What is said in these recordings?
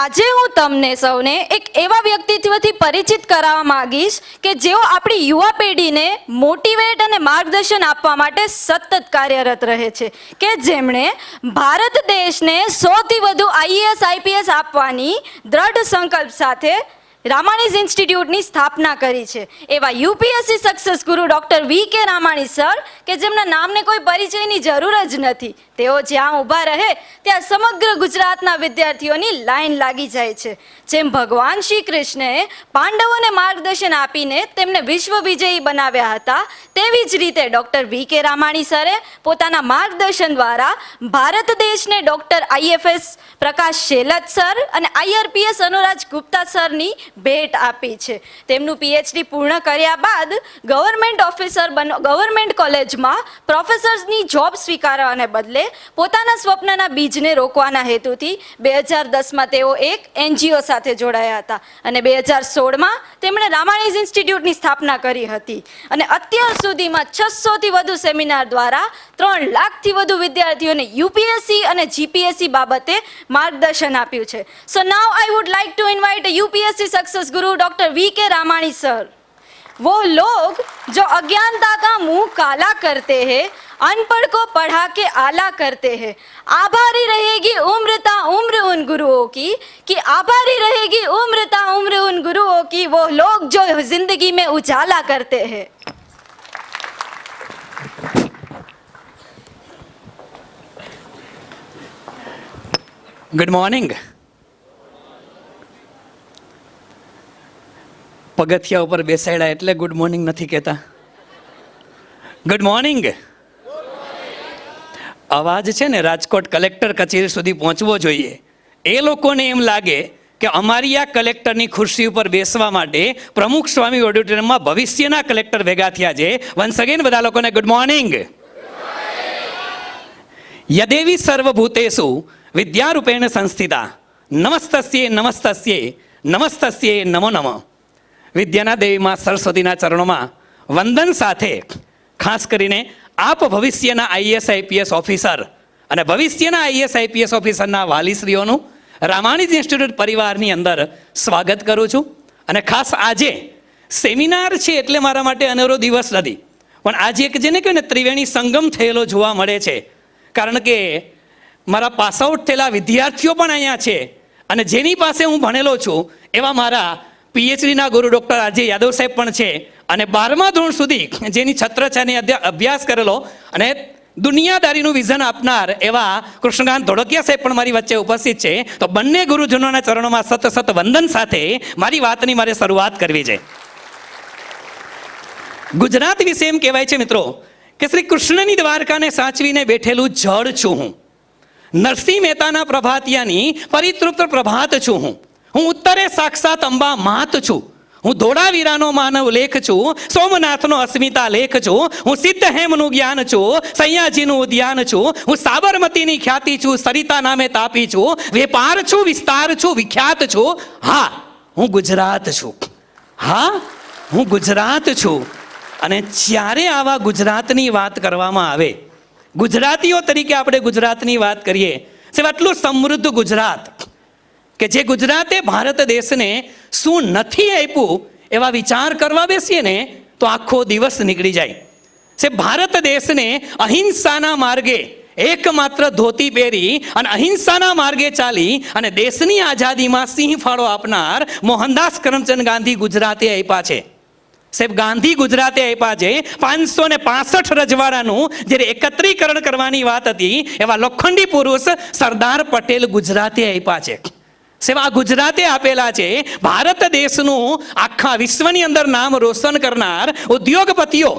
આજે હું તમને સૌને એક એવા વ્યક્તિત્વથી પરિચિત કરાવવા માંગીશ કે જેઓ આપણી યુવા પેઢીને મોટિવેટ અને માર્ગદર્શન આપવા માટે સતત કાર્યરત રહે છે, કે જેમણે ભારત દેશને 100થી વધુ આઈએએસ આઈપીએસ આપવાની દ્રઢ સંકલ્પ સાથે રામાણીઝ ઇન્સ્ટિટ્યૂટની સ્થાપના કરી છે. એવા યુપીએસસી સક્સેસ ગુરુ ડૉક્ટર વી.કે. રામાણી સર, કે જેમના નામને કોઈ પરિચયની જરૂર જ નથી. તેઓ જ્યાં ઊભા રહે ત્યાં સમગ્ર ગુજરાતના વિદ્યાર્થીઓની લાઈન લાગી જાય છે. જેમ ભગવાન શ્રી કૃષ્ણએ પાંડવોને માર્ગદર્શન આપીને તેમને વિશ્વ વિજયી બનાવ્યા હતા, તેવી જ રીતે ડૉક્ટર વી.કે. રામાણી સરે પોતાના માર્ગદર્શન દ્વારા ભારત દેશને ડૉક્ટર આઈએફએસ પ્રકાશ શેલત સર અને આઈઆરપીએસ અનુરાજ ગુપ્તા સરની ભેટ આપી છે. તેમનું પીએચડી પૂર્ણ કર્યા બાદ ગવર્મેન્ટ કોલેજમાં પ્રોફેસર્સની જોબ સ્વીકારવાને બદલે પોતાના સ્વપ્નના બીજને રોકવાના હેતુથી 2010માં તેઓ એક એનજીઓ સાથે જોડાયા હતા અને 2016માં તેમણે રામાણીઝ ઇન્સ્ટિટ્યૂટની સ્થાપના કરી હતી અને અત્યાર સુધીમાં 600થી વધુ સેમિનાર દ્વારા 3 લાખથી વધુ વિદ્યાર્થીઓને યુપીએસસી અને જીપીએસસી બાબતે માર્ગદર્શન આપ્યું છે. So now I would like to invite UPSC success guru doctor V K. Ramani sir. वो लोग जो अज्ञानता का मुंह काला करते हैं, अनपढ़ को पढ़ा के आला करते हैं, आभारी रहेगी उम्रता उम्र उन गुरुओं की कि आभारी रहेगी उम्रता उम्र उन गुरुओं की, वो लोग जो जिंदगी में उजाला करते हैं. Good morning. પગથિયા ઉપર બેસાડ્યા એટલે ગુડ મોર્નિંગ નથી કહેતા. Good morning. અવાજ છે ને રાજકોટ કલેક્ટર કચેરી સુધી પહોંચવો જોઈએ. એ લોકોને એમ લાગે કે અમારી આ કલેક્ટરની ખુરશી ઉપર બેસવા માટે પ્રમુખ સ્વામી ઓડિટોરિયમમાં ભવિષ્યના કલેક્ટર ભેગા થયા છે. વન્સ અગેન બધા લોકોને ગુડ મોર્નિંગ. યદેવી સર્વભૂતેષુ વિદ્યારૂપેણ સંસ્થિતા નમસ્તસ્યે નમસ્તસ્યે નમસ્તસ્યે નમો નમઃ. વિદ્યાના દેવીમાં સરસ્વતીના ચરણોમાં વંદન સાથે ખાસ કરીને આપ ભવિષ્યના આઈએએસ આઈપીએસ ઓફિસર અને ભવિષ્યના આઈએએસ આઈપીએસ ઓફિસરના વાલીશ્રીઓનું રામાણીઝ ઇન્સ્ટિટ્યૂટ પરિવારની અંદર સ્વાગત કરું છું. અને ખાસ આજે સેમિનાર છે એટલે મારા માટે અનેરો દિવસ નથી, પણ આજે એક જેને કહે ને ત્રિવેણી સંગમ થયેલો જોવા મળે છે. કારણ કે મારા પાસ આઉટ થયેલા વિદ્યાર્થીઓ પણ અહીંયા છે અને જેની પાસે હું ભણેલો છું એવા મારા પીએચડીના ગુરુ ડૉક્ટર આર.જે. યાદવ સાહેબ પણ છે અને 12મા ધોરણ સુધી જેની છત્રછાયાની અભ્યાસ કરેલો અને દુનિયાદારીનું વિઝન આપનાર એવા કૃષ્ણકાંત ધોળકિયા સાહેબ પણ મારી વચ્ચે ઉપસ્થિત છે. તો બંને ગુરુજનોના ચરણોમાં સત વંદન સાથે મારી વાતની મારે શરૂઆત કરવી છે. ગુજરાત વિશે એમ કહેવાય છે મિત્રો કે શ્રી કૃષ્ણની દ્વારકાને સાચવીને બેઠેલું જળ છું હું. નરસિંહ મહેતાના પ્રભાતિયાની પરિતૃપ્ત પ્રભાત છું હું. હું ઉત્તરે સાક્ષાત અંબા માત છું. હું ધોળાવીરાનો માનવ લેખ છું. સોમનાથનો અસ્મિતા લેખ છું. હું સિદ્ધ હેમનું જ્ઞાન છું. સૈયાજીનું ઉદ્યાન છું. હું સાબરમતીની ખ્યાતિ છું. સરિતા નામે તાપી છું. વેપાર છું, વિસ્તાર છું, વિખ્યાત છું. હા, હું ગુજરાત છું. હા, હું ગુજરાત છું. અને જ્યારે આવા ગુજરાતની વાત કરવામાં આવે, ગુજરાતીઓ તરીકે આપણે ગુજરાતની વાત કરીએ, સાહેબ આટલું સમૃદ્ધ ગુજરાત કે જે ગુજરાતે ભારત દેશને શું નથી આપ્યું એવા વિચાર કરવા બેસીએ ને તો આખો દિવસ નીકળી જાય. સાહેબ ભારત દેશને અહિંસાના માર્ગે એકમાત્ર ધોતી પહેરી અને અહિંસાના માર્ગે ચાલી અને દેશની આઝાદીમાં સિંહ ફાળો આપનાર મોહનદાસ કરમચંદ ગાંધી ગુજરાતે આપ્યા છે. સાહેબ ગાંધી ગુજરાતે આપ્યા છે. 565 રજવાડાનું જ્યારે એકત્રીકરણ કરવાની વાત હતી એવા લોખંડી પુરુષ સરદાર પટેલ ગુજરાતે આપ્યા છે. સાહેબ આ ગુજરાતે આપેલા છે. ભારત દેશનું આખા વિશ્વની અંદર નામ રોશન કરનાર ઉદ્યોગપતિઓ,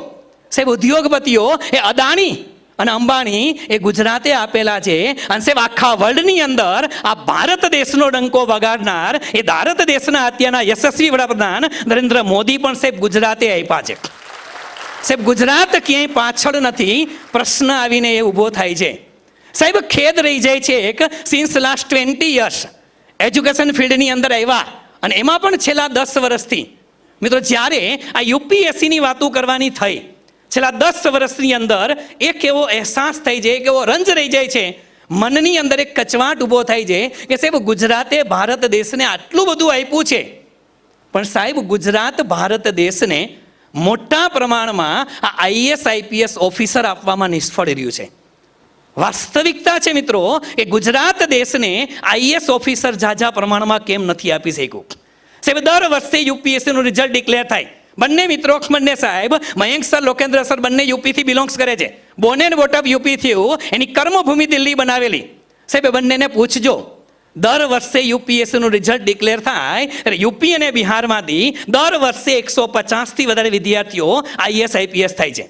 સાહેબ ઉદ્યોગપતિઓ એ અદાણી અને અંબાણી એ ગુજરાતે આપેલા છે. અને સાહેબ આખા વર્લ્ડની અંદર આ ભારત દેશનો ડંકો વગાડનાર એ ભારત દેશના અત્યારના યશસ્વી વડાપ્રધાન નરેન્દ્ર મોદી પણ સાહેબ ગુજરાતે આપ્યા છે. સાહેબ ગુજરાત ક્યાંય પાછળ નથી. પ્રશ્ન આવીને એ ઊભો થાય છે. સાહેબ ખેદ રહી જાય છે એક સિન્સ લાસ્ટ 20 યર્સ એજ્યુકેશન ફિલ્ડની અંદર આવ્યા અને એમાં પણ છેલ્લા 10 વર્ષથી મિત્રો જ્યારે આ યુપીએસસીની વાતો કરવાની થઈ, છેલ્લા 10 વર્ષની અંદર એક એવો અહેસાસ થઈ જાય, એક એવો રંજ રહી જાય છે મનની અંદર એક કચવાટ ઊભો થાય છે કે સાહેબ ગુજરાતે ભારત દેશને આટલું બધું આપ્યું છે, પણ સાહેબ ગુજરાત ભારત દેશને મોટા પ્રમાણમાં આ આઈએસ આઈપીએસ ઓફિસર આપવામાં નિષ્ફળ રહ્યું છે. વાસ્તવિકતા છે મિત્રો કે ગુજરાત દેશને આઈએસ ઓફિસર ઝાઝા પ્રમાણમાં કેમ નથી આપી શક્યું. સાહેબ દર વર્ષે યુપીએસસીનું રિઝલ્ટ ડિક્લેર થાય. બંને મિત્રો બંને સાહેબ મયંક સર, લોકેન્દ્ર સર બંને યુપીથી બિલોંગ્સ કરે છે. Born and boat up UP થયું, એની કર્મભૂમિ દિલ્હી બનાવેલી. સાહેબ બંનેને પૂછજો, દર વર્ષે યુપીએસસીનું રિઝલ્ટ ડિક્લેર થાય એટલે યુપી અને બિહારમાંથી દર વર્ષે 150થી વધારે વિદ્યાર્થીઓ આઈએસ આઈપીએસ થાય છે.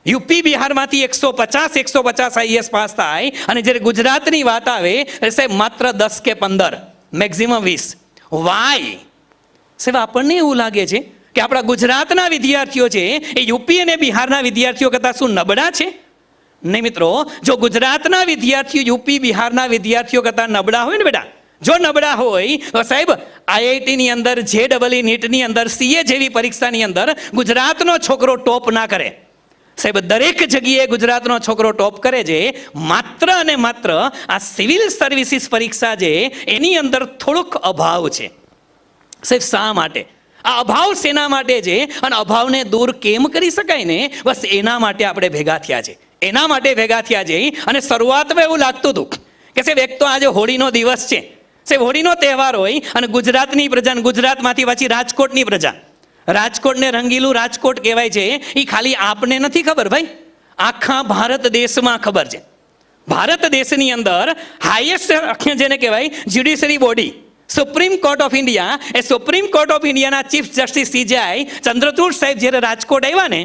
યુપી બિહારમાંથી 150 આઈએસ પાસ થાય, અને જ્યારે ગુજરાતની વાત આવે એટલે સાહેબ માત્ર 10 કે 15, મેક્સિમમ 20. વાય? સાહેબ આપણને એવું લાગે છે કે આપણા ગુજરાતના વિદ્યાર્થીઓ છે એ યુપી અને બિહારના વિદ્યાર્થીઓ કરતાં શું નબળા છે? નહીં મિત્રો, જો ગુજરાતના વિદ્યાર્થીઓ યુપી બિહારના વિદ્યાર્થીઓ કરતાં નબળા હોય ને બેટા, જો નબળા હોય તો સાહેબ આઈઆઈટીની અંદર, JEE નીટની અંદર, સીએ જેવી પરીક્ષાની અંદર ગુજરાતનો છોકરો ટોપ ના કરે. સાહેબ દરેક જગ્યાએ ગુજરાતનો છોકરો ટોપ કરે છે, માત્ર અને માત્ર આ સિવિલ સર્વિસીસ પરીક્ષા છે એની અંદર થોડોક અભાવ છે. સાહેબ શા માટે? આ અભાવ શેના માટે છે અને અભાવને દૂર કેમ કરી શકાય ને, બસ એના માટે આપણે ભેગા થયા છે. એના માટે ભેગા થયા છે. અને શરૂઆતમાં એવું લાગતું હતું કે સાહેબ એક તો આજે હોળીનો દિવસ છે, સાહેબ હોળીનો તહેવાર હોય અને ગુજરાતની પ્રજા, ગુજરાતમાંથી પાછી રાજકોટની પ્રજા, રાજકોટને રંગીલું રાજકોટ કહેવાય છે, એ ખાલી આપને નથી ખબર ભાઈ, આખા ભારત દેશમાં ખબર છે. ભારત દેશની અંદર હાઈએસ્ટ જેને કહેવાય judiciary body supreme court of India, A supreme court of ઇન્ડિયાના ચીફ જસ્ટિસ CJI ચંદ્રચૂડ સાહેબ જ્યારે રાજકોટ આવ્યા ને,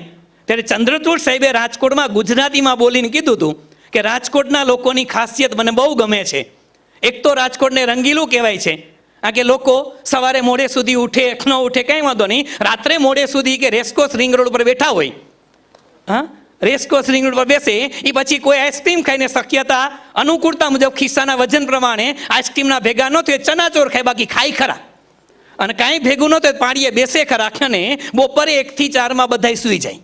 ત્યારે ચંદ્રચૂડ સાહેબે રાજકોટમાં ગુજરાતીમાં બોલીને કીધું હતું કે રાજકોટના લોકોની ખાસિયત મને બહુ ગમે છે. એક તો રાજકોટને રંગીલું કહેવાય છે, આ કે લોકો સવારે મોડે સુધી ઉઠે ન ઉઠે કંઈ વાંધો નહીં, રાત્રે મોડે સુધી કે રેસકોર્સ રિંગ રોડ પર બેઠા હોય, હા રેસકોર્સ રિંગ રોડ પર બેસે એ પછી કોઈ આઈસ્ક્રીમ ખાઈને શક્યતા અનુકૂળતા મુજબ ખિસ્સાના વજન પ્રમાણે આઈસ્ક્રીમના ભેગા ન થયો ચનાચોર ખાય, બાકી ખાય ખરા, અને કાંઈ ભેગું ન થયું પાણીએ બેસે ખરા, અને બપોરે 1 થી 4 બધા સૂઈ જાય.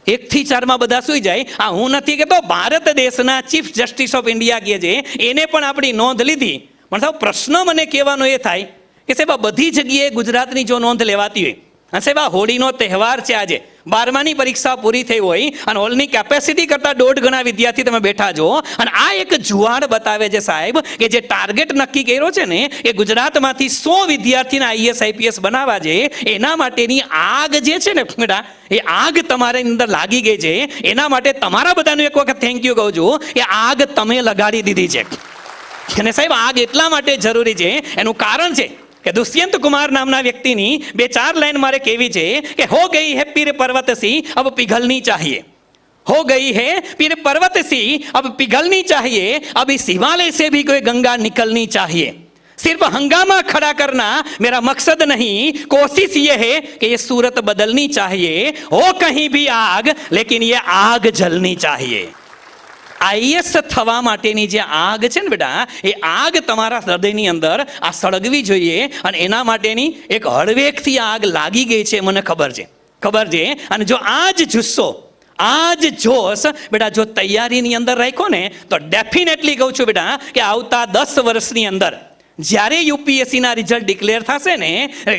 1 થી 4 બધા સૂઈ જાય. આ હું નથી કહેતો, ભારત દેશના ચીફ જસ્ટિસ ઓફ ઇન્ડિયા કહે છે, એને પણ આપણી નોંધ લીધી. પણ સાહેબ પ્રશ્ન મને કહેવાનો એ થાય કે સાહેબ આ બધી જગ્યાએ ગુજરાતની જો નોંધ લેવાતી હોય, અને સાહેબ આ હોળીનો તહેવાર છે, આજે 12માની પરીક્ષા પૂરી થઈ હોય અને હોલની કેપેસિટી કરતાં 1.5 ગણા વિદ્યાર્થી તમે બેઠા છો, અને આ એક જુવાળ બતાવે છે સાહેબ કે જે ટાર્ગેટ નક્કી કર્યો છે ને એ ગુજરાતમાંથી 100 વિદ્યાર્થીના આઈએસ આઈપીએસ બનાવવા છે, એના માટેની આગ જે છે ને બેટા, એ આગ તમારી અંદર લાગી ગઈ છે. એના માટે તમારા બધાનું એક વખત થેન્ક યુ કહું છું કે આગ તમે લગાડી દીધી છે. અને સાહેબ આગ એટલા માટે જરૂરી છે, એનું કારણ છે કે દુષ્યંત કુમાર નામના વ્યક્તિની 2-4 લાઈન મારે કહેવી છે કે હો ગઈ હે પીર પર્વત સી અબ पिघलनी चाहिए, हो गई है पीर पर्वत सी अब पिघलनी चाहिए, अब इस हिमालय से भी कोई गंगा निकलनी चाहिए. सिर्फ हंगामा खड़ा करना मेरा मकसद नहीं, कोशिश ये है कि ये सूरत बदलनी चाहिए. हो कहीं भी आग लेकिन ये आग जलनी चाहिए. આઈએસ થવા માટેની જે આગ છે ને બેટા, એ આગ તમારા હૃદયની અંદર આ સળગવી જોઈએ, અને એના માટેની એક હળવેકથી આગ લાગી ગઈ છે, મને ખબર છે. અને જો આ જ જુસ્સો, આ જ જોશ બેટા જો તૈયારીની અંદર રાખ્યો ને, તો ડેફિનેટલી કહું છું બેટા કે આવતા 10 વર્ષની અંદર જ્યારે યુપીએસસીના રિઝલ્ટ ડિક્લેર થશે ને,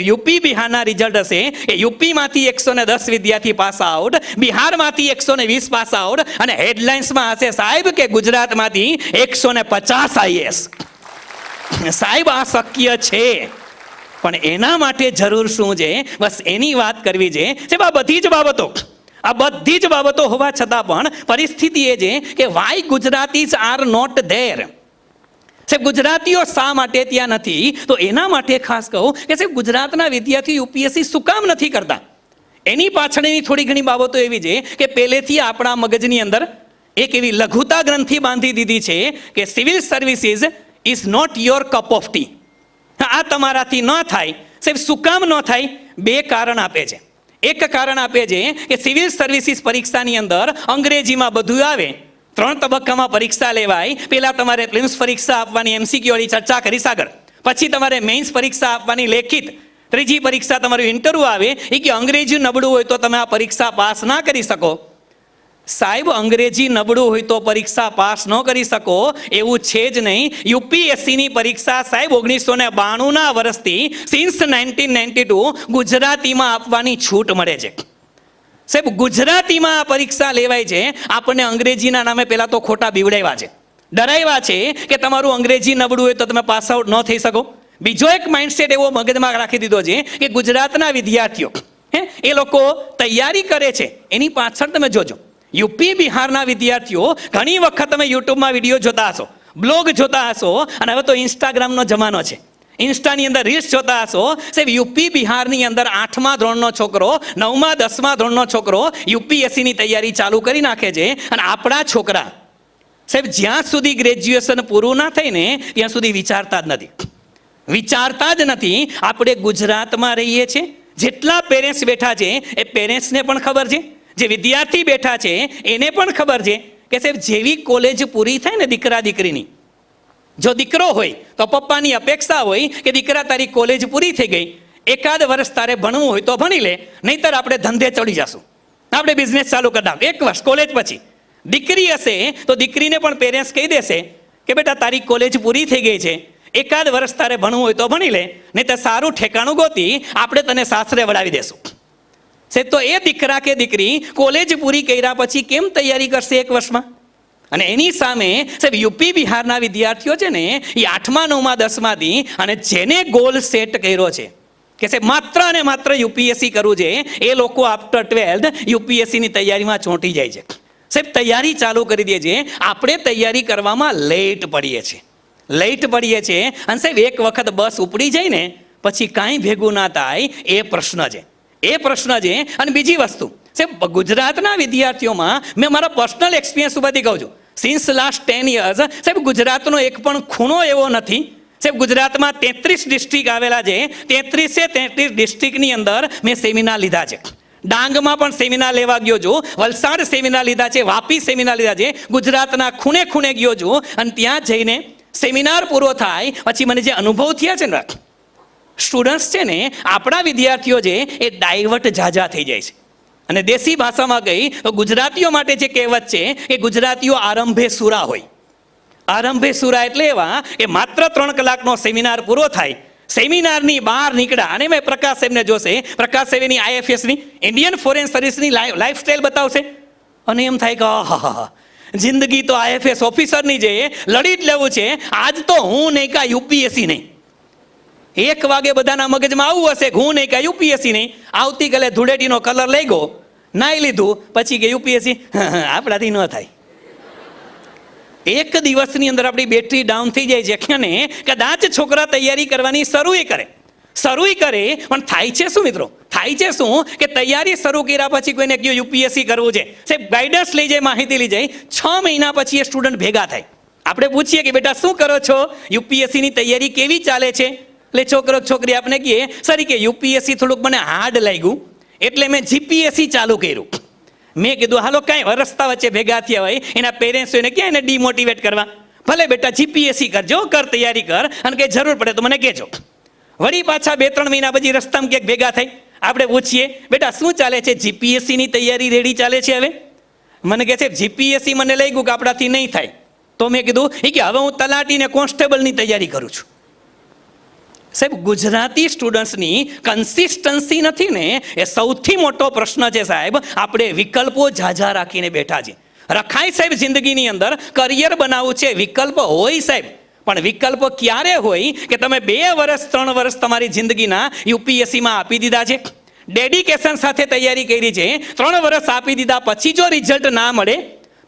યુપી બિહારના રિઝલ્ટ હશે, એ યુપીમાંથી 110 વિદ્યાર્થી પાસ આઉટ, બિહારમાંથી 120 પાસ આઉટ, અને હેડલાઇન્સમાં હશે સાહેબ કે ગુજરાતમાંથી 150 આઈએસ. સાહેબ આ શક્ય છે, પણ એના માટે જરૂર શું છે, બસ એની વાત કરવી છે. સાહેબ આ બધી જ બાબતો હોવા છતાં પણ પરિસ્થિતિ એ છે કે Y Gujaratis are not there. સાહેબ ગુજરાતીઓ શા માટે ત્યાં નથી, તો એના માટે ખાસ કહું કે સાહેબ ગુજરાતના વિદ્યાર્થીઓ યુપીએસસી શું કામ નથી કરતા, એની પાછળની થોડી ઘણી બાબતો એવી છે કે પહેલેથી આપણા મગજની અંદર એક એવી લઘુતા ગ્રંથિ બાંધી દીધી છે કે civil services is not your cup of tea. આ તમારાથી ન થાય. સાહેબ શું કામ ન થાય? 2 કારણ આપે છે. એક કારણ આપે છે કે સિવિલ સર્વિસીસ પરીક્ષાની અંદર અંગ્રેજીમાં બધું આવે, 3 તબક્કામાં પરીક્ષા લેવાય. પહેલાં તમારે પ્રિલિમ્સ પરીક્ષા આપવાની, MCQ વાળી ચર્ચા કરી સાગર, પછી તમારે મેઇન્સ પરીક્ષા આપવાની લેખિત, ત્રીજી પરીક્ષા તમારું ઇન્ટરવ્યૂ આવે. એ કે અંગ્રેજી નબળું હોય તો તમે આ પરીક્ષા પાસ ના કરી શકો. સાહેબ અંગ્રેજી નબળું હોય તો પરીક્ષા પાસ ન કરી શકો એવું છે જ નહીં. યુપીએસસીની પરીક્ષા સાહેબ 1992ના વર્ષથી સિન્સ 1992 ગુજરાતીમાં આપવાની છૂટ મળે છે. સાહેબ ગુજરાતીમાં આ પરીક્ષા લેવાય છે. આપણને અંગ્રેજીના નામે પહેલાં તો ખોટા બીવડાવ્યા છે, ડરાવ્યા છે કે તમારું અંગ્રેજી નબળું હોય તો તમે પાસ આઉટ ન થઈ શકો. બીજો એક માઇન્ડસેટ એવો મગજમાં રાખી દીધો છે કે ગુજરાતના વિદ્યાર્થીઓ એ લોકો તૈયારી કરે છે, એની પાછળ તમે જોજો યુપી બિહારના વિદ્યાર્થીઓ ઘણી વખત તમે યુટ્યુબમાં વિડીયો જોતા હશો, બ્લોગ જોતા હશો, અને હવે તો ઇન્સ્ટાગ્રામનો જમાનો છે, ઇન્સ્ટાની અંદર રીલ્સ જોતા હશો. સાહેબ યુપી બિહારની અંદર 8મા ધોરણનો છોકરો, 9મા 10મા ધોરણનો છોકરો યુપીએસસીની તૈયારી ચાલુ કરી નાખે છે. અને આપણા છોકરા સાહેબ જ્યાં સુધી ગ્રેજ્યુએશન પૂરું ના થાય ને ત્યાં સુધી વિચારતા જ નથી. આપણે ગુજરાતમાં રહીએ છીએ. જેટલા પેરેન્ટ્સ બેઠા છે એ પેરેન્ટ્સને પણ ખબર છે, જે વિદ્યાર્થી બેઠા છે એને પણ ખબર છે કે સાહેબ જેવી કોલેજ પૂરી થાય ને દીકરા દીકરીની, જો દીકરો હોય તો પપ્પાની અપેક્ષા હોય કે દીકરા તારી કોલેજ પૂરી થઈ ગઈ, એકાદ વર્ષ તારે ભણવું હોય તો ભણી લે, નહીંતર આપણે ધંધે ચડી જશું, આપણે બિઝનેસ ચાલુ કરી નાખો. 1 વર્ષ કોલેજ પછી દીકરી હશે તો દીકરીને પણ પેરેન્ટ્સ કહી દેશે કે બેટા તારી કોલેજ પૂરી થઈ ગઈ છે, એકાદ વર્ષ તારે ભણવું હોય તો ભણી લે, નહીં તો સારું ઠેકાણું ગોતી આપણે તને સાસરે વળાવી દેશું. સાહેબ તો એ દીકરા કે દીકરી કોલેજ પૂરી કર્યા પછી કેમ તૈયારી કરશે 1 વર્ષમાં? અને એની સામે સાહેબ યુપી બિહારના વિદ્યાર્થીઓ છે ને એ 8મા 9મા 10માથી અને જેને ગોલ સેટ કર્યો છે કે સાહેબ માત્ર અને માત્ર યુપીએસસી કરવું છે, એ લોકો આફ્ટર 12th યુપીએસસીની તૈયારીમાં ચોંટી જાય છે. સાહેબ તૈયારી ચાલુ કરી દે છે. આપણે તૈયારી કરવામાં લેટ પડીએ છીએ. અને સાહેબ એક વખત બસ ઉપડી જાય ને પછી કાંઈ ભેગું ના થાય એ પ્રશ્ન છે. અને બીજી વસ્તુ સાહેબ ગુજરાતના વિદ્યાર્થીઓમાં મેં મારા પર્સનલ એક્સપિરિયન્સ ઉપરથી કહું છું, સિન્સ લાસ્ટ 10 years સાહેબ ગુજરાતનો એક પણ ખૂણો એવો નથી. સાહેબ ગુજરાતમાં 33 ડિસ્ટ્રિક્ટ આવેલા છે. 33 ડિસ્ટ્રિક્ટની અંદર મેં સેમિનાર લીધા છે. ડાંગમાં પણ સેમિનાર લેવા ગયો છું, વલસાડ સેમિનાર લીધા છે, વાપી સેમિનાર લીધા છે, ગુજરાતના ખૂણે ખૂણે ગયો છું. અને ત્યાં જઈને સેમિનાર પૂરો થાય પછી મને જે અનુભવ થયા છે ને, સ્ટુડન્ટ્સ છે ને આપણા વિદ્યાર્થીઓ છે એ ડાયવર્ટ ઝાઝા થઈ જાય છે. અને દેશી ભાષામાં કહી તો ગુજરાતીઓ માટે જે કહેવત છે કે ગુજરાતીઓ આરંભે સુરા હોય. આરંભે સુરા એટલે એવા કે માત્ર 3 કલાકનો સેમિનાર પૂરો થાય, સેમિનારની બહાર નીકળ્યા અને મેં પ્રકાશ સાહેબને જોશે, પ્રકાશ સાહેબની IFSની ઇન્ડિયન ફોરેન સર્વિસની લાઈફસ્ટાઈલ બતાવશે અને એમ થાય કે આહા જિંદગી તો IFS ઓફિસરની છે, લડી જ લેવું છે. આજ તો હું નહીં કા યુપીએસસી નહીં. 1 વાગે બધાના મગજમાં આવું હશે કે હું નહીં કા યુપીએસસી નહીં. આવતીકાલે ધૂળેટીનો કલર લઈ ગયો, નાઈ લીધું, પછી કે યુપીએસસી આપણાથી ન થાય. 1 દિવસની અંદર આપણી બેટરી ડાઉન થઈ જાય છે. અને કદાચ છોકરા તૈયારી કરવાની શરૂ કરે પણ થાય છે શું મિત્રો? થાય છે શું કે તૈયારી શરૂ કર્યા પછી કોઈને કહ્યું યુપીએસસી કરવું છે, સાહેબ ગાઈડન્સ લઈ જાય, માહિતી લઈ જાય, 6 મહિના પછી એ સ્ટુડન્ટ ભેગા થાય. આપણે પૂછીએ કે બેટા શું કરો છો, યુપીએસસીની તૈયારી કેવી ચાલે છે? એટલે છોકરો છોકરી આપણે કહીએ સર કે યુપીએસસી થોડુંક મને હાર્ડ લાગ્યું એટલે મેં જીપીએસસી ચાલુ કર્યું. મેં કીધું હાલો કાંઈ રસ્તા વચ્ચે ભેગા થયા હોય એના પેરેન્ટ્સ એને ક્યાં એને ડિમોટિવેટ કરવા, ભલે બેટા જીપીએસસી કરજો, કર તૈયારી કર, અને કંઈ જરૂર પડે તો મને કહેજો. વળી પાછા 2-3 મહિના પછી રસ્તામાં ક્યાંક ભેગા થાય, આપણે પૂછીએ બેટા શું ચાલે છે, જીપીએસસીની તૈયારી રેડી ચાલે છે? હવે મને કહે છે જીપીએસસી મને લઈ ગયું કે આપણાથી નહીં થાય. તો મેં કીધું કે હવે હું તલાટીને કોન્સ્ટેબલની તૈયારી કરું છું. સાહેબ ગુજરાતી સ્ટુડન્ટ્સની કન્સિસ્ટન્સી નથી ને એ સૌથી મોટો પ્રશ્ન છે સાહેબ. આપણે વિકલ્પો ઝાઝા રાખીને બેઠા છે. રખાય સાહેબ જિંદગીની અંદર કરિયર બનાવવું છે, વિકલ્પ હોય સાહેબ, પણ વિકલ્પ ક્યારે હોય કે તમે 2 વર્ષ 3 વર્ષ તમારી જિંદગીના યુપીએસસીમાં આપી દીધા છે, ડેડિકેશન સાથે તૈયારી કરી છે, 3 વર્ષ આપી દીધા પછી જો રિઝલ્ટ ના મળે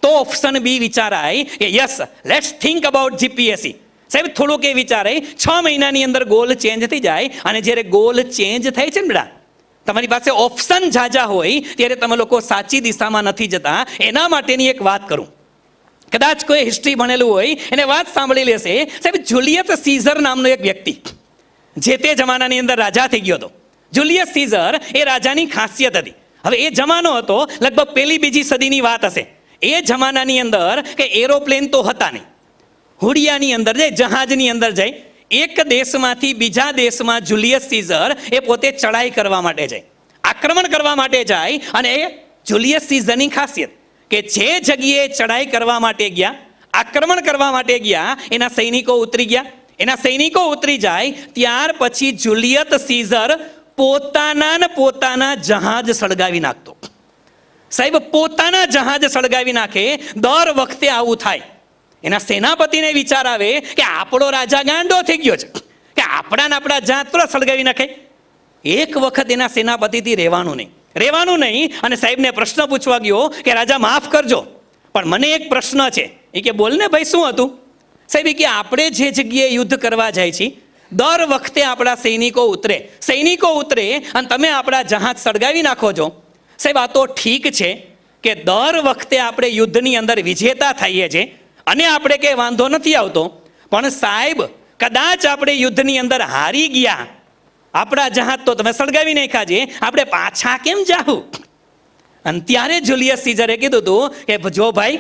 તો ઓપ્શન બી વિચારાય કે yes let's think about GPSC. સાહેબ થોડુંક એ વિચારાય, 6 મહિનાની અંદર ગોલ ચેન્જ થઈ જાય. અને જ્યારે ગોલ ચેન્જ થાય છે ને બેટા, તમારી પાસે ઓપ્શન ઝાઝા હોય ત્યારે તમે લોકો સાચી દિશામાં નથી જતા. એના માટેની એક વાત કરું, કદાચ કોઈ હિસ્ટ્રી ભણેલું હોય એને વાત સાંભળી લેશે. સાહેબ જુલિયસ સીઝર નામનો એક વ્યક્તિ જે તે જમાનાની અંદર રાજા થઈ ગયો હતો. જુલિયસ સીઝર એ રાજાની ખાસિયત હતી. હવે એ જમાનો હતો લગભગ 1લી-2જી સદીની વાત હશે. એ જમાનાની અંદર કે એરોપ્લેન તો હતા નહીં, હુડિયાની અંદર જાય, જહાજની અંદર જાય, એક દેશમાંથી બીજા દેશમાં જુલિયસ સીઝર એ પોતે ચડાઈ કરવા માટે જાય, આક્રમણ કરવા માટે જાય. અને એ જુલિયસ સીઝરની ખાસિયત કે જે જગ્યાએ ચડાઈ કરવા માટે ગયા, આક્રમણ કરવા માટે ગયા, એના સૈનિકો ઉતરી ગયા. એના સૈનિકો ઉતરી જાય ત્યાર પછી જુલિયસ સીઝર પોતાના જહાજ સળગાવી નાખતો. સાહેબ, પોતાના જહાજ સળગાવી નાખે. દર વખતે આવું થાય. એના સેનાપતિને વિચાર આવે કે આપણો રાજા ગાંડો થઈ ગયો છે કે આપણા જહાજ તો સળગાવી નાખે. એક વખત એના સેનાપતિથી રહેવાનું નહીં. અને સાહેબને પ્રશ્ન પૂછવા ગયો કે રાજા માફ કરજો, પણ મને એક પ્રશ્ન છે. એ કે બોલ ને ભાઈ, શું હતું? સાહેબ કે આપણે જે જગ્યાએ યુદ્ધ કરવા જાય છીએ, દર વખતે આપણા સૈનિકો ઉતરે અને તમે આપણા જહાજ સળગાવી નાખો છો. સાહેબ, આ તો ઠીક છે કે દર વખતે આપણે યુદ્ધની અંદર વિજેતા થઈએ છીએ અને આપણે કંઈ વાંધો નથી આવતો, પણ સાહેબ કદાચ આપણે યુદ્ધની અંદર હારી ગયા, આપણા જહાજ તો તમે સળગાવી નાખ્યા છે, આપણે પાછા કેમ જાવું? અને ત્યારે જુલિયસ સીઝરે કીધું હતું કે જો ભાઈ,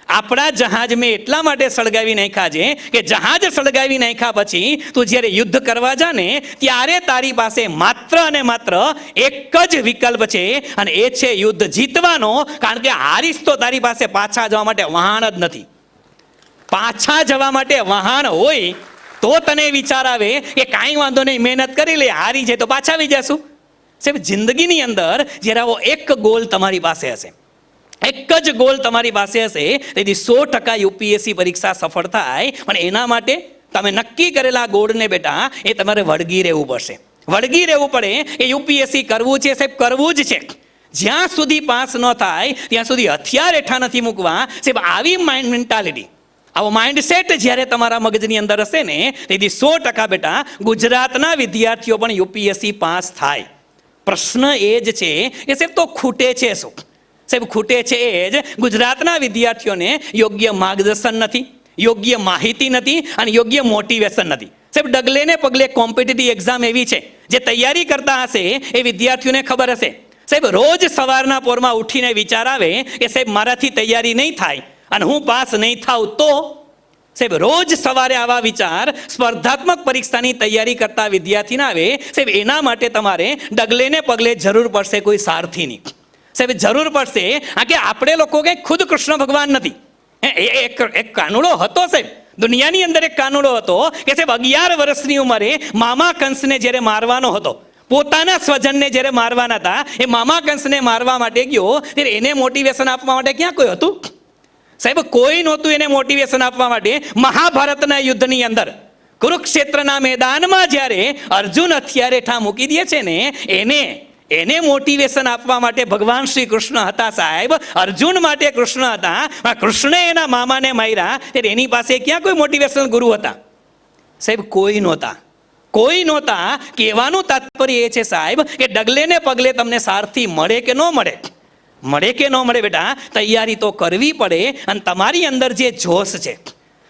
આપણા જહાજ મેં એટલા માટે સળગાવી નાખ્યા છે કે જહાજ સળગાવી નાખ્યા પછી તું જ્યારે યુદ્ધ કરવા જા ને ત્યારે તારી પાસે માત્ર અને માત્ર એક જ વિકલ્પ છે, અને એ છે યુદ્ધ જીતવાનો. કારણ કે હારીશ તો તારી પાસે પાછા જવા માટે વહાણ જ નથી. પાછા જવા માટે વહાણ હોય તો તને વિચાર આવે કે કાંઈ વાંધો નહીં, મહેનત કરી લે, હારી જાય તો પાછા આવી જશું. સાહેબ, જિંદગીની અંદર જ્યારે આવો એક ગોલ તમારી પાસે હશે, એક જ ગોલ તમારી પાસે હશે, તેથી 100% યુપીએસસી પરીક્ષા સફળ થાય. પણ એના માટે તમે નક્કી કરેલા ગોળને બેટા એ તમારે વળગી રહેવું પડશે. વળગી રહેવું પડે. એ યુપીએસસી કરવું છે સાહેબ, કરવું જ છે. જ્યાં સુધી પાસ ન થાય ત્યાં સુધી હથિયાર હેઠા નથી મૂકવા. સાહેબ, આવી માઇન્ડ મેન્ટાલિટી, આવો માઇન્ડસેટ જ્યારે તમારા મગજની અંદર હશે ને, તેથી 100% બેટા ગુજરાતના વિદ્યાર્થીઓ પણ યુપીએસસી પાસ થાય. પ્રશ્ન એ જ છે કે સાહેબ તો ખૂટે છે શું? સાહેબ, ખૂટે છે એ જ ગુજરાતના વિદ્યાર્થીઓને યોગ્ય માર્ગદર્શન નથી, યોગ્ય માહિતી નથી અને યોગ્ય મોટિવેશન નથી. સાહેબ, ડગલે ને પગલે કોમ્પિટિટિવ એક્ઝામ એવી છે, જે તૈયારી કરતા હશે એ વિદ્યાર્થીઓને ખબર હશે. સાહેબ, રોજ સવારના પોરમાં ઉઠીને વિચાર આવે કે સાહેબ મારાથી તૈયારી નહીં થાય અને હું પાસ નહીં થાઉં તો. સાહેબ, રોજ સવારે આવા વિચાર સ્પર્ધાત્મક પરીક્ષાની તૈયારી કરતા વિદ્યાર્થીને આવે. સાહેબ, એના માટે તમારે ડગલે ને પગલે જરૂર પડશે કોઈ સારથીની. સાહેબ, જરૂર પડશે. કે આપણે લોકો કંઈ ખુદ કૃષ્ણ ભગવાન નથી. એક કાનુડો હતો સાહેબ, દુનિયાની અંદર એક કાનુડો હતો કે સાહેબ 11 વર્ષની ઉંમરે મામા કંસને જ્યારે મારવાનો હતો, પોતાના સ્વજનને જ્યારે મારવાના હતા, એ મામા કંસને મારવા માટે ગયો ત્યારે એને મોટિવેશન આપવા માટે ક્યાં કોઈ હતું? સાહેબ, કોઈ નહોતું એને મોટિવેશન આપવા માટે. મહાભારતના યુદ્ધની અંદર કુરુક્ષેત્રના મેદાનમાં જ્યારે અર્જુન હથિયાર હેઠા મૂકી દે છે ને, એને મોટિવેશન આપવા માટે ભગવાન શ્રી કૃષ્ણ હતા સાહેબ. અર્જુન માટે કૃષ્ણ હતા. કૃષ્ણે એના મામાને માર્યા ત્યારે એની પાસે ક્યાં કોઈ મોટિવેશન ગુરુ હતા? સાહેબ, કોઈ નહોતા. કહેવાનું તાત્પર્ય એ છે સાહેબ કે ડગલે ને પગલે તમને સારથી મળે કે ન મળે બેટા, તૈયારી તો કરવી પડે. અને તમારી અંદર જે જોશ છે,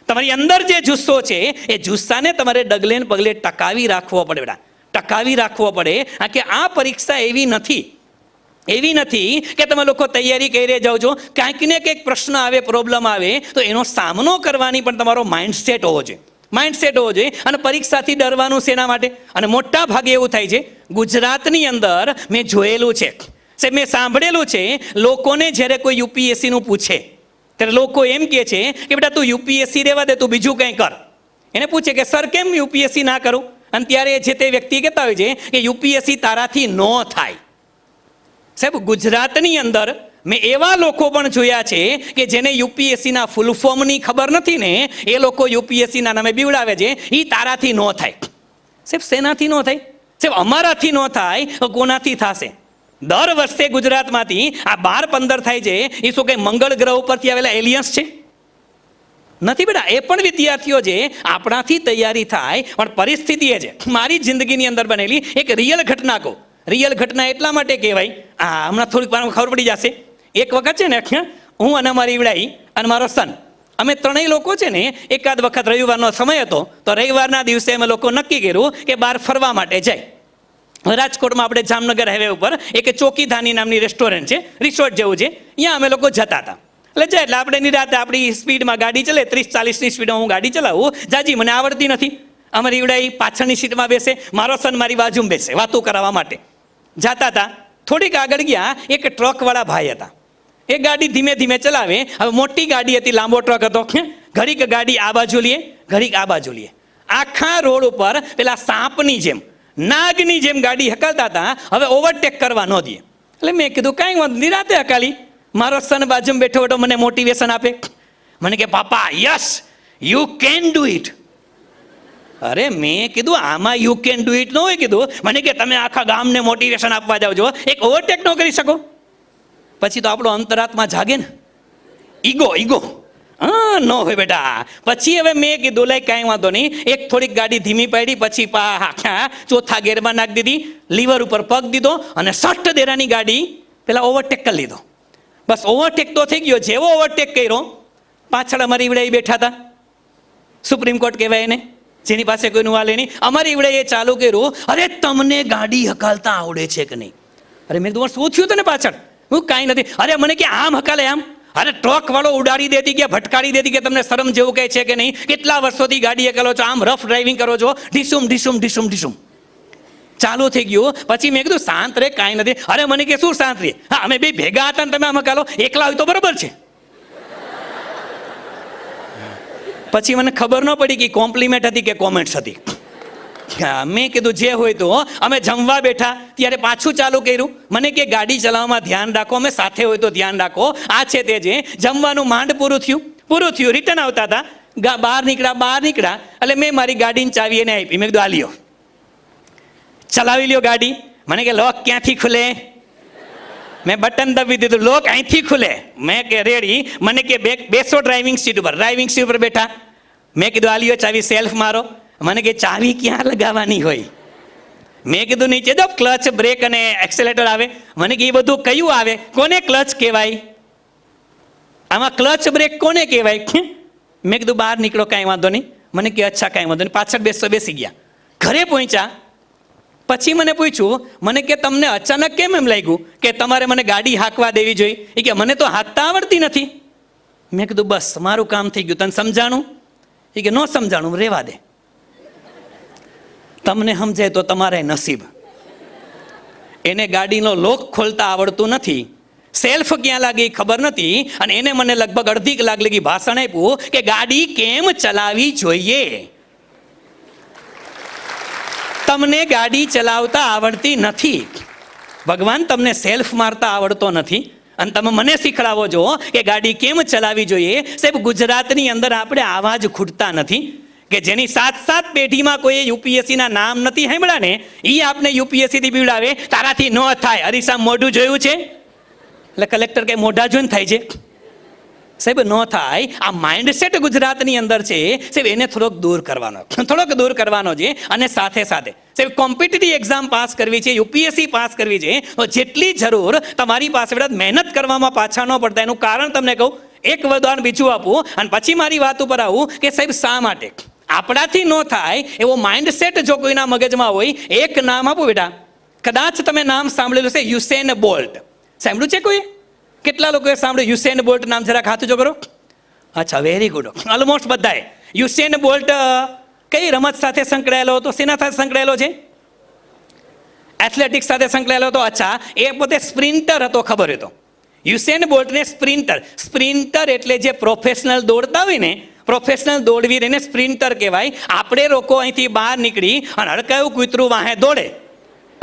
તમારી અંદર જે જુસ્સો છે, એ જુસ્સાને તમારે ડગલે ને પગલે ટકાવી રાખવો પડે બેટા, ટકાવી રાખવો પડે. કે આ પરીક્ષા એવી નથી કે તમે લોકો તૈયારી કરી જાઓ છો, કાંઈક ને કંઈક પ્રશ્ન આવે, પ્રોબ્લેમ આવે તો એનો સામનો કરવાની પણ તમારો માઇન્ડસેટ હોવો જોઈએ. અને પરીક્ષાથી ડરવાનું શેના માટે? અને મોટા ભાગે એવું થાય છે ગુજરાતની અંદર, મેં જોયેલું છે સાહેબ, મેં સાંભળેલું છે, લોકોને જ્યારે કોઈ યુપીએસસીનું પૂછે ત્યારે લોકો એમ કહે છે કે બેટા તું યુપીએસસી રહેવા દે, તું બીજું કંઈ કર. એને પૂછે કે સર કેમ યુપીએસસી ના કરું? અને ત્યારે જે તે વ્યક્તિ કહેતા હોય છે કે યુપીએસસી તારાથી ન થાય. સાહેબ, ગુજરાતની અંદર મેં એવા લોકો પણ જોયા છે કે જેને યુપીએસસીના ફૂલ ફોર્મની ખબર નથી ને, એ લોકો યુપીએસસીના નામે બીવડાવે છે એ તારાથી ન થાય. સાહેબ, શેનાથી ન થાય? સાહેબ, અમારાથી ન થાય તો કોનાથી થશે? દર વર્ષે ગુજરાતમાંથી આ 12-15 થાય છે, એ શું કંઈ મંગળ ગ્રહ ઉપરથી આવેલા એલિયન્સ છે? નથી બેટા. એ પણ વિદ્યાર્થીઓ છે, આપણાથી તૈયારી થાય. પણ પરિસ્થિતિ એ છે, મારી જિંદગીની અંદર બનેલી એક રિયલ ઘટના કહું. રિયલ ઘટના એટલા માટે કહેવાય, હમણાં થોડીક વાર ખબર પડી જશે. એક વખત છે ને, હું અને મારી ઈવડાઈ અને મારો સન, અમે ત્રણેય લોકો છે ને, એકાદ વખત રવિવારનો સમય હતો તો રવિવારના દિવસે અમે લોકો નક્કી કર્યું કે બહાર ફરવા માટે જાય. રાજકોટમાં આપણે જામનગર હાઈવે ઉપર એક ચોકીધાની નામની રેસ્ટોરન્ટ છે, રિસોર્ટ જેવું છે, ત્યાં અમે લોકો જતા હતા. એટલે આપણે નિરાતે આપણી સ્પીડમાં ગાડી ચલે, 30-40ની સ્પીડમાં હું ગાડી ચલાવું. જાજી મને આવડતી નથી. અમારી ઈવડાઈ પાછળની સીટમાં બેસે, મારો સન મારી બાજુમાં બેસે વાતો કરાવવા માટે. જતા હતા, થોડીક આગળ ગયા, એક ટ્રકવાળા ભાઈ હતા. એ ગાડી ધીમે ધીમે ચલાવે. હવે મોટી ગાડી હતી, લાંબો ટ્રક હતો, ઘડીક ગાડી આ બાજુ લે, ઘડીક આ બાજુ લે. આખા રોડ ઉપર પેલા સાપની જેમ, નાગની જેમ ગાડી હકાલતા હતા. હવે ઓવરટેક કરવા ન દે. એટલે મેં કીધું કાંઈ વાંધો નહીં, રાતે હકાલી. મારો સન બાજુમાં બેઠો બેઠો મને મોટિવેશન આપે. મને કે પાપા yes you can do it. અરે મેં કીધું આમાં યુ કેન ડુ ઇટ ન હોય કીધું. મને કે તમે આખા ગામને મોટિવેશન આપવા જાઓ છો, એક ઓવરટેક ન કરી શકો? પછી તો આપણો અંતરાત્મા જાગે ને, ઈગો હા ન હોય બેટા. પછી હવે મેં કીધું લાઈ કાંઈ વાંધો નહીં, એક થોડીક ગાડી ધીમી પાડી, પછી ચોથા ગેરમાં નાખી દીધી, લીવર ઉપર પગ દીધો અને સટ્ટ દેરાની ગાડી પેલા ઓવરટેક કરી લીધો. બસ ઓવરટેક તો થઈ ગયો. જેવો ઓવરટેક કર્યો, પાછળ અમારી ઈવડે બેઠા હતા, સુપ્રીમ કોર્ટ કહેવાય એને, જેની પાસે કોઈનું વાલે નહીં. અમારી ઈવડે એ ચાલુ કર્યું, અરે તમને ગાડી હકાલતા આવડે છે કે નહીં? અરે મેં તમારે શું થયું તને પાછળ? હું કાંઈ નથી. અરે મને કે આમ હકાલે આમ. અરે ટ્રક વાળો ઉડાડી દેતી કે ભટકાડી દેતી કે તમને શરમ જેવું કહે છે કે નહીં? કેટલા વર્ષોથી ગાડી હકાલો છો, આમ રફ ડ્રાઇવિંગ કરો છો, ઢીસુમ ઢીસુમ ઢીસુમ ઢીસુમ ચાલુ થઈ ગયું. પછી મેં કીધું શાંત રે, કાંઈ નથી. અરે મને કે શું શાંત રે? હા અમે બે ભેગા હતા ને તમે આમ હકાલો, એકલા હોય તો બરોબર છે. પછી મને ખબર ન પડી કે કોમ્પ્લિમેન્ટ હતી કે કોમેન્ટ્સ હતી. મેં કીધું જે હોય તો. અમે જમવા બેઠા ત્યારે પાછું ચાલુ કર્યું. મને કે ગાડી ચલાવવામાં ધ્યાન રાખો, અમે સાથે હોય તો ધ્યાન રાખો, આ છે તે છે. જમવાનું માંડ પૂરું થયું, રિટર્ન આવતા હતા, બહાર નીકળ્યા. એટલે મેં મારી ગાડીની ચાવી એને આપી. મેં કીધું આ લ્યો, ચલાવી લ્યો ગાડી. મને કે લોક ક્યાંથી ખુલે? મેં બટન દબી દીધું, લોક અહીંથી ખુલે. મેં કે રેડી. મને કે બેસો ડ્રાઇવિંગ સીટ ઉપર બેઠા. મેં કીધું આ લ્યો ચાવી, સેલ્ફ મારો. મને કે ચાવી ક્યાં લગાવવાની હોય? મેં કીધું નીચે જો ક્લચ, બ્રેક અને એક્સેલેટર આવે. મને કે એ બધું કયું આવે? કોને ક્લચ કહેવાય? આમાં ક્લચ બ્રેક કોને કહેવાય? મેં કીધું બહાર નીકળો, કાંઈ વાંધો નહીં. મને કે અચ્છા કાંઈ વાંધો નહીં. પાછળ બેસી ગયા. ઘરે પહોંચ્યા પછી મને પૂછ્યું, મને કે તમને અચાનક કેમ એમ લાગ્યું કે તમારે મને ગાડી હાંકવા દેવી જોઈએ? એ કે મને તો હાંકતા આવડતી નથી. મેં કીધું બસ મારું કામ થઈ ગયું, તને સમજાણું? એ કે ન સમજાણું, રહેવા દે. તમને સમજાય તો તમારે નસીબ. એને ગાડીનો લોક ખોલતા આવડતું નથી, સેલ્ફ ક્યાં લાગી ખબર નથી, અને એને મને લગભગ અડધી કલાક લગી ભાષણ આપ્યું કે ગાડી કેમ ચલાવવી જોઈએ. તમને ગાડી ચલાવતા આવડતી નથી, ભગવાન તમને સેલ્ફ મારતા આવડતો નથી, અને તમે મને શીખડાવો છો કે ગાડી કેમ ચલાવવી જોઈએ. સાહેબ ગુજરાતની અંદર આપણે આવા જ ખૂટતા નથી કે જેની 7 પેઢીમાં કોઈ યુપીએસસીના નામ નથી સાંભળ્યા ને, એ આપને યુપીએસસીથી બીવડાવે, તારાથી ન થાય. અરીસા મોઢું જોયું છે? એટલે કલેક્ટર કે મોઢા જોઈને થાય છે. સાહેબ ન થાય. આ માઇન્ડસેટ ગુજરાતની અંદર છે સાહેબ, એને થોડોક દૂર કરવાનો છે. અને સાથે સાહેબ કોમ્પિટિટિવ એક્ઝામ પાસ કરવી છે, યુપીએસસી પાસ કરવી છે, તો જેટલી જરૂર તમારી પાસે મહેનત કરવામાં પાછા ન પડતા. એનું કારણ તમને કહું, એક ઉદાહરણ બીજું આપું અને પછી મારી વાત ઉપર આવું કે સાહેબ શા માટે આપણાથી ન થાય એવો માઇન્ડસેટ જો કોઈના મગજમાં હોય. એક નામ આપું બેટા, કદાચ તમે નામ સાંભળેલું છે, યુસેન બોલ્ટ. સાંભળ્યું છે કોઈ? કેટલા લોકોએ સાંભળ્યું યુસેન બોલ્ટ નામ? જરાક હાથ જો કરો. અચ્છા, વેરી ગુડ. ઓલમોસ્ટ બધાએ. યુસેન બોલ્ટ કઈ રમત સાથે સંકળાયેલો હતો? શેના સાથે સંકળાયેલો છે? એથ્લેટિક્સ સાથે સંકળાયેલો હતો. અચ્છા, એ પોતે સ્પ્રિન્ટર હતો, ખબર હતો? યુસેન બોલ્ટને સ્પ્રિન્ટર એટલે જે પ્રોફેશનલ દોડતા હોય ને, પ્રોફેશનલ દોડવીર એને સ્પ્રિન્ટર કહેવાય. આપણે લોકો અહીંથી બહાર નીકળી અને હડકાયું કૂતરું વાહે દોડે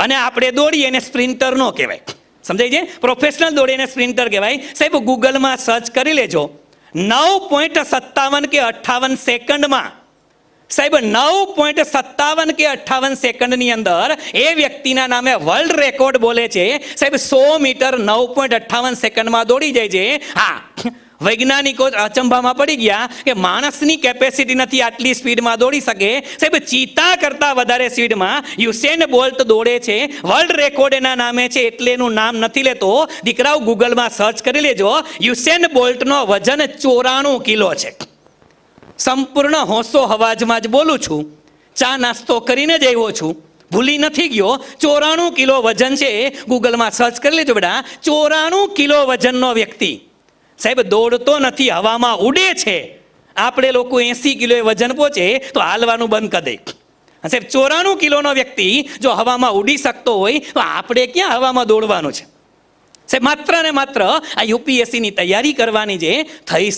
અને આપણે દોડીએ એને સ્પ્રિન્ટર નો કહેવાય. સમજાય છે? પ્રોફેશનલ દોડે એને સ્પ્રિન્ટર કહેવાય. સાહેબ ગૂગલમાં સર્ચ કરી લેજો, 9.57 કે 58 સેકન્ડમાં, સાહેબ 9.57 કે 58 સેકન્ડની અંદર એ વ્યક્તિના નામે વર્લ્ડ રેકોર્ડ બોલે છે. સાહેબ 100 મીટર 9.58 સેકન્ડમાં દોડી જાય છે. હા, વૈજ્ઞાનિકો અચંભામાં પડી ગયા કે માણસની કેપેસિટી નથી આટલી સ્પીડમાં દોડી શકે. સાહેબ ચીતા કરતા વધારે સ્પીડમાં યુસેન બોલ્ટ દોડે છે. વર્લ્ડ રેકોર્ડ એના નામે છે એટલે એનું નામ નથી લેતો. દીકરાઓ ગૂગલમાં સર્ચ કરી લેજો. યુસેન બોલ્ટનો વજન 94 કિલો છે. સંપૂર્ણ હોંશો હવાજમાં જ બોલું છું, ચા નાસ્તો કરીને જ આવ્યો છું, ભૂલી નથી ગયો. 94 કિલો વજન છે. ગૂગલમાં સર્ચ કરી લેજો બેટા. 94 કિલો વજનનો વ્યક્તિ સાહેબ દોડતો નથી, હવામાં ઉડે છે. આપણે લોકો 80 કિલો વજન પહોંચે તો હાલવાનું બંધ કરી દે. સાહેબ 94 કિલોનો વ્યક્તિ જો હવામાં ઉડી શકતો હોય તો આપણે ક્યાં હવામાં દોડવાનું છે? સાહેબ માત્ર ને માત્ર આ યુપીએસસીની તૈયારી કરવાની જે થઈ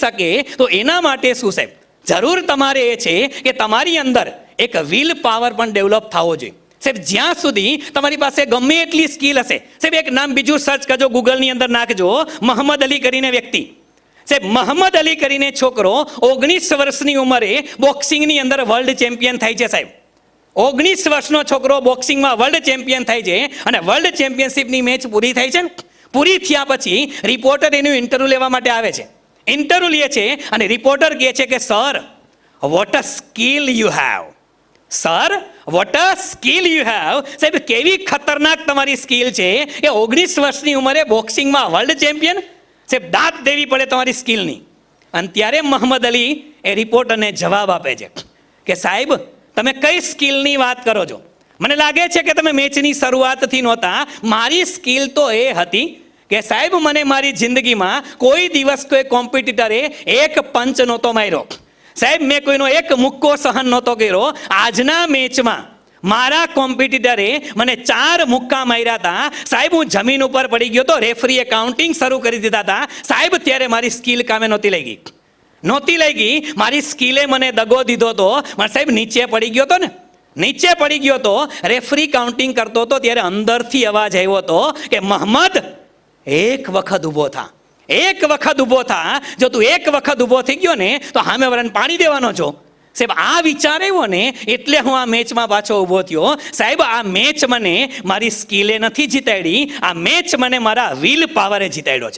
શકે તો એના માટે શું સાહેબ જરૂર તમારે એ છે કે તમારી અંદર એક વિલ પાવર પણ ડેવલપ થવો જોઈએ. સાહેબ જ્યાં સુધી તમારી પાસે ગમે એટલી સ્કિલ હશે, સાહેબ એક નામ બીજું સર્ચ કરજો, ગૂગલની અંદર નાખજો, મોહમ્મદ અલી કરીને વ્યક્તિ. સાહેબ મોહમ્મદ અલી કરીને છોકરો 19 વર્ષની ઉંમરે બોક્સિંગની અંદર વર્લ્ડ ચેમ્પિયન થાય છે સાહેબ. 19 વર્ષનો છોકરો બોક્સિંગમાં વર્લ્ડ ચેમ્પિયન થાય છે અને વર્લ્ડ ચેમ્પિયનશિપની મેચ પૂરી થાય છે ને, પૂરી થયા પછી રિપોર્ટર એનું ઇન્ટરવ્યૂ લેવા માટે આવે છે. ઇન્ટરવ્યૂ લે છે અને રિપોર્ટર કહે છે કે sir what a skill you have, sir what a skill you have. સાહેબ કેવી ખતરનાક તમારી સ્કિલ છે કે 19 વર્ષની ઉંમરે બોક્સિંગમાં વર્લ્ડ ચેમ્પિયન. સાહેબ દાંત દેવી પડે તમારી સ્કિલની. અને ત્યારે મોહમ્મદ અલી એ રિપોર્ટરને જવાબ આપે છે કે સાહેબ તમે કઈ સ્કિલની વાત કરો છો? મને લાગે છે કે તમે મેચની શરૂઆતથી નહોતા. મારી સ્કિલ તો એ હતી કે સાહેબ મને મારી જિંદગીમાં કોઈ દિવસ કોઈ કોમ્પિટિટરે એક પંચ નહોતો માર્યો. સાહેબ મેં કોઈનો એક મુક્કો સહન નહોતો કર્યો. આજના મેચમાં મારા કોમ્પિટિટરે મને 4 મુક્કા માર્યા હતા. સાહેબ હું જમીન ઉપર પડી ગયો તો, રેફરીએ કાઉન્ટિંગ શરૂ કરી દીધા હતા. સાહેબ ત્યારે મારી સ્કિલ કામે નહોતી લઈ ગઈ. મારી સ્કિલે મને દગો દીધો હતો. પણ સાહેબ નીચે પડી ગયો તો રેફરી કાઉન્ટિંગ કરતો હતો ત્યારે અંદરથી અવાજ આવ્યો હતો કે મોહમ્મદ એક વખત ઊભો થા. જો તું એક વખત ઊભો થઈ ગયો ને તો સામે વાળાને પાડી દેવાનો છો. સાહેબ આ વિચાર આવ્યો ને એટલે હું આ મેચમાં પાછો ઊભો થયો. સાહેબ આ મેચ મને મારી સ્કિલે નથી જીતાડી, આ મેચ મને મારા વિલ પાવરે જીતાડ્યો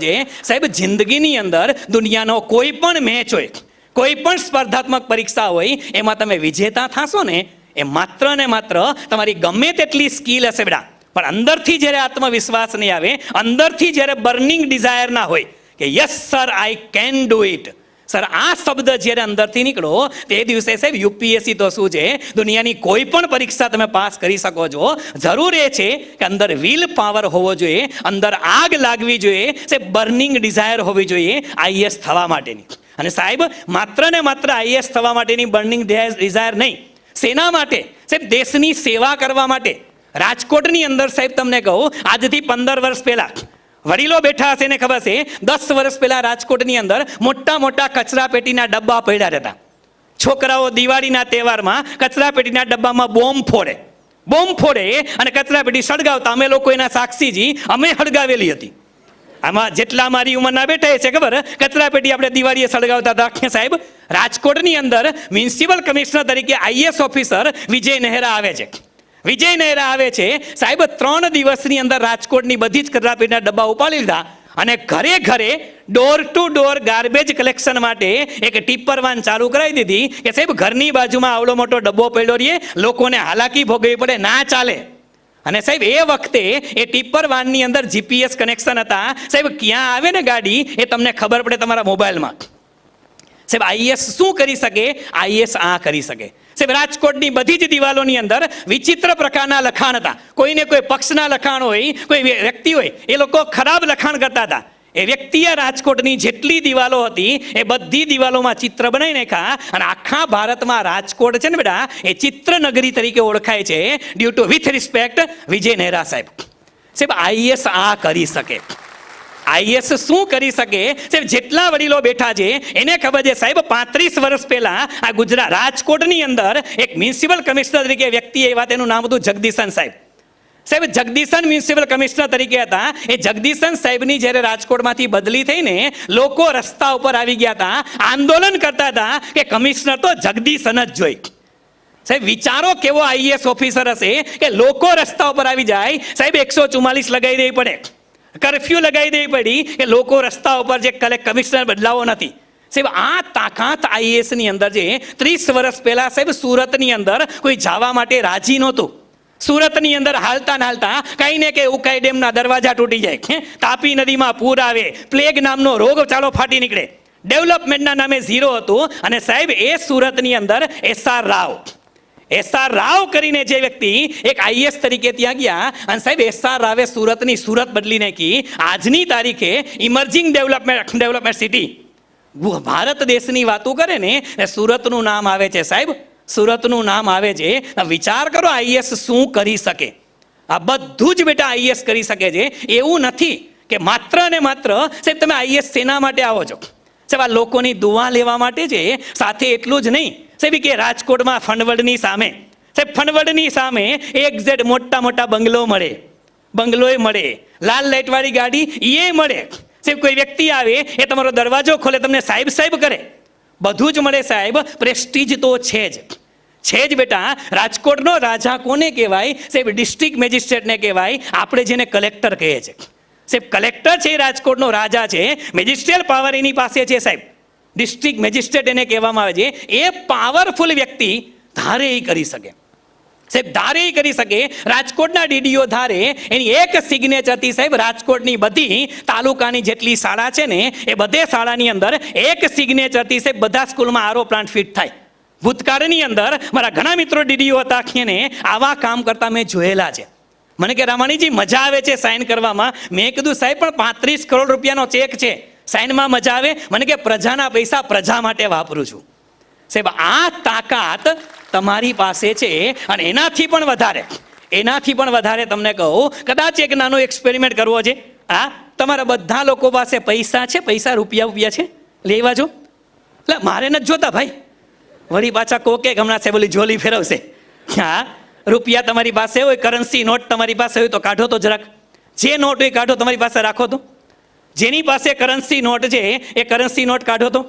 છે. સાહેબ જિંદગીની અંદર દુનિયાનો કોઈ પણ મેચ હોય, કોઈ પણ સ્પર્ધાત્મક પરીક્ષા હોય, એમાં તમે વિજેતા થશો ને એ માત્ર ને માત્ર તમારી ગમે તેટલી સ્કિલ હશે બેટા, પણ અંદરથી જ્યારે આત્મવિશ્વાસ નહીં આવે, અંદરથી જ્યારે બર્નિંગ ડિઝાયર ના હોય કે yes sir I can do it, sir આ શબ્દ જ્યારે અંદરથી નીકળો તે દિવસે સાહેબ યુપીએસસી તો શું છે, દુનિયાની કોઈ પણ પરીક્ષા તમે પાસ કરી શકો છો. જરૂર એ છે કે અંદર વિલ પાવર હોવો જોઈએ, અંદર આગ લાગવી જોઈએ, સાહેબ બર્નિંગ ડિઝાયર હોવી જોઈએ આઈએએસ થવા માટેની. અને સાહેબ માત્ર ને માત્ર આઈએએસ થવા માટેની બર્નિંગ ડિઝાયર નહીં, સેના માટે સાહેબ દેશની સેવા કરવા માટે. રાજકોટની અંદર સાહેબ તમને કહું, આજથી 15 વર્ષ પહેલા વડીલો બેઠા હશે ને ખબર છે, 10 વર્ષ પહેલા રાજકોટની અંદર મોટા કચરા પેટીના ડબ્બા પડ્યા હતા. છોકરાઓ દિવાળીના તહેવારમાં કચરા પેટીના ડબ્બામાં બોમ્બ ફોડે અને કચરા પેટી સળગાવતા. અમે લોકો એના સાક્ષીજી, અમે સળગાવેલી હતી. આમાં જેટલા મારી ઉંમરના બેઠા છે ખબર, કચરા પેટી આપણે દિવાળીએ સળગાવતા હતા. સાહેબ રાજકોટની અંદર મ્યુનિસિપલ કમિશનર તરીકે આઈએએસ ઓફિસર વિજય નહેરા આવે છે. સાહેબ 3 દિવસની અંદર રાજકોટની બધી જ કચરા પેટીના ડબ્બા ઉપાડી લીધા અને ઘરે door to door garbage collection માટે એક ટીપર વાન ચાલુ કરાવી દીધી કે સાહેબ ઘરની બાજુમાં આવડો મોટો ડબ્બો પડ્યો રહીએ, લોકોને હાલાકી ભોગવવી પડે, ના ચાલે. અને સાહેબ એ વખતે એ ટીપર વાનની અંદર જીપીએસ કનેક્શન હતા. સાહેબ ક્યાં આવે ને ગાડી એ તમને ખબર પડે તમારા મોબાઈલમાં. સાહેબ આઈએસ શું કરી શકે? આઈએસ આ કરી શકે. સાહેબ રાજકોટની બધી જ દિવાલોની અંદર વિચિત્ર પ્રકારના લખાણ હતા. કોઈને કોઈ પક્ષના લખાણ હોય, કોઈ વ્યક્તિ હોય, એ લોકો ખરાબ લખાણ કરતા હતા. એ વ્યક્તિએ રાજકોટની જેટલી દિવાલો હતી એ બધી દિવાલોમાં ચિત્ર બનાવી નાખ્યા અને આખા ભારતમાં રાજકોટ છે ને બેટા એ ચિત્રનગરી તરીકે ઓળખાય છે due to with respect Vijay Nehra સાહેબ. સાહેબ આઈએસ આ કરી શકે. આઈએસ શું કરી શકે? સાહેબ જેટલા વડીલો બેઠા છે એને ખબર છે સાહેબ 35 વર્ષ પહેલા આ ગુજરાત રાજકોટની અંદર એક મ્યુનિસિપલ કમિશનર તરીકે વ્યક્તિ આવ્યા, તેનું નામ હતું જગદીશન સાહેબ. સાહેબ જગદીશન મ્યુનિસિપલ કમિશનર તરીકે હતા. એ જગદીશન સાહેબની જ્યારે રાજકોટમાંથી બદલી થઈને લોકો રસ્તા ઉપર આવી ગયા હતા, આંદોલન કરતા હતા કે કમિશનર તો જગદીશન જ જોઈ. સાહેબ વિચારો કેવો આઈએએસ ઓફિસર હશે કે લોકો રસ્તા ઉપર આવી જાય. સાહેબ 144 લગાવી દેવી પડે, કર્ફ્યુ લગાવી દેવી પડી કે લોકો રસ્તા ઉપર જે કમિશનર બદલાવો નથી. સાહેબ આ તાકાત આઈએએસની અંદર છે. 30 વર્ષ પહેલા સાહેબ સુરતની અંદર કોઈ જવા માટે રાજી નહોતું. સુરતની અંદર હાલતા કઈ ને કે ઉકાઈ ડેમના દરવાજા તૂટી જાય, તાપી નદીમાં પૂર આવે, પ્લેગ નામનો રોગ ચાલો ફાટી નીકળે. ડેવલપમેન્ટના નામે ઝીરો હતું. અને સાહેબ એ સુરતની અંદર એસઆર રાવ કરીને જે વ્યક્તિ એક આઈએએસ તરીકે ત્યાં ગયા અને સાહેબ એસઆર રાવે સુરતની સુરત બદલી નાખી. આજની તારીખે ઇમર્જિંગ ડેવલપમેન્ટ સિટી ભારત દેશની વાતો કરે ને સુરતનું નામ આવે છે સાહેબ. સુરતનું નામ આવે છે. વિચાર કરો આઈએસ શું કરી શકે. આ બધું જ બેટા આઈએસ કરી શકે છે. એવું નથી કે માત્ર ને માત્ર સાહેબ તમે આઈએસ સેના માટે આવો છો, સાહેબ આ લોકોની દુઆ લેવા માટે છે. સાથે એટલું જ નહીં સાહેબ કે રાજકોટમાં ફંડવડની સામે, સાહેબ ફંડવડની સામે XZ મોટા મોટા બંગલો મળે, બંગલોય મળે, લાલ લાઇટવાળી ગાડી એ મળે. સાહેબ કોઈ વ્યક્તિ આવે એ તમારો દરવાજો ખોલે, તમને સાહેબ સાહેબ કરે, બધું જ મળે સાહેબ. પ્રેસ્ટીજ તો છે જ બેટા. રાજકોટનો રાજા કોને કહેવાય સાહેબ? ડિસ્ટ્રિક્ટ મેજિસ્ટ્રેટને કહેવાય. આપણે જેને કલેક્ટર કહીએ છીએ સાહેબ, કલેક્ટર છે એ રાજકોટનો રાજા છે. મેજિસ્ટ્રિયલ પાવર એની પાસે છે સાહેબ, ડિસ્ટ્રિક્ટ મેજિસ્ટ્રેટ એને કહેવામાં આવે છે. એ પાવરફુલ વ્યક્તિ ધારે એ કરી શકે સાહેબ, ધારે એ કરી શકે. રાજકોટના ડીડીઓ ધારે એની એક સિગ્નેચરથી સાહેબ રાજકોટની બધી તાલુકાની જેટલી શાળા છે ને એ બધે શાળાની અંદર એક સિગ્નેચરથી સાહેબ બધા સ્કૂલમાં આરો પ્લાન્ટ ફિટ થાય. ભૂતકાળની અંદર મારા ઘણા મિત્રો ડીડીઓ હતા ને આવા કામ કરતા મેં જોયેલા છે. મને કે રામાણીજી મજા આવે છે સાઇન કરવામાં. મેં કીધું સાહેબ પણ 35 કરોડ રૂપિયાનો ચેક છે, સાઇનમાં મજા આવે? મને કે પ્રજાના પૈસા પ્રજા માટે વાપરું છું. સાહેબ આ તાકાત તમારી પાસે છે. અને એનાથી પણ વધારે તમને કહું, કદાચ એક નાનો એક્સપેરિમેન્ટ કરવો છે. તમારા બધા લોકો પાસે પૈસા છે, પૈસા રૂપિયા છે, લેવા જો. એટલે મારે નથી જોતા ભાઈ, વળી પાછા કોકે હમણાં સાહેબ ઓલી ઝોલી ફેરવશે. હા, રૂપિયા તમારી પાસે હોય, કરન્સી નોટ તમારી પાસે હોય તો કાઢો તો જરાક. જે નોટ હોય કાઢો, તમારી પાસે રાખો તો. જેની પાસે કરન્સી નોટ છે એ કરન્સી નોટ કાઢો તો.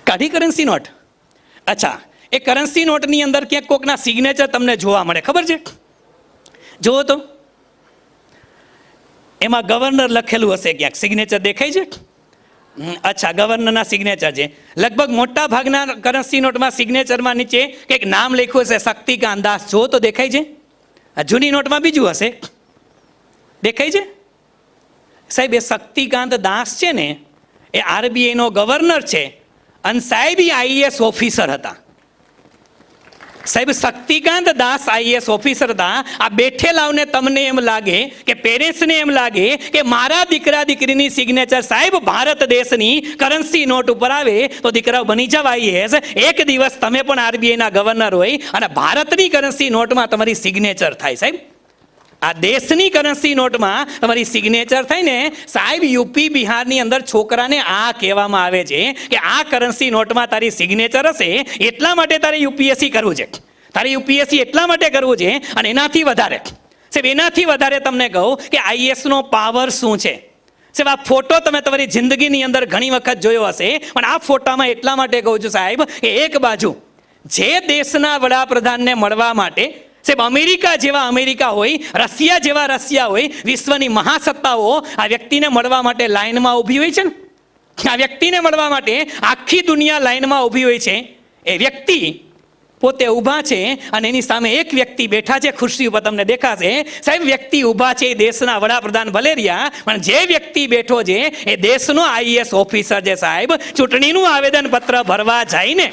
કાઢી કરન્સી નોટ. અચ્છા, એ કરન્સી નોટની અંદર ક્યાંક કોકના સિગ્નેચર તમને જોવા મળે, ખબર છે? જુઓ તો એમાં ગવર્નર લખેલું હશે ક્યાંક, સિગ્નેચર દેખાય છે? અચ્છા, ગવર્નરના સિગ્નેચર છે. લગભગ મોટા ભાગના કરન્સી નોટમાં સિગ્નેચરમાં નીચે કંઈક નામ લખ્યું હશે, શક્તિકાંત દાસ. જુઓ તો દેખાય છે? જૂની નોટમાં બીજું હશે, દેખાય છે સાહેબ? એ શક્તિકાંત દાસ છે ને એ આરબીઆઈનો ગવર્નર છે અને સાહેબ એ આઈએસ ઓફિસર હતા. સાહેબ શક્તિકાંત દાસ આઈએસ ઓફિસર હતા. આ બેઠેલાઓને તમને એમ લાગે કે પેરેન્ટ્સને એમ લાગે કે મારા દીકરા દીકરીની સિગ્નેચર સાહેબ ભારત દેશની કરન્સી નોટ ઉપર આવે તો દીકરાઓ બની જાવ આઈએસ. એક દિવસ તમે પણ આરબીઆઈના ગવર્નર હોય અને ભારતની કરન્સી નોટમાં તમારી સિગ્નેચર થાય સાહેબ. આ દેશની કરન્સી નોટમાં તમારી સિગ્નેચર થાય ને સાહેબ, યુપી બિહારની અંદર છોકરાને આ કહેવામાં આવે છે કે આ કરન્સી નોટમાં તારી સિગ્નેચર હશે એટલા માટે તારે યુપીએસસી કરવું છે. તારે યુપીએસસી એટલા માટે કરવું છે. અને એનાથી વધારે સાહેબ, એનાથી વધારે તમને કહું કે આઈએસનો પાવર શું છે સાહેબ. આ ફોટો તમે તમારી જિંદગીની અંદર ઘણી વખત જોયો હશે, પણ આ ફોટામાં એટલા માટે કહું છું સાહેબ કે એક બાજુ જે દેશના વડાપ્રધાનને મળવા માટે સાહેબ અમેરિકા જેવા અમેરિકા હોય, રશિયા જેવા રશિયા હોય, વિશ્વની મહાસત્તાઓ આ વ્યક્તિને મળવા માટે લાઈનમાં ઊભી હોય છે ને. આ વ્યક્તિને મળવા માટે આખી દુનિયા લાઈનમાં ઊભી હોય છે. એ વ્યક્તિ પોતે ઊભા છે અને એની સામે એક વ્યક્તિ બેઠા છે, ખુરશી ઉપર તમને દેખાશે સાહેબ. વ્યક્તિ ઊભા છે એ દેશના વડાપ્રધાન ભલે રહ્યા, પણ જે વ્યક્તિ બેઠો છે એ દેશનો આઈએસ ઓફિસર છે સાહેબ. ચૂંટણીનું આવેદન પત્ર ભરવા જાય ને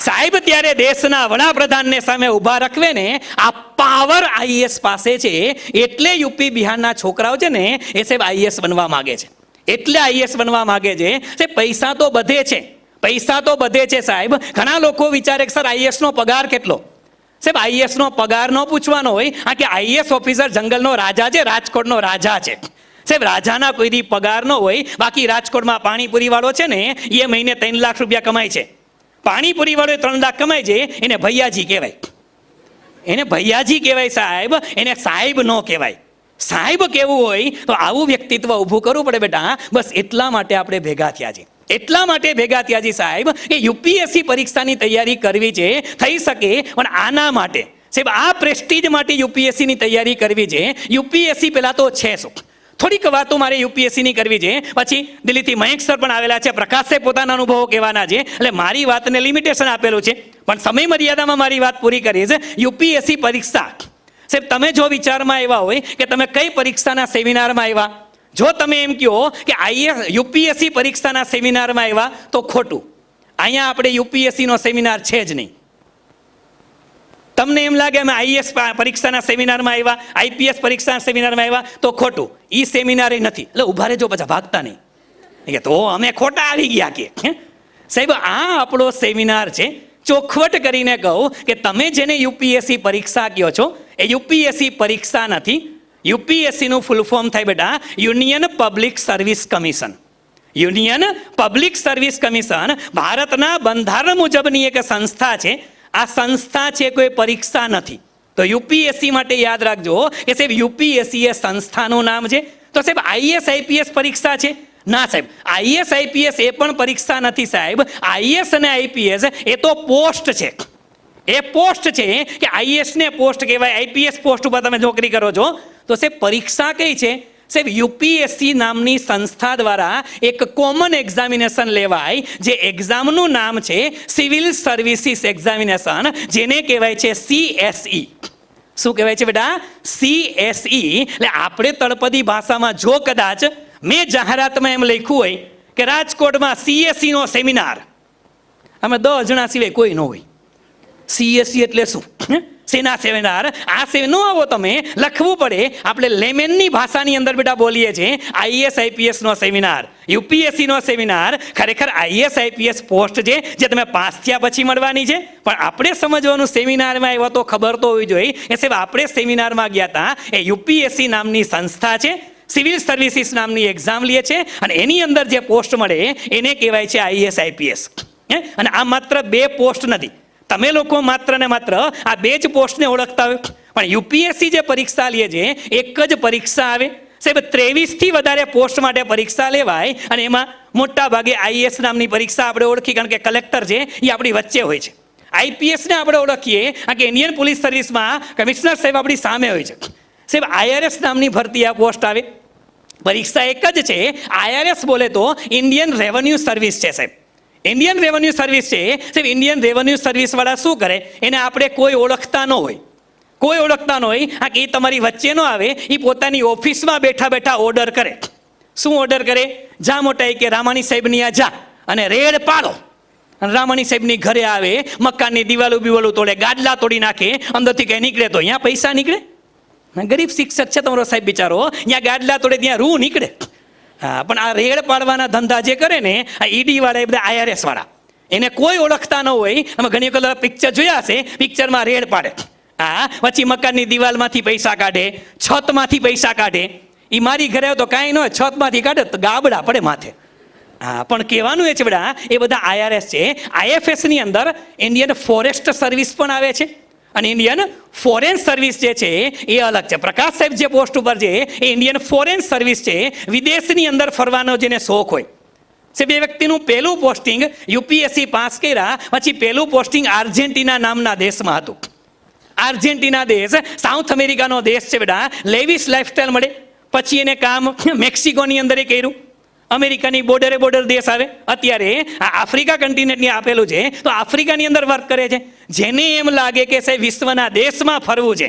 સાહેબ, ત્યારે દેશના વડાપ્રધાનને સામે ઊભા રાખવે ને આ પાવર આઈએસ પાસે છે. એટલે યુપી બિહારના છોકરાઓ છે ને એ સાહેબ આઈએસ બનવા માંગે છે. એટલે આઈએસ બનવા માંગે છે સાહેબ. પૈસા તો બધે છે, પૈસા તો બધે છે સાહેબ. ઘણા લોકો વિચારે કે સર આઈએસનો પગાર કેટલો? સાહેબ આઈએસનો પગાર ન પૂછવાનો હોય. આ કે આઈએસ ઓફિસર જંગલનો રાજા છે, રાજકોટનો રાજા છે સાહેબ. રાજાના કોઈ પગાર ન હોય. બાકી રાજકોટમાં પાણીપુરી વાળો છે ને એ મહિને 3 લાખ રૂપિયા કમાય છે. પાણીપુરી વાળો 3 લાખ કમાય છે, એને ભૈયાજી કહેવાય. એને ભૈયાજી કહેવાય સાહેબ, એને સાહેબ ન કહેવાય. સાહેબ કેવું હોય તો આવું વ્યક્તિત્વ ઊભું કરવું પડે બેટા. બસ એટલા માટે આપણે ભેગા થયા છીએ. એટલા માટે ભેગા થયા છીએ સાહેબ કે યુપીએસસી પરીક્ષાની તૈયારી કરવી છે, થઈ શકે. પણ આના માટે સાહેબ, આ પ્રેસ્ટીજ માટે યુપીએસસીની તૈયારી કરવી છે. યુપીએસસી પહેલાં તો છે શું? થોડીક વાતો મારે યુપીએસસીની કરવી છે. પછી દિલ્હીથી મયંક સર પણ આવેલા છે, પ્રકાશ સાહેબ પોતાના અનુભવો કહેવાના છે. એટલે મારી વાતને લિમિટેશન આપેલું છે, પણ સમય મર્યાદામાં મારી વાત પૂરી કરીશ. યુપીએસસી પરીક્ષા સાહેબ, તમે જો વિચારમાં આવ્યા હોય કે તમે કઈ પરીક્ષાના સેમિનારમાં આવ્યા, જો તમે એમ કહો કે યુપીએસસી પરીક્ષાના સેમિનારમાં આવ્યા તો ખોટું. અહીંયા આપણે યુપીએસસીનો સેમિનાર છે જ નહીં. તમને એમ લાગે અમે આઈએસ પરીક્ષાના સેમિનારમાં આવ્યા, આઈપીએસ પરીક્ષાના સેમિનારમાં આવ્યા, તો ખોટું. એ સેમિનાર નથી. એટલે ઉભા રહેજો, પાછા ભાગતા નહીં. કે તો અમે ખોટા આવી ગયા કે સાહેબ આ આપણો સેમિનાર છે. ચોખવટ કરીને કહું કે તમે જેને યુપીએસસી પરીક્ષા કહો છો એ યુપીએસસી પરીક્ષા નથી. યુપીએસસી નું ફૂલ ફોર્મ થાય બેટા union public service commission. Union public service commission ભારતના બંધારણ મુજબની એક સંસ્થા છે. આ સંસ્થા છે, કોઈ પરીક્ષા નથી. તો યુપીએસસી માટે યાદ રાખજો કે સાહેબ યુપીએસસી એ સંસ્થાનું નામ છે. તો સાહેબ આઈએસ આઈપીએસ પરીક્ષા છે? ના સાહેબ, આઈએસ આઈપીએસ એ પણ પરીક્ષા નથી સાહેબ. આઈએસ અને આઈપીએસ એ તો પોસ્ટ છે. એ પોસ્ટ છે કે આઈએસ ને પોસ્ટ કહેવાય, આઈપીએસ પોસ્ટ ઉપર તમે નોકરી કરો છો. તો સાહેબ પરીક્ષા કઈ છે? સાહેબ યુપીએસસી નામની સંસ્થા દ્વારા એક કોમન એક્ઝામિનેશન લેવાય, જે એક્ઝામનું નામ છે સિવિલ સર્વિસીસ એક્ઝામિનેશન, જેને કહેવાય છે CSE. શું કહેવાય છે બેટા? CSE. એટલે આપણે તળપદી ભાષામાં જો કદાચ મેં જાહેરાતમાં એમ લખ્યું હોય કે રાજકોટમાં CSE નો સેમિનાર, અમે 10 જણા સિવાય કોઈ ન હોય. CSE એટલે શું? સેના સેમિનાર. આ ન આવો તમે, લખવું પડે. આપણે લેમેનની ભાષાની અંદર બેટા બોલીએ છીએ આઈએસ આઈપીએસ નો સેમિનાર, યુપીએસસી નો સેમિનાર. ખરેખર આઈએસ આઈપીએસ પોસ્ટ છે જે તમે પાસ થયા પછી મળવાની છે. પણ આપણે સમજવાનું સેમિનારમાં આવ્યા તો ખબર તો હોવી જોઈએ કે સાહેબ આપણે સેમિનારમાં ગયા હતા. એ યુપીએસસી નામની સંસ્થા છે, સિવિલ સર્વિસીસ નામની એક્ઝામ લે છે, અને એની અંદર જે પોસ્ટ મળે એને કહેવાય છે આઈએસ આઈપીએસ. અને આ માત્ર 2 પોસ્ટ નથી. તમે લોકો માત્ર ને માત્ર આ 2 જ પોસ્ટને ઓળખતા હોય, પણ યુપીએસસી જે પરીક્ષા લે છે એક જ પરીક્ષા આવે સાહેબ. 23 થી વધારે પોસ્ટ માટે પરીક્ષા લેવાય, અને એમાં મોટા ભાગે આઈએસ નામની પરીક્ષા આપણે ઓળખી, કારણ કે કલેક્ટર છે એ આપણી વચ્ચે હોય છે. આઈપીએસને આપણે ઓળખીએ કારણ કે ઇન્ડિયન પોલીસ સર્વિસમાં કમિશનર સાહેબ આપણી સામે હોય છે. સાહેબ આઈઆરએસ નામની ભરતી આ પોસ્ટ આવે. પરીક્ષા એક જ છે. આઈઆરએસ બોલે તો ઇન્ડિયન રેવન્યુ સર્વિસ છે સાહેબ. ઇન્ડિયન રેવન્યુ સર્વિસ છે સાહેબ. ઇન્ડિયન રેવન્યુ સર્વિસ વાળા શું કરે, એને આપણે કોઈ ઓળખતા ન હોય, કોઈ ઓળખતા ન હોય. આ કે એ તમારી વચ્ચે ન આવે, એ પોતાની ઓફિસમાં બેઠા બેઠા ઓર્ડર કરે. શું ઓર્ડર કરે? જા મોટા કે રામાણી સાહેબની આ જા અને રેડ પાડો. અને રામાણી સાહેબની ઘરે આવે, મકાનની દિવાલો બિવાલો તોડે, ગાડલા તોડી નાખે, અંદરથી કંઈ નીકળે તો અહીંયા પૈસા નીકળે. ગરીબ શિક્ષક છે તમારો સાહેબ બિચારો, અહીંયા ગાડલા તોડે ત્યાં રૂ નીકળે. હા, પણ આ રેડ પાડવાના ધંધા જે કરે ને આ ઈડી વાળા, એ બધા આઈઆરએસ વાળા, એને કોઈ ઓળખતા ન હોય. અમે ઘણી વખત પિક્ચર જોયા હશે, પિક્ચરમાં રેડ પાડે. હા, પછી મકાનની દિવાલમાંથી પૈસા કાઢે, છતમાંથી પૈસા કાઢે. એ મારી ઘરે તો કાંઈ ન હોય, છતમાંથી કાઢે તો ગાબડા પડે માથે. હા, પણ કહેવાનું એ છે બેટા, એ બધા આઈઆરએસ છે. આઈએફએસની અંદર ઇન્ડિયન ફોરેસ્ટ સર્વિસ પણ આવે છે, અને ઇન્ડિયન ફોરેન સર્વિસ જે છે એ અલગ છે. પ્રકાશ સાહેબ જે પોસ્ટ ઉપર છે એ ઇન્ડિયન ફોરેન સર્વિસ છે. વિદેશની અંદર ફરવાનો જેને શોખ હોય સાહેબ, એ વ્યક્તિનું પહેલું પોસ્ટિંગ યુપીએસસી પાસ કર્યા પછી પહેલું પોસ્ટિંગ આર્જેન્ટિના નામના દેશમાં હતું. આર્જેન્ટિના દેશ સાઉથ અમેરિકાનો દેશ છે બેટા. લેવિસ લાઇફસ્ટાઇલ મળે. પછી એને કામ મેક્સિકોની અંદર કર્યું. અમેરિકાની બોર્ડર દેશ આવે. અત્યારે આ આફ્રિકા કન્ટિનેન્ટની આપેલું છે, તો આફ્રિકાની અંદર વર્ક કરે છે. જેને એમ લાગે કે સાહેબ વિશ્વના દેશમાં ફરવું છે,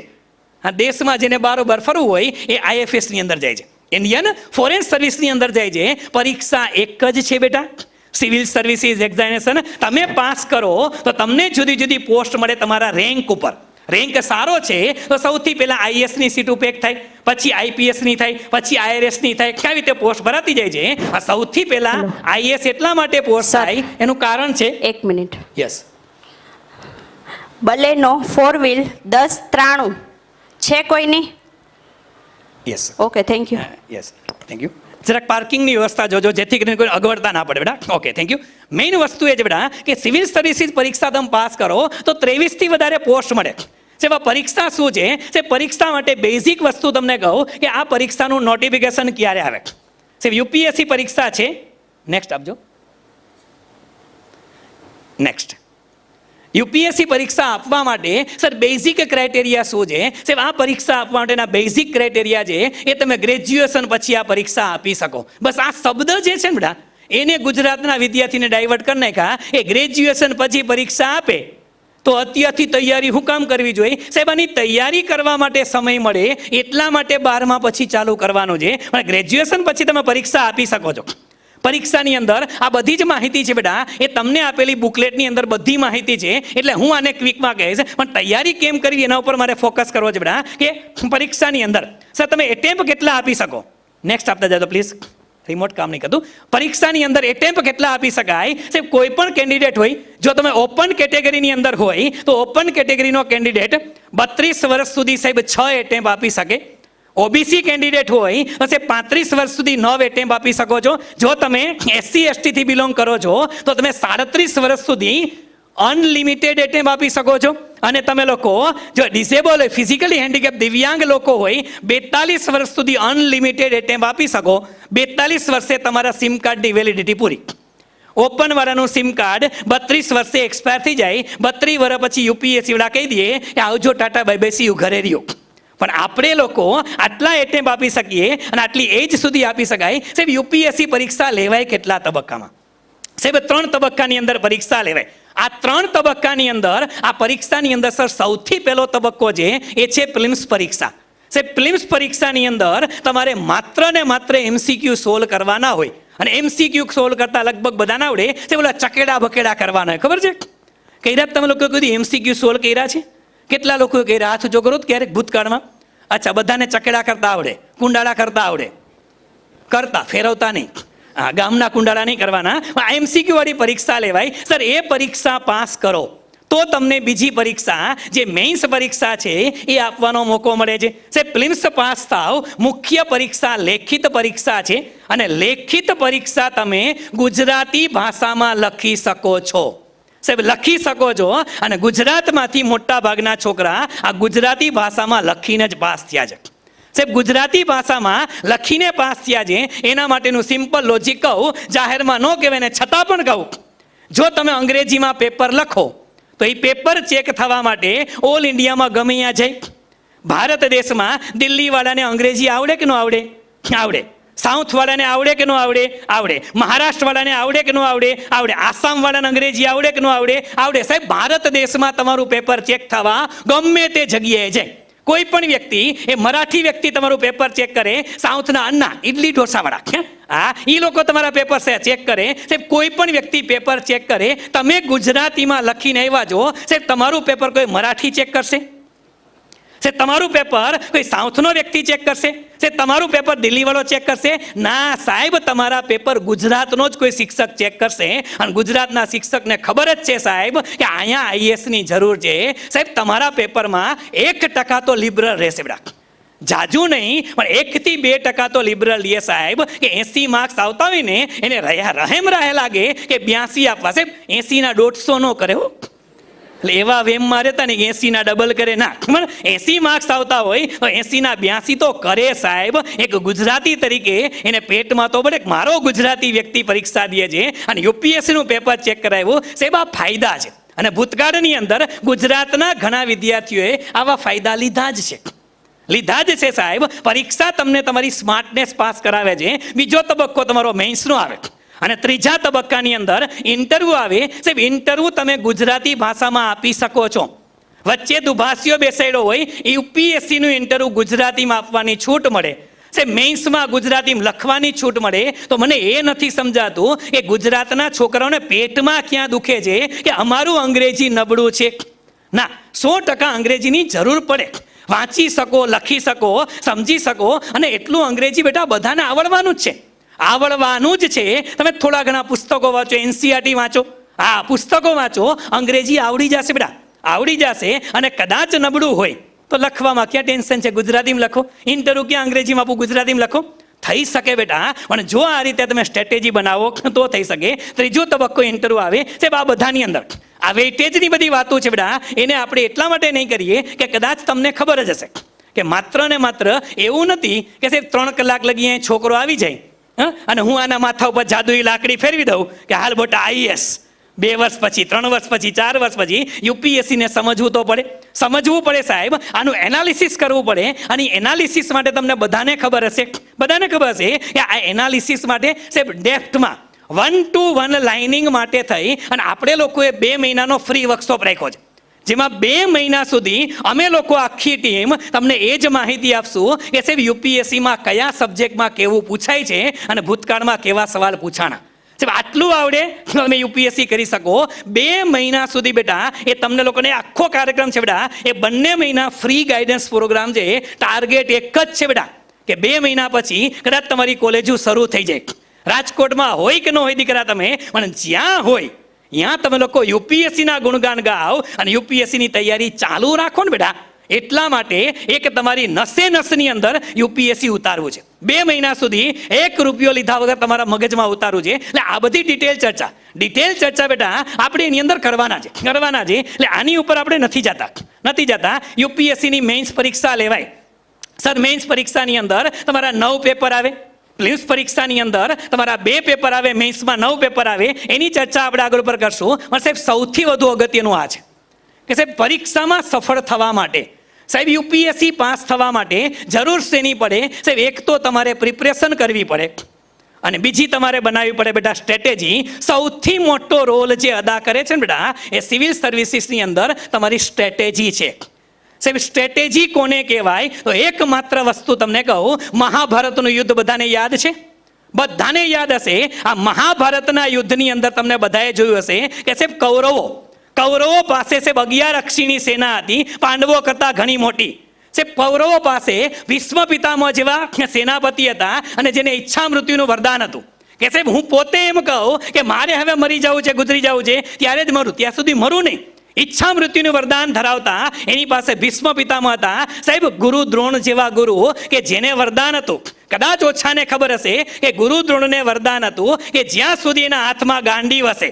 આ દેશમાં જેને બારોબાર ફરવું હોય એ આઈએફએસની અંદર જાય છે, ઇન્ડિયન ફોરેન સર્વિસની અંદર જાય છે. પરીક્ષા એક જ છે બેટા, સિવિલ સર્વિસીસ એક્ઝામિનેશન. તમે પાસ કરો તો તમને જુદી જુદી પોસ્ટ મળે તમારા રેન્ક ઉપર. રેન્ક સારો છે તો સૌથી પહેલાં આઈએસની સીટો પેક થાય, પછી આઈપીએસની થાય, પછી આઈઆરએસની થાય. કેવી રીતે પોસ્ટ ભરાતી જાય છે. આ સૌથી પહેલાં આઈએસ એટલા માટે પોસ્ટ થાય, એનું કારણ છે. 1 મિનિટ. યસ. બલેનો 4 વ્હીલ 1093 છે કોઈની? Yes. Okay, thank you. Yes, thank you. જરાક પાર્કિંગની વ્યવસ્થા જોજો, જેથી કરીને કોઈ અગવડતા ના પડે બેટા. Okay, thank you. મેઇન વસ્તુ એ છે બેટા કે સિવિલ સર્વિસીસ પરીક્ષા તમે પાસ કરો તો 23 થી વધારે પોસ્ટ મળે. સેવા પરીક્ષા શું છે? પરીક્ષા માટે બેઝિક વસ્તુ તમને કહું કે આ પરીક્ષાનું નોટિફિકેશન ક્યારે આવે. યુપીએસસી પરીક્ષા છે. નેક્સ્ટ આપજો. નેક્સ્ટ. યુપીએસસી પરીક્ષા આપવા માટે સર બેઝિક ક્રાઇટેરિયા શું છે? સાહેબ આ પરીક્ષા આપવા માટેના બેઝિક ક્રાઇટેરિયા છે એ તમે ગ્રેજ્યુએશન પછી આ પરીક્ષા આપી શકો. બસ આ શબ્દ જે છે ને બેટા, એને ગુજરાતના વિદ્યાર્થીને ડાયવર્ટ કરી નાખ્યા. એ ગ્રેજ્યુએશન પછી પરીક્ષા આપે તો અત્યારથી તૈયારી હું કામ કરવી જોઈએ? સાહેબ આની તૈયારી કરવા માટે સમય મળે એટલા માટે 12મા પછી ચાલુ કરવાનું છે. પણ ગ્રેજ્યુએશન પછી તમે પરીક્ષા આપી શકો છો. પરીક્ષાની અંદર આ બધી જ માહિતી છે બેટા, એ તમને આપેલી બુકલેટની અંદર બધી માહિતી છે. એટલે હું આને ક્વિકમાં કહીશ, પણ તૈયારી કેમ કરવી એના ઉપર મારે ફોકસ કરવો છે બેટા. કે પરીક્ષાની અંદર સર તમે એટેમ્પ કેટલા આપી શકો? નેક્સ્ટ આપતા જાઓ પ્લીઝ, રિમોટ કામ નહીં કરતું. પરીક્ષાની અંદર એટેમ્પ કેટલા આપી શકાય? સાહેબ કોઈ પણ કેન્ડિડેટ હોય, જો તમે ઓપન કેટેગરીની અંદર હોય તો ઓપન કેટેગરીનો કેન્ડિડેટ 32 વર્ષ સુધી સાહેબ 6 એટેમ્પ આપી શકે. ઓબીસી કેન્ડિડેટ હોય તો 35 વર્ષ સુધી 9 એટેમ્પ આપી શકો છો. જો તમે SC ST થી બિલોંગ કરો છો તો તમે 37 વર્ષ સુધી અનલિમિટેડ એટેમ્પ આપી શકો છો. અને તમે લોકો જો ડિસેબલ હોય, ફિઝિકલી હેન્ડીકેપ દિવ્યાંગ લોકો હોય, 42 વર્ષ સુધી અનલિમિટેડ એટેમ્પ આપી શકો. 42 વર્ષે તમારા સિમ કાર્ડની વેલિડિટી પૂરી. ઓપન વાળાનું સિમ કાર્ડ 32 વર્ષે એક્સપાયર થઈ જાય. 32 વર્ષ પછી યુપીએસસી વાળા કહી દે કે આવજો Tata bye bye see you ઘરે રહ્યો. પણ આપણે લોકો આટલા એટેમ્પ આપી શકીએ અને આટલી એજ સુધી આપી શકાય. સાહેબ યુપીએસસી પરીક્ષા લેવાય કેટલા તબક્કામાં? સાહેબ 3 તબક્કાની અંદર પરીક્ષા લેવાય. આ 3 તબક્કાની અંદર આ પરીક્ષાની અંદર સર સૌથી પહેલો તબક્કો છે એ છે પ્રિલિમ્સ પરીક્ષા. સાહેબ પ્રિલિમ્સ પરીક્ષાની અંદર તમારે માત્ર ને માત્ર MCQ સોલ્વ કરવાના હોય. અને MCQ સોલ્વ કરતા લગભગ બધાને આવડે તે બોલા ચકેડા બકેડા કરવાના હોય. ખબર છે? કર્યા તમે લોકો કીધું MCQ સોલ્વ કર્યા છે? કેટલા લોકો કર્યા? હાથ જો કરો ક્યારેક ભૂતકાળમાં. અચ્છા, બધાને ચકેડા કરતા આવડે, કુંડાળા કરતા આવડે, કરતા ફેરવતા નહીં. હા, ગામના કુંડાળા નહીં કરવાના. MCQ વાળી પરીક્ષા લેવાય. સર એ પરીક્ષા પાસ કરો તો તમને બીજી પરીક્ષા જે મેઇન્સ પરીક્ષા છે એ આપવાનો મોકો મળે છે. સાહેબ પ્રિલિમ્સ પાસ થાવ, મુખ્ય પરીક્ષા લેખિત પરીક્ષા છે. અને લેખિત પરીક્ષા તમે ગુજરાતી ભાષામાં લખી શકો છો. સાહેબ લખી શકો છો. અને ગુજરાતમાંથી મોટા ભાગના છોકરા આ ગુજરાતી ભાષામાં લખીને જ પાસ થયા છે. સાહેબ ગુજરાતી ભાષામાં લખીને પાસ થયા છે. એના માટેનું સિમ્પલ લોજિક કહું, જાહેરમાં ન કહેવાય ને છતાં પણ કહું, જો તમે અંગ્રેજીમાં પેપર લખો તો એ પેપર ચેક થવા માટે ઓલ ઇન્ડિયામાં ગમે ત્યાં જાય. ભારત દેશમાં દિલ્હી વાળાને અંગ્રેજી આવડે કે ન આવડે? આવડે. સાઉથ વાળાને આવડે કે ન આવડે? આવડે. મહારાષ્ટ્ર વાળાને આવડે કે ન આવડે? આવડે. આસામ વાળાને અંગ્રેજી આવડે કે ન આવડે? આવડે. સાહેબ ભારત દેશમાં તમારું પેપર ચેક થવા ગમે તે જગ્યાએ જાય. કોઈ પણ વ્યક્તિ, એ મરાઠી વ્યક્તિ તમારું પેપર ચેક કરે, સાઉથના અન્ના ઇડલી ઢોસાવાળા, હા એ લોકો તમારા પેપર ચેક કરે. સાહેબ કોઈ પણ વ્યક્તિ પેપર ચેક કરે, તમે ગુજરાતીમાં લખીને આવ્યા છો, સાહેબ તમારું પેપર કોઈ મરાઠી ચેક કરશે? સાહેબ તમારું પેપર કોઈ સાઉથનો વ્યક્તિ ચેક કરશે? સાહેબ તમારું પેપર દિલ્હીવાળો ચેક કરશે? ના સાહેબ, તમારા પેપર ગુજરાતનો જ કોઈ શિક્ષક ચેક કરશે. અને ગુજરાતના શિક્ષકને ખબર જ છે સાહેબ કે અહીંયા IASની જરૂર છે. સાહેબ તમારા પેપરમાં 1% તો લિબરલ રહેશે બેટા. જાજુ નહીં પણ 1 થી 2% તો લિબરલ લે સાહેબ. કે 80 માર્ક્સ આવતા હોય ને એને રહેમ રહે લાગે કે 82 આપવા. સાહેબ 80ના 150 નો કરે હો. એટલે એવા વેમમાં રહેતા ને 80ના ડબલ કરે ના. 80 માર્ક્સ આવતા હોય તો 80ના 82 તો કરે સાહેબ. એક ગુજરાતી તરીકે એને પેટમાં તો પડે, મારો ગુજરાતી વ્યક્તિ પરીક્ષા દે છે અને યુપીએસસીનું પેપર ચેક કરાવ્યું. સાહેબ આ ફાયદા છે. અને ભૂતકાળની અંદર ગુજરાતના ઘણા વિદ્યાર્થીઓએ આવા ફાયદા લીધા જ છે. લીધા જ છે સાહેબ. પરીક્ષા તમને તમારી સ્માર્ટનેસ પાસ કરાવે છે. બીજો તબક્કો તમારો મેઇન્સનો આવે. અને ત્રીજા તબક્કાની અંદર ઇન્ટરવ્યૂ આવે. સાહેબ ઇન્ટરવ્યૂ તમે ગુજરાતી ભાષામાં આપી શકો છો. વચ્ચે દુભાષીઓ બેસાડ્યો હોય, યુપીએસસીનું ઇન્ટરવ્યૂ ગુજરાતીમાં આપવાની છૂટ મળે. સાહેબ મેઇન્સમાં ગુજરાતીમાં લખવાની છૂટ મળે. તો મને એ નથી સમજાતું કે ગુજરાતના છોકરાઓને પેટમાં ક્યાં દુખે છે કે અમારું અંગ્રેજી નબળું છે. ના, 100% અંગ્રેજીની જરૂર પડે. વાંચી શકો, લખી શકો, સમજી શકો. અને એટલું અંગ્રેજી બેટા બધાને આવડવાનું જ છે. આવડવાનું જ છે. તમે થોડા ઘણા પુસ્તકો વાંચો, NCERT વાંચો, હા પુસ્તકો વાંચો, અંગ્રેજી આવડી જશે બેટા, આવડી જશે. અને કદાચ નબળું હોય તો લખવામાં ક્યાં ટેન્શન છે? ગુજરાતીમાં લખો. ઇન્ટરવ્યૂ ક્યાં અંગ્રેજીમાં આપું? ગુજરાતીમાં લખો. થઈ શકે બેટા. પણ જો આ રીતે તમે સ્ટ્રેટેજી બનાવો તો થઈ શકે. ત્રીજો તબક્કો ઇન્ટરવ્યૂ આવે. સાહેબ આ બધાની અંદર આ વેઇટેજની બધી વાતો છે બેટા, એને આપણે એટલા માટે નહીં કરીએ કે કદાચ તમને ખબર જ હશે કે માત્ર ને માત્ર એવું નથી કે સાહેબ 3 કલાક લગી અહીં છોકરો આવી જાય અને હું આના માથા ઉપર જાદુઈ લાકડી ફેરવી દઉં કે હાલ બોટા IAS. 2 વર્ષ પછી, 3 વર્ષ પછી, 4 વર્ષ પછી યુપીએસસીને સમજવું તો પડે. સમજવું પડે સાહેબ. આનું એનાલિસિસ કરવું પડે. અને એનાલિસિસ માટે તમને બધાને ખબર હશે કે આ એનાલિસિસ માટે સાહેબ ડેપ્થમાં 1-to-1 લાઇનિંગ માટે થઈ અને આપણે લોકોએ 2 મહિનાનો ફ્રી વર્કશોપ રાખ્યો છે. જેમાં 2 મહિના સુધી અમે લોકો આખી ટીમ તમને એ જ માહિતી આપશું કે સાહેબ યુપીએસસીમાં કયા સબ્જેક્ટમાં કેવું પૂછાય છે અને ભૂતકાળમાં કેવા સવાલ પૂછાણા. સાહેબ આટલું આવડે તો તમે યુપીએસસી કરી શકો. 2 મહિના સુધી બેટા એ તમને લોકોને આખો કાર્યક્રમ છે બેટા, એ બંને મહિના ફ્રી ગાઈડન્સ પ્રોગ્રામ છે. ટાર્ગેટ એક જ છે બેટા કે 2 મહિના પછી કદાચ તમારી કોલેજો શરૂ થઈ જાય. રાજકોટમાં હોય કે ન હોય દીકરા તમે, પણ જ્યાં હોય ત્યાં તમે લોકો યુપીએસસીના ગુણગાન ગાઓ અને યુપીએસસીની તૈયારી ચાલુ રાખો ને બેટા. એટલા માટે એક તમારી નસે નસની અંદર યુપીએસસી ઉતારવું છે. 2 મહિના સુધી 1 રૂપિયો લીધા વગર તમારા મગજમાં ઉતારવું છે. એટલે આ બધી ડિટેલ ચર્ચા બેટા આપણે એની અંદર કરવાના છે. એટલે આની ઉપર આપણે નથી જતા. યુપીએસસીની મેઇન્સ પરીક્ષા લેવાય. સર મેઇન્સ પરીક્ષાની અંદર તમારા 9 પેપર આવે, પ્રિલિમ્સ પરીક્ષાની અંદર તમારા 2 પેપર આવે, મેઇન્સમાં 9 પેપર આવે. એની ચર્ચા આપણે આગળ ઉપર કરશું. પણ સાહેબ સૌથી વધુ અગત્યનું આ છે કે સાહેબ પરીક્ષામાં સફળ થવા માટે, સાહેબ યુપીએસસી પાસ થવા માટે જરૂર શેની પડે? સાહેબ એક તો તમારે પ્રિપરેશન કરવી પડે અને બીજી તમારે બનાવવી પડે બેટા સ્ટ્રેટેજી. સૌથી મોટો રોલ જે અદા કરે છે ને બેટા એ સિવિલ સર્વિસીસની અંદર તમારી સ્ટ્રેટેજી છે. સાહેબ સ્ટ્રેટેજી કોને કહેવાય? તો એકમાત્ર વસ્તુ તમને કહું, મહાભારતનું યુદ્ધ બધાને યાદ છે? બધાને યાદ હશે. આ મહાભારતના યુદ્ધની અંદર તમને બધાએ જોયું હશે કે સાહેબ કૌરવો પાસે સાહેબ 11 અક્ષીણી સેના હતી, પાંડવો કરતાં ઘણી મોટી. સાહેબ કૌરવો પાસે ભીષ્મ પિતામહ જેવા સેનાપતિ હતા અને જેને ઈચ્છા મૃત્યુનું વરદાન હતું કે સાહેબ હું પોતે એમ કહું કે મારે હવે મરી જવું છે, ગુજરી જવું છે, ત્યારે જ મરું, ત્યાં સુધી મરું નહીં. ઈચ્છા મૃત્યુનું વરદાન ધરાવતા એની પાસે ભીષ્મ પિતામહ હતા. સાહેબ ગુરુ દ્રોણ જેવા ગુરુ કે જેને વરદાન હતું, કદાચ ઓછાને ખબર હશે કે ગુરુ દ્રોણને વરદાન હતું કે જ્યાં સુધી એના હાથમાં ગાંડીવ હશે,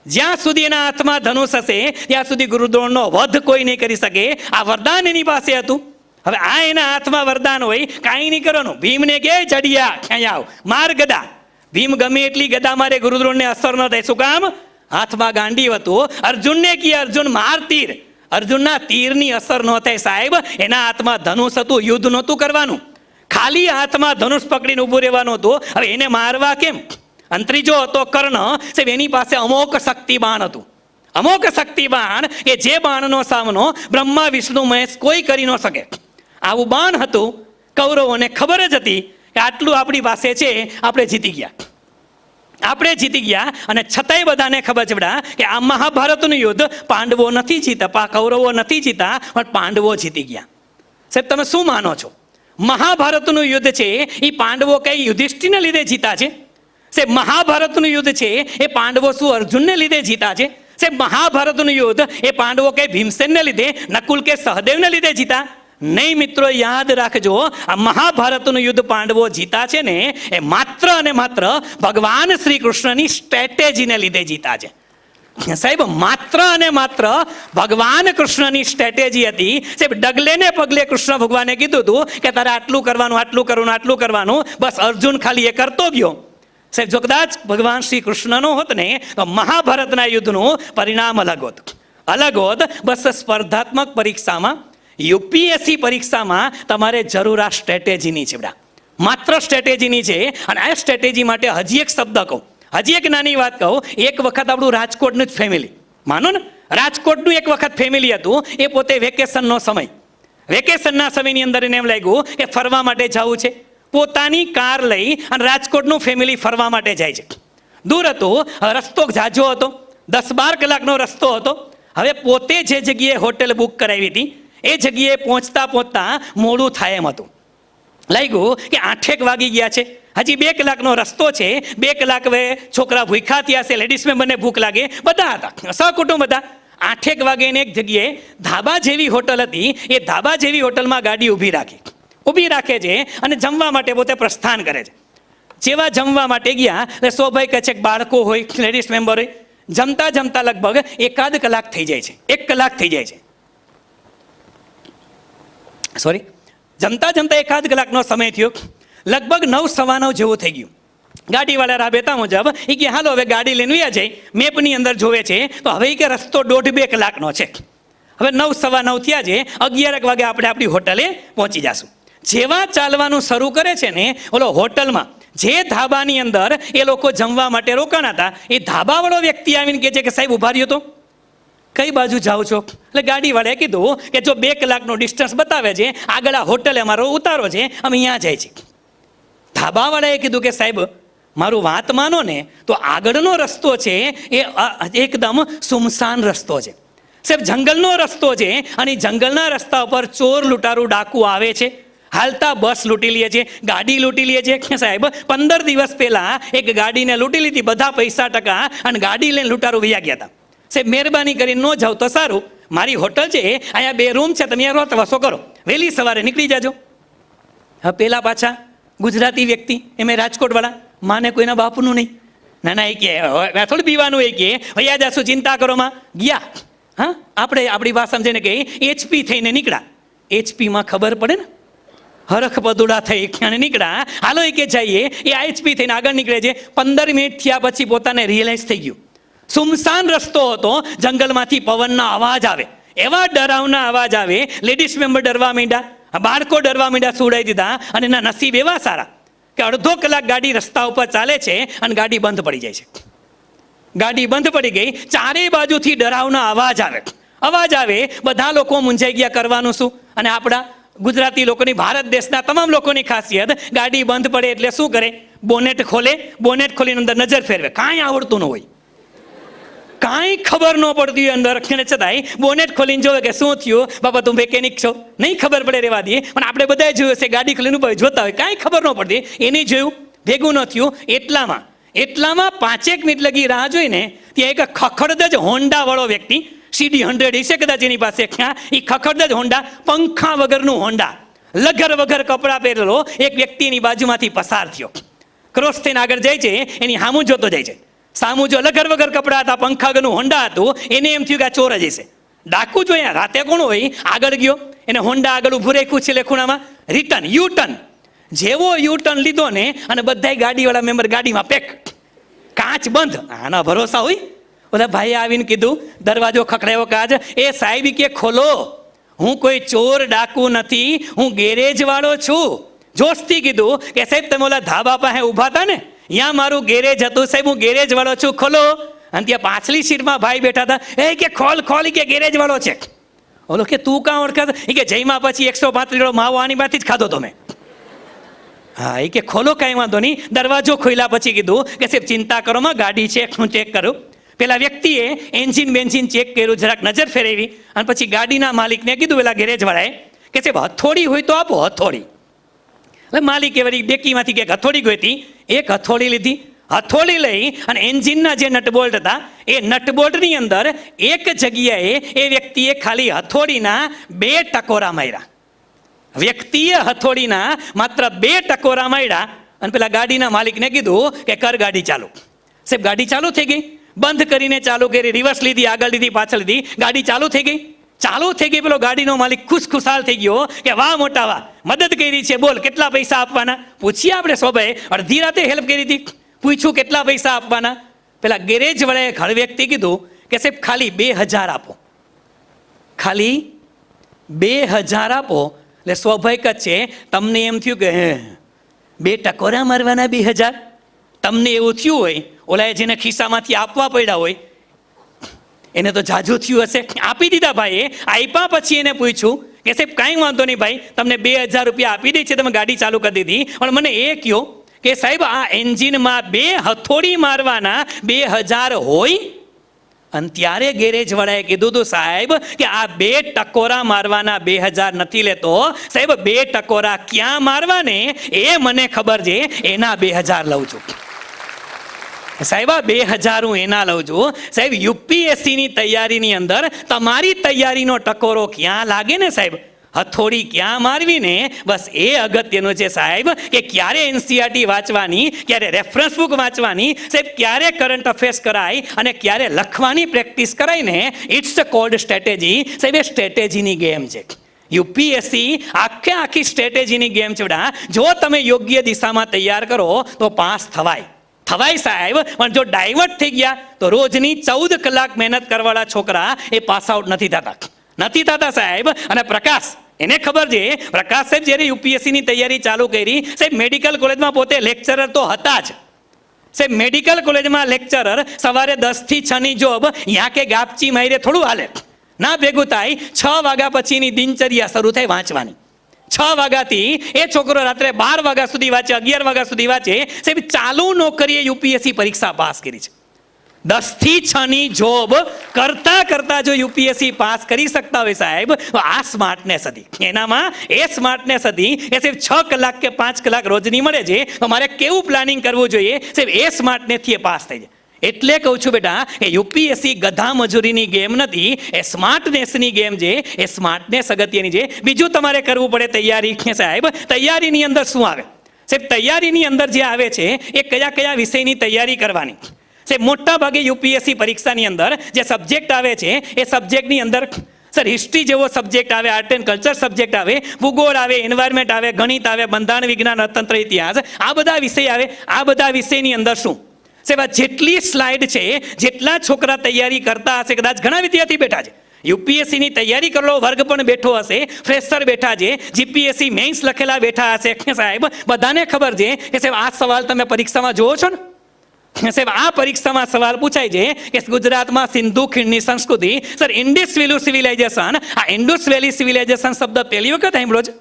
જ્યાં સુધી એના હાથમાં ધનુષ હશે, ત્યાં સુધી ગુરુ દ્રોણનો વધ કોઈ નહીં કરી શકે. આ વરદાન એની પાસે હતું. હવે આ એના હાથમાં વરદાન હોય, કાંઈ નહીં કરવાનું. ભીમને કે ચડિયા ક્યાં આવ, માર ગદા. ભીમ ગમે એટલી ગદા મારે, ગુરુ દ્રોણને અસર ન થાય. શું કામ? હાથમાં ગાંડીવ હતું. અર્જુનને કે અર્જુન માર તીર, અર્જુનના તીરની અસર ન થાય સાહેબ. એના હાથમાં ધનુષ હતું, યુદ્ધ નહોતું કરવાનું, ખાલી હાથમાં ધનુષ પકડીને ઊભું રહેવાનું હતું. હવે એને મારવા કેમ? અને ત્રીજો હતો કર્ણ. સાહેબ એની પાસે અમોક શક્તિ બાણ હતું. અમોક શક્તિ બાણ કે જે બાણનો સામનો બ્રહ્મા વિષ્ણુ મહેશ કોઈ કરી ન શકે. આવું બાણ હતું. કૌરવોને ખબર જ હતી કે આટલું આપણી પાસે છે, આપણે જીતી ગયા. અને છતાંય બધાને ખબર છે બેટા કે આ મહાભારતનું યુદ્ધ પાંડવો નથી જીતા, કૌરવો નથી જીતા, પણ પાંડવો જીતી ગયા. સાહેબ તમે શું માનો છો? મહાભારતનું યુદ્ધ છે એ પાંડવો કઈ યુધિષ્ઠિરને લીધે જીતા છે? સાહેબ મહાભારતનું યુદ્ધ છે એ પાંડવો શું અર્જુનને લીધે જીતા છે? સાહેબ મહાભારતનું યુદ્ધ એ પાંડવો કઈ ભીમસેનને લીધે, નકુલ કે સહદેવને લીધે જીતા? નહીં મિત્રો, યાદ રાખજો, આ મહાભારતનું યુદ્ધ પાંડવો જીતા છે ને એ માત્ર અને માત્ર ભગવાન શ્રી કૃષ્ણની સ્ટ્રેટેજીને લીધે જીતા છે. સાહેબ માત્ર અને માત્ર ભગવાન કૃષ્ણની સ્ટ્રેટેજી હતી. સાહેબ ડગલે ને પગલે કૃષ્ણ ભગવાને કીધું હતું કે તારે આટલું કરવાનું. બસ અર્જુન ખાલી એ કરતો ગયો. સાહેબ જો કદાચ ભગવાન શ્રી કૃષ્ણનો હોત ને તો મહાભારતના યુદ્ધનું પરિણામ અલગ હોત. બસ સ્પર્ધાત્મક પરીક્ષામાં, યુપીએસસી પરીક્ષામાં તમારે જરૂર આ સ્ટ્રેટેજીની છે બેટા, માત્ર સ્ટ્રેટેજીની છે. અને આ સ્ટ્રેટેજી માટે હજી એક શબ્દ કહું, હજી એક નાની વાત કહું. એક વખત આપણું રાજકોટનું જ ફેમિલી, માનો ને રાજકોટનું એક વખત ફેમિલી હતું. એ પોતે વેકેશનના સમયની અંદર એને એમ લાગ્યું કે ફરવા માટે જવું છે. પોતાની કાર લઈ અને રાજકોટનું ફેમિલી ફરવા માટે જાય છે. દૂર હતું, રસ્તો ઝાઝો હતો, 10-12 કલાકનો રસ્તો હતો. હવે પોતે જે જગ્યાએ હોટેલ બુક કરાવી હતી એ જગ્યાએ પહોંચતા મોડું થાય એમ હતું. લાગ્યું કે 8 વાગી ગયા છે, હજી 2 કલાકનો રસ્તો છે. 2 કલાક હવે છોકરા ભૂખ્યા થયા છે, લેડીઝ મેમ્બરને ભૂખ લાગે, બધા હતા સહકુટુંબ હતા. 8 વાગે એક જગ્યાએ ધાબા જેવી હોટલ હતી. એ ધાબા જેવી હોટલમાં ગાડી ઊભી રાખે છે અને જમવા માટે પોતે પ્રસ્થાન કરે છે. જેવા જમવા માટે ગયા એટલે સ્વાભાવિક છે કે બાળકો હોય, લેડીઝ મેમ્બર હોય. જમતા લગભગ 1 કલાક થઈ જાય છે. 1 કલાક થઈ જાય છે, સોરી, જમતા 1 કલાકનો સમય થયો. લગભગ 9:15 જેવું થઈ ગયું. ગાડીવાળા રાબેતા મુજબ એ કે હાલો હવે ગાડી લઈને વ્યા જાય. મેપની અંદર જોવે છે તો હવે કે રસ્તો 1.5-2 કલાકનો છે. હવે 9:15 થયા છે, 11 વાગે આપણે આપણી હોટલે પહોંચી જશું. જેવા ચાલવાનું શરૂ કરે છે ને, ઓલો હોટલમાં જે ધાબાની અંદર એ લોકો જમવા માટે રોકાણા હતા, એ ધાબાવાળો વ્યક્તિ આવીને કહે છે કે સાહેબ ઊભા રહ્યો તો. કઈ બાજુ જાઓ છો? એટલે ગાડીવાળાએ કીધું કે જો 2 કલાકનો ડિસ્ટન્સ બતાવે છે, આગળ આ હોટલે અમારો ઉતારો છે, અમે અહીંયા જાય છે. ધાબાવાળાએ કીધું કે સાહેબ મારું વાત માનો ને તો આગળનો રસ્તો છે એ એકદમ સુમસાન રસ્તો છે સાહેબ, જંગલનો રસ્તો છે, અને જંગલના રસ્તા ઉપર ચોર લૂંટારું ડાકુ આવે છે, હાલતા બસ લૂંટી લે છે, ગાડી લૂંટી લે છે. સાહેબ 15 દિવસ પહેલા એક ગાડીને લૂંટી લીધી, બધા પૈસા ટકા અને ગાડી લઈને લૂંટારું વયા ગયા હતા. સાહેબ મહેરબાની કરીને ન જાવ તો સારું, મારી હોટલ છે અહીંયા 2 રૂમ છે, તમે રોત વસો કરો, વહેલી સવારે નીકળી જાજો. હવે પેલા પાછા ગુજરાતી વ્યક્તિ, એમે રાજકોટવાળા, માને કોઈના બાપનું નહીં. ના ના, એ કે થોડું પીવાનું, એ કે ભૈયા જાશું, ચિંતા કરો માં ગયા. હા, આપણે આપણી ભાષામાં છે ને કે HP થઈને નીકળ્યા. HP માં ખબર પડે ને, હરખ પદુડા થઈ અને નીકળ્યા. હાલો એ કે જઈએ, એ HP થઈને આગળ નીકળે છે. 15 મિનિટ થયા પછી પોતાને રિયલાઇઝ થઈ ગયું, સુમસાન રસ્તો હતો, જંગલમાંથી પવનના અવાજ આવે, એવા ડરાવના અવાજ આવે, લેડીઝ મેમ્બર ડરવા માંડ્યા, બાળકો ડરવા માંડ્યા, સુડાઈ દીધા. અને એના નસીબ એવા સારા કે અડધો કલાક ગાડી રસ્તા ઉપર ચાલે છે અને ગાડી બંધ પડી જાય છે. ગાડી બંધ પડી ગઈ, ચારે બાજુથી ડરાવના અવાજ આવે, બધા લોકો મૂંઝાઈ ગયા, કરવાનું શું? અને આપણા ગુજરાતી લોકોની, ભારત દેશના તમામ લોકોની ખાસિયત, ગાડી બંધ પડે એટલે શું કરે? બોનેટ ખોલે, બોનેટ ખોલીને અંદર નજર ફેરવે. કાંઈ આવડતું ન હોય, કાંઈ ખબર ન પડતી હોય અંદર, છતાંય બોનેટ ખોલીને જોવે કે શું થયું બાપા, તું મિકેનિક છો? નહીં ખબર પડે, રહેવા દઈએ. પણ આપણે બધાએ જોયું છે, ગાડી ખોલીને જોતા હોય, કાંઈ ખબર ન પડતી, એને જોયું, ભેગું ન થયું. એટલામાં 5 મિનિટ લગી રાહ જોઈને ત્યાં એક ખખડદજ હોન્ડા વાળો વ્યક્તિ, CD100 હશે કદાચ એની પાસે, એ ખખડદજ હોન્ડા, પંખા વગરનું હોન્ડા, લગર વગર કપડાં પહેરેલો એક વ્યક્તિ એની બાજુમાંથી પસાર થયો. ક્રોસ થઈને આગળ જાય છે, એની સામું જોતો જાય છે. સામું જો લગર વગર કપડાં હતા, પંખા વગરનું હોન્ડા હતું, એને એમ થયું કે આ ચોર જ હશે. ડાકુ જોયા, રાતે કોણ હોય, આગળ ગયો, એને હોન્ડા આગળ ઊભું રાખ્યું છે ખૂણામાં, રિટર્ન યુ-ટર્ન. જેવો યુ-ટર્ન લીધો ને, અને બધા ગાડીવાળા મેમ્બર ગાડીમાં પેક, કાચ બંધ. આના ભરોસા હોય? ઓલા ભાઈએ આવીને કીધું, દરવાજો ખખડાયો, કાચ. એ સાહેબ કે ખોલો, હું કોઈ ચોર ડાકુ નથી, હું ગેરેજ વાળો છું. જોશથી કીધું કે સાહેબ તમે ઓલા ધાબા પાસે ઊભા હતા ને, ત્યાં મારું ગેરેજ હતું સાહેબ, હું ગેરેજ વાળો છું, ખોલો. અને ત્યાં પાછલી સીટમાં ભાઈ બેઠા હતા, એ કે ખોલ ખોલ, કે ગેરેજ વાળો છે. ઓલો કે તું કાં ઓળખાતા? એ કે જઈમાં પછી 135 માવો આની માંથી જ ખાધો તમે. હા, એ કે ખોલો, કાંઈ વાંધો નહીં. દરવાજો ખોલ્યા પછી કીધું કે સાહેબ ચિંતા કરો માં, ગાડી છે, હું ચેક કરું. પેલા વ્યક્તિએ એન્જિન બેન્જિન ચેક કર્યું, જરાક નજર ફેરવી, અને પછી ગાડીના માલિકને કીધું, પેલા ગેરેજ વાળાએ કે સાહેબ હથોડી હોય તો આપો, હથોડી. એટલે માલિકે વળી ડેકીમાંથી કંઈક હથોડી ગોતી, એક હથોડી લીધી. હથોડી લઈ અને એન્જિનના જે નટબોલ્ટ હતા, એ નટબોલ્ટની અંદર એક જગ્યાએ એ વ્યક્તિએ ખાલી હથોડીના 2 ટકોરા માર્યા. વ્યક્તિએ હથોડીના માત્ર 2 ટકોરા માર્યા, અને પેલા ગાડીના માલિકને કીધું કે કર ગાડી ચાલુ. સાહેબ ગાડી ચાલુ થઈ ગઈ, બંધ કરીને ચાલુ કરી, રિવર્સ લીધી, આગળ લીધી, પાછળ લીધી, ગાડી ચાલુ થઈ ગઈ. પેલો ગાડીનો માલિક ખુશખુશાલ થઈ ગયો કે વાહ મોટા વાહ, મદદ કરી છે, બોલ કેટલા પૈસા આપવાના? પૂછીએ આપણે સોભાએ, અડધી રાતે હેલ્પ કરી હતી, પૂછ્યું કેટલા પૈસા આપવાના? પેલા ગેરેજ વાળાએ ઘર વ્યક્તિ કીધું કે સાહેબ ખાલી 2000 આપો, ખાલી 2000 આપો. એટલે સ્વાભાવિક જ છે, તમને એમ થયું કે 2 ટકોરા મારવાના 2000? તમને એવું થયું હોય, ઓલાએ જેને ખિસ્સામાંથી આપવા પડ્યા હોય એને તો જાજુ થયું હશે. આપી દીધા ભાઈએ. આપ્યા પછી એને પૂછ્યું કે સાહેબ કાંઈ વાંધો નહીં ભાઈ, તમને 2000 રૂપિયા આપી દે છે, તમે ગાડી ચાલુ કરી દીધી, પણ મને એ કહો કે સાહેબ આ એન્જિનમાં 2 હથોડી મારવાના 2000 હોય? અને ત્યારે ગેરેજ વાળાએ કીધું હતું સાહેબ કે આ 2 ટકોરા મારવાના 2000 નથી લેતો સાહેબ, 2 ટકોરા ક્યાં મારવાને એ મને ખબર છે, એના 2000 લઉં છું સાહેબ. આ 2000 હું એના લઉં છું સાહેબ. યુપીએસસીની તૈયારીની અંદર તમારી તૈયારીનો ટકોરો ક્યાં લાગે ને સાહેબ, હથોડી ક્યાં મારવી ને, બસ એ અગત્યનું છે સાહેબ. કે ક્યારે એનસીઆરટી વાંચવાની, ક્યારે રેફરન્સ બુક વાંચવાની સાહેબ, ક્યારે કરંટ અફેર્સ કરાય અને ક્યારે લખવાની પ્રેક્ટિસ કરાય ને, ઇટ્સ કોલ્ડ સ્ટ્રેટેજી સાહેબ. એ સ્ટ્રેટેજીની ગેમ છે. યુપીએસસી આખી સ્ટ્રેટેજીની ગેમ છે. જો તમે યોગ્ય દિશામાં તૈયાર કરો તો પાસ થવાય સાહેબ. પણ જો ડાયવર્ટ થઈ ગયા તો રોજની 14 કલાક મહેનત કરવાવાળા છોકરા એ પાસ આઉટ નથી થતા સાહેબ. અને પ્રકાશ, એને ખબર છે, પ્રકાશ સાહેબ જ્યારે યુપીએસસીની તૈયારી ચાલુ કરી સાહેબ, મેડિકલ કોલેજમાં પોતે લેક્ચરર તો હતા જ, સાહેબ મેડિકલ કોલેજમાં લેક્ચરર સવારે 10 થી 6 ની જોબ યા કે ગાપચી મારે થોડું હાલે ના ભેગું થાય. 6 વાગ્યા પછીની દિનચર્યા શરૂ થાય વાંચવાની. 6 વાગ્યાથી એ છોકરો રાત્રે 12 વાગ્યા સુધી વાંચે, 11 વાગ્યા સુધી વાંચે. સાહેબ ચાલુ નોકરીએ યુપીએસસી પરીક્ષા પાસ કરી છે. 10 થી 6 ની જોબ કરતા કરતા જો યુપીએસસી પાસ કરી શકતા હોય સાહેબ, તો આ સ્માર્ટનેસ હતી. એનામાં એ સ્માર્ટનેસ હતી એ સાહેબ 6 કલાક કે 5 કલાક રોજની મળે છે, તો મારે કેવું પ્લાનિંગ કરવું જોઈએ સાહેબ, એ સ્માર્ટનેસથી એ પાસ થઈ જાય. એટલે કહું છું બેટા, એ યુપીએસસી ગધા મજૂરીની ગેમ નથી, એ સ્માર્ટનેસની ગેમ છે. એ સ્માર્ટનેસ અગત્યની છે. બીજું તમારે કરવું પડે તૈયારી સાહેબ. તૈયારીની અંદર શું આવે સાહેબ? તૈયારીની અંદર જે આવે છે એ કયા કયા વિષયની તૈયારી કરવાની સાહેબ? મોટા ભાગે યુપીએસસી પરીક્ષાની અંદર જે સબ્જેક્ટ આવે છે એ સબ્જેક્ટની અંદર સર હિસ્ટ્રી જેવો સબ્જેક્ટ આવે, આર્ટ એન્ડ કલ્ચર સબ્જેક્ટ આવે, ભૂગોળ આવે, એન્વાયરમેન્ટ આવે, ગણિત આવે, બંધારણ વિજ્ઞાન, અર્થતંત્ર, ઇતિહાસ, આ બધા વિષય આવે. આ બધા વિષયની અંદર શું સાહેબ, જેટલી સ્લાઇડ છે, જેટલા છોકરા તૈયારી કરતા હશે, કદાચ ઘણા વિદ્યાર્થી બેઠા છે યુપીએસસીની તૈયારી કરેલો વર્ગ પણ બેઠો હશે, ફ્રેશર બેઠા છે, જીપીએસસી મેઇન્સ લખેલા બેઠા હશે સાહેબ. બધાને ખબર છે કે સાહેબ આ સવાલ તમે પરીક્ષામાં જોવો છો ને સાહેબ. આ પરીક્ષામાં સવાલ પૂછાય છે કે ગુજરાતમાં સિંધુ ખીણની સંસ્કૃતિ સર ઇન્ડસ વેલી સિવિલાઇઝેશન, આ ઇન્ડસ વેલી સિવિલાઇઝેશન શબ્દ પહેલી વખત સાંભળ્યો છે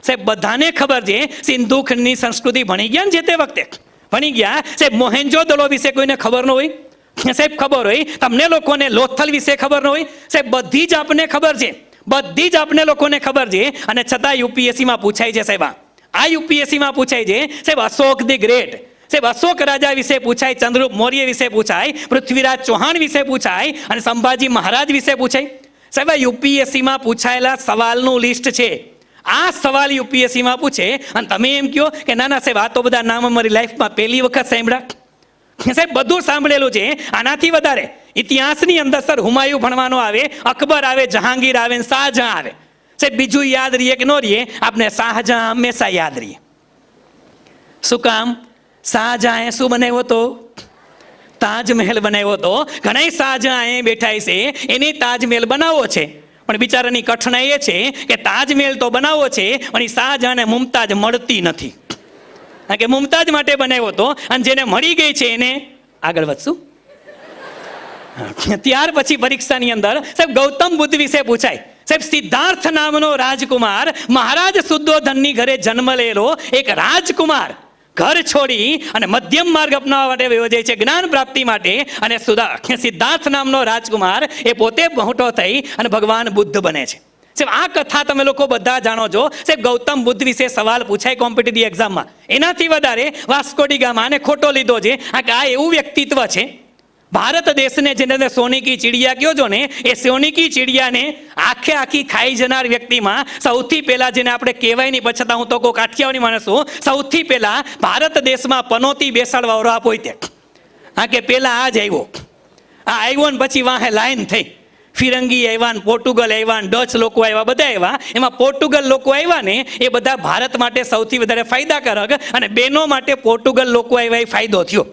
સાહેબ. બધાને ખબર છે સિંધુ ખીણની સંસ્કૃતિ ભણી ગયા ને જે તે વખતે ભણી ગયા સાહેબ. મોહેન્જો દડો વિશે કોઈને ખબર ન હોય સાહેબ? ખબર હોય. તમને લોકોને લોથલ વિશે ખબર ન હોય સાહેબ? બધી જ આપને ખબર છે, બધી જ આપને લોકોને ખબર છે. અને છતાં યુપીએસસીમાં પૂછાય છે સાહેબ. આ યુપીએસસીમાં પૂછાય છે સાહેબ અશોક ધી ગ્રેટ સાહેબ, અશોક રાજા વિશે પૂછાય, ચંદ્રગુપ્ત મૌર્ય વિશે પૂછાય, પૃથ્વીરાજ ચૌહાણ વિશે પૂછાય, અને સંભાજી મહારાજ વિશે પૂછાય સાહેબ. આ યુપીએસસીમાં પૂછાયેલા સવાલનું લિસ્ટ છે. આ સવાલ યુપીએસસીમાં પૂછે અને તમે એમ કહો કે ના ના સાહેબ આ તો બધા નામ અમારી લાઈફમાં પહેલી વખત સાંભળ્યા સાહેબ. બધું સાંભળેલું છે. આનાથી વધારે ઇતિહાસની અંદર સર હુમાયુ ભણવાનો આવે, અકબર આવે, જહાંગીર આવે, શાહજહાં આવે સાહેબ. બીજું યાદ રહીએ કે ન રહીએ, આપણે શાહજહાં હંમેશા યાદ રહીએ. શું કામ? શાહજહાંએ શું બનાવ્યો હતો? તાજમહેલ બનાવ્યો હતો. ઘણા શાહજહાં બેઠા છે, એને તાજમહેલ બનાવવો છે, પણ બિચારાની કઠણાઈ એ છે કે તાજમહેલ તો બનાવવો છે પણ એ શાહજહાંને મુમતાજ મળતી નથી. કારણ કે મુમતાજ માટે બનાવ્યો હતો અને જેને મળી ગઈ છે એને આગળ વધશું. ત્યાર પછી પરીક્ષાની અંદર સાહેબ ગૌતમ બુદ્ધ વિશે પૂછાય સાહેબ. સિદ્ધાર્થ નામનો રાજકુમાર મહારાજ શુદ્ધોધનની ઘરે જન્મ લેલો એક રાજકુમાર ઘર છોડી અને મધ્યમ માર્ગ અપનાવવા માટે વયો જાય છે જ્ઞાન પ્રાપ્તિ માટે. અને સિદ્ધાર્થ નામનો રાજકુમાર એ પોતે મોટો થઈ અને ભગવાન બુદ્ધ બને છે સાહેબ. આ કથા તમે લોકો બધા જાણો છો સાહેબ. ગૌતમ બુદ્ધ વિશે સવાલ પૂછાય કોમ્પિટિટિવ એક્ઝામમાં. એનાથી વધારે વાસ્કો ડી ગામાને ખોટો લીધો છે. આ એવું વ્યક્તિત્વ છે ભારત દેશને જેને સોની કી ચીડિયા કહો છો ને, એ સોની કી ચીડિયાને આખે આખી ખાઈ જનાર વ્યક્તિમાં સૌથી પહેલા જેને આપણે કહેવાય નહીં, પછતા હું તો કોઈ કાઠિયાવાડી માણસ છું, સૌથી પહેલા ભારત દેશમાં પનોતી બેસાડવાળો આ પોતે. આ કે પહેલા આ જ આવ્યો, આ આવ્યો ને પછી વાહે લાઈન થઈ. ફિરંગી આવ્યા ને, પોર્ટુગલ આવ્યા ને, ડચ લોકો આવ્યા, બધા આવ્યા. એમાં પોર્ટુગલ લોકો આવ્યા ને એ બધા ભારત માટે સૌથી વધારે ફાયદાકારક, અને બહેનો માટે પોર્ટુગલ લોકો આવ્યા એ ફાયદો થયો.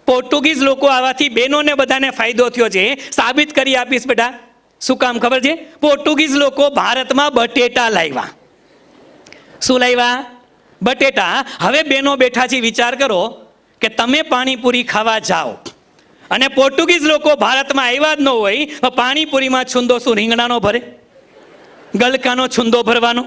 પોર્ટુગીઝ લોકો આવવાથી બહેનોને બધાને ફાયદો થયો છે. સાબિત કરી આપીશ બેટા. શું કામ ખબર છે? પોર્ટુગીઝ લોકો ભારતમાં બટેટા લાવ્યા. શું લાવ્યા? બટેટા. હવે બહેનો બેઠા છે, વિચાર કરો કે તમે પાણીપુરી ખાવા જાઓ અને પોર્ટુગીઝ લોકો ભારતમાં આવ્યા જ ન હોય તો પાણીપુરીમાં છુંદો શું રીંગણાનો ભરે? ગલકાનો છુંદો ભરવાનો.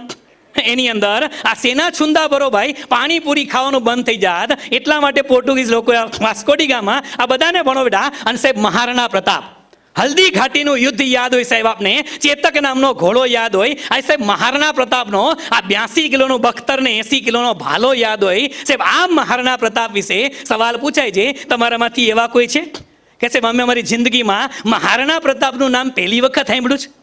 એની અંદર આ સેના છુંદા ભરો ભાઈ, પાણીપુરી ખાવાનું બંધ થઈ જાત. એટલા માટે પોર્ટુગીઝ લોકો વાસ્કો ડી ગામા આ બધાને ભણો બેટા. અને સાહેબ મહારાણા પ્રતાપ, હલ્દી ઘાટીનું યુદ્ધ યાદ હોય સાહેબ આપને, ચેતક નામનો ઘોડો યાદ હોય. આ સાહેબ મહારાણા પ્રતાપનો આ 82 કિલોનું બખ્તર ને 80 કિલોનો ભાલો યાદ હોય સાહેબ. આ મહારાણા પ્રતાપ વિશે સવાલ પૂછાય છે. તમારામાંથી એવા કોઈ છે કે સાહેબ અમે અમારી જિંદગીમાં મહારાણા પ્રતાપનું નામ પહેલી વખત સાંભળ્યું છે?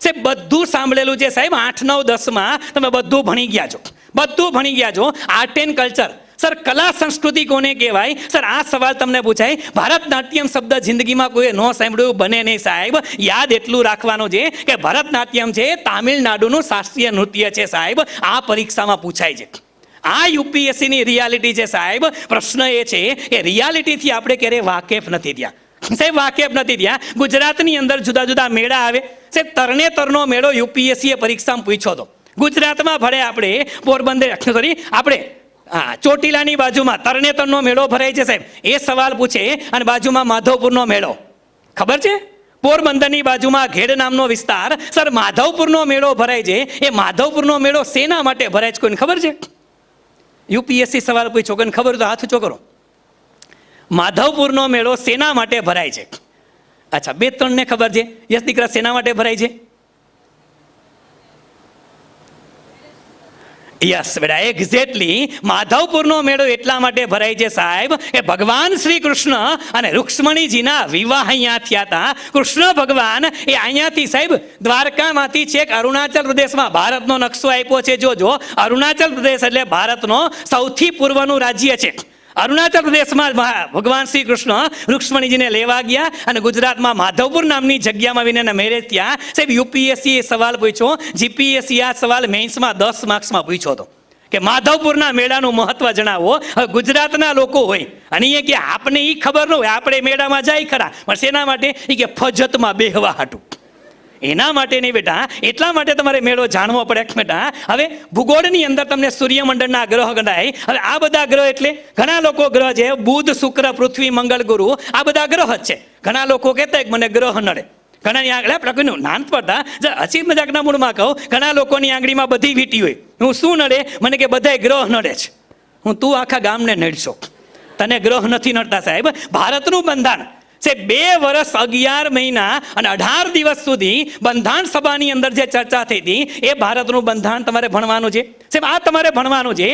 સાહેબ બધું સાંભળેલું છે સાહેબ. 8, 9, 10માં તમે બધું ભણી ગયા છો, બધું ભણી ગયા છો. આર્ટ એન્ડ કલ્ચર સર, કલા સંસ્કૃતિ કોને કહેવાય? સર આ સવાલ તમને પૂછાય. ભરતનાટ્યમ શબ્દ જિંદગીમાં કોઈ ન સાંભળ્યું બને નહીં સાહેબ. યાદ એટલું રાખવાનું છે કે ભરતનાટ્યમ છે તામિલનાડુનું શાસ્ત્રીય નૃત્ય છે સાહેબ. આ પરીક્ષામાં પૂછાય છે. આ યુપીએસસીની રિયાલિટી છે સાહેબ. પ્રશ્ન એ છે કે રિયાલિટીથી આપણે ક્યારેય વાકેફ નથી થયા સાહેબ, વાકેફ નથી થયા. ગુજરાતની અંદર જુદા જુદા મેળા આવે સાહેબ. તરણેતરનો મેળો યુપીએસસીએ પરીક્ષામાં પૂછ્યો હતો. ગુજરાતમાં ભલે આપણે પોરબંદર આપણે હા, ચોટીલાની બાજુમાં તરણેતરનો મેળો ભરાય છે સાહેબ, એ સવાલ પૂછે. અને બાજુમાં માધવપુરનો મેળો, ખબર છે? પોરબંદરની બાજુમાં ઘેડ નામનો વિસ્તાર, સર માધવપુરનો મેળો ભરાય છે. એ માધવપુરનો મેળો શેના માટે ભરાય છે કોઈને ખબર છે? યુપીએસસી સવાલ પૂછ્યો, કોઈને ખબર તો હાથ ઊંચો કરો. માધવપુરનો મેળો શેના માટે ભરાય છે? અચ્છા, 2-3 ને ખબર છે. યસ દીકરા, શેના માટે ભરાય છે? યસ બેટા, એક્ઝેક્ટલી. માધવપુરનો મેળો એટલા માટે ભરાય છે સાહેબ કે ભગવાન શ્રી કૃષ્ણ અને રૂક્ષ્મણીજીના વિવાહ અહીંયા થયા હતા. કૃષ્ણ ભગવાન એ અહીંયાથી સાહેબ દ્વારકામાંથી છેક અરુણાચલ પ્રદેશમાં, ભારતનો નકશો આપ્યો છે જોજો, અરુણાચલ પ્રદેશ એટલે ભારતનો સૌથી પૂર્વનું રાજ્ય છે. અરુણાચલ પ્રદેશમાં ભગવાન શ્રી કૃષ્ણ રૂક્ષ્મણીજીને લેવા ગયા અને ગુજરાતમાં માધવપુર નામની જગ્યામાં આવીને મેરેજ થયા. સાહેબ યુપીએસસી એ સવાલ પૂછ્યો, જીપીએસસી આ સવાલ મેન્સમાં 10 માર્ક્સમાં પૂછ્યો હતો કે માધવપુરના મેળાનું મહત્વ જણાવો. હવે ગુજરાતના લોકો હોય અને એ કે આપને એ ખબર ન હોય, આપણે મેળામાં જાય ખરા, પણ શેના માટે? એ કે ફજતમાં બેહવા હાટું. એના માટે નહીં બેટા, એટલા માટે તમારે મેળો જાણવો પડે બેટા. હવે ભૂગોળની અંદર તમને સૂર્યમંડળના ગ્રહ ગણાય. હવે આ બધા ગ્રહ એટલે ઘણા લોકો ગ્રહ છે બુધ, શુક્ર, પૃથ્વી, મંગળ, ગુરુ, આ બધા ગ્રહ જ છે. ઘણા લોકો કહેતા કે મને ગ્રહ નડે. ઘણાની આંગળી પ્રકૃતિનું નાન પડતા હસી મજાકના મૂળમાં કહું, ઘણા લોકોની આંગળીમાં બધી વીંટી હોય. હું શું નડે? મને કે બધાય ગ્રહ નડે છે. હું તું આખા ગામને નડશો, તને ગ્રહ નથી નડતા સાહેબ. ભારતનું બંધારણ છે 2 વર્ષ 11 મહિના અને 18 દિવસ સુધી બંધારણ સભાની અંદર જે ચર્ચા થઈ હતી એ ભારતનું બંધારણ તમારે ભણવાનું છે સાહેબ. આ તમારે ભણવાનું છે.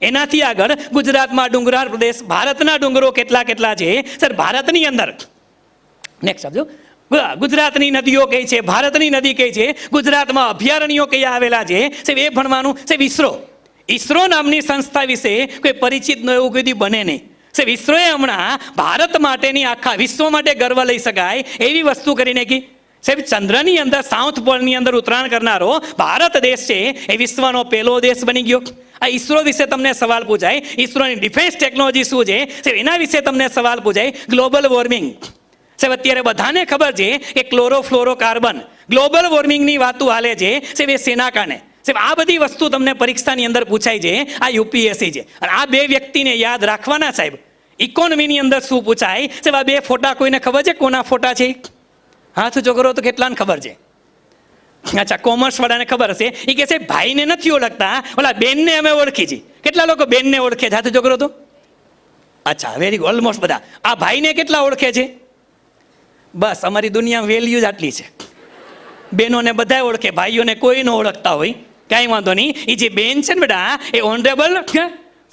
એનાથી આગળ ગુજરાતમાં ડુંગરાળ પ્રદેશ, ભારતના ડુંગરો કેટલા કેટલા છે સર ભારતની અંદર. નેક્સ્ટ આપજો. ગુજરાતની નદીઓ કઈ છે, ભારતની નદી કઈ છે, ગુજરાતમાં અભયારણ્યો કયા આવેલા છે સાહેબ, એ ભણવાનું સાહેબ. ઈસરો નામની સંસ્થા વિશે કોઈ પરિચિત ન એવું કોઈ બને નહીં સાહેબ. ઈસરોએ હમણાં ભારત માટેની, આખા વિશ્વ માટે ગર્વ લઈ શકાય એવી વસ્તુ કરી નાખી સાહેબ. ચંદ્રની અંદર, સાઉથ પોલની અંદર ઉતરાણ કરનારો ભારત દેશ છે એ વિશ્વનો પહેલો દેશ બની ગયો. આ ઈસરો વિશે તમને સવાલ પૂછાય. ઈસરોની ડિફેન્સ ટેકનોલોજી શું છે સાહેબ, એના વિશે તમને સવાલ પૂછાય. ગ્લોબલ વોર્મિંગ સાહેબ, અત્યારે બધાને ખબર છે કે ક્લોરોફ્લોરોકાર્બન, ગ્લોબલ વોર્મિંગની વાતો હાલે છે સાહેબ. એ શેના કારણે સાહેબ? આ બધી વસ્તુ તમને પરીક્ષાની અંદર પૂછાય છે. આ યુપીએસસી છે. અને આ 2 વ્યક્તિને યાદ રાખવાના સાહેબ. ઇકોનોમીની અંદર શું પૂછાય સાહેબ? આ 2 ફોટા કોઈને ખબર છે કોના ફોટા છે? હાથ ઊંચો કરો તો કેટલાને ખબર છે? અચ્છા, કોમર્સ વાળાને ખબર હશે. એ કે છે ભાઈને નથી ઓળખતા, ઓલા બેનને અમે ઓળખી છીએ. કેટલા લોકો બેનને ઓળખે છે? હાથ ઊંચો કરો તો. અચ્છા, વેરી ગુડ, ઓલમોસ્ટ બધા. આ ભાઈને કેટલા ઓળખે છે? બસ, અમારી દુનિયામાં વેલ્યુ જ આટલી છે. બહેનોને બધા ઓળખે, ભાઈઓને કોઈ ન ઓળખતા હોય. કાંઈ વાંધો નહીં. એ જે બેન છે ને બેટા, એ honourable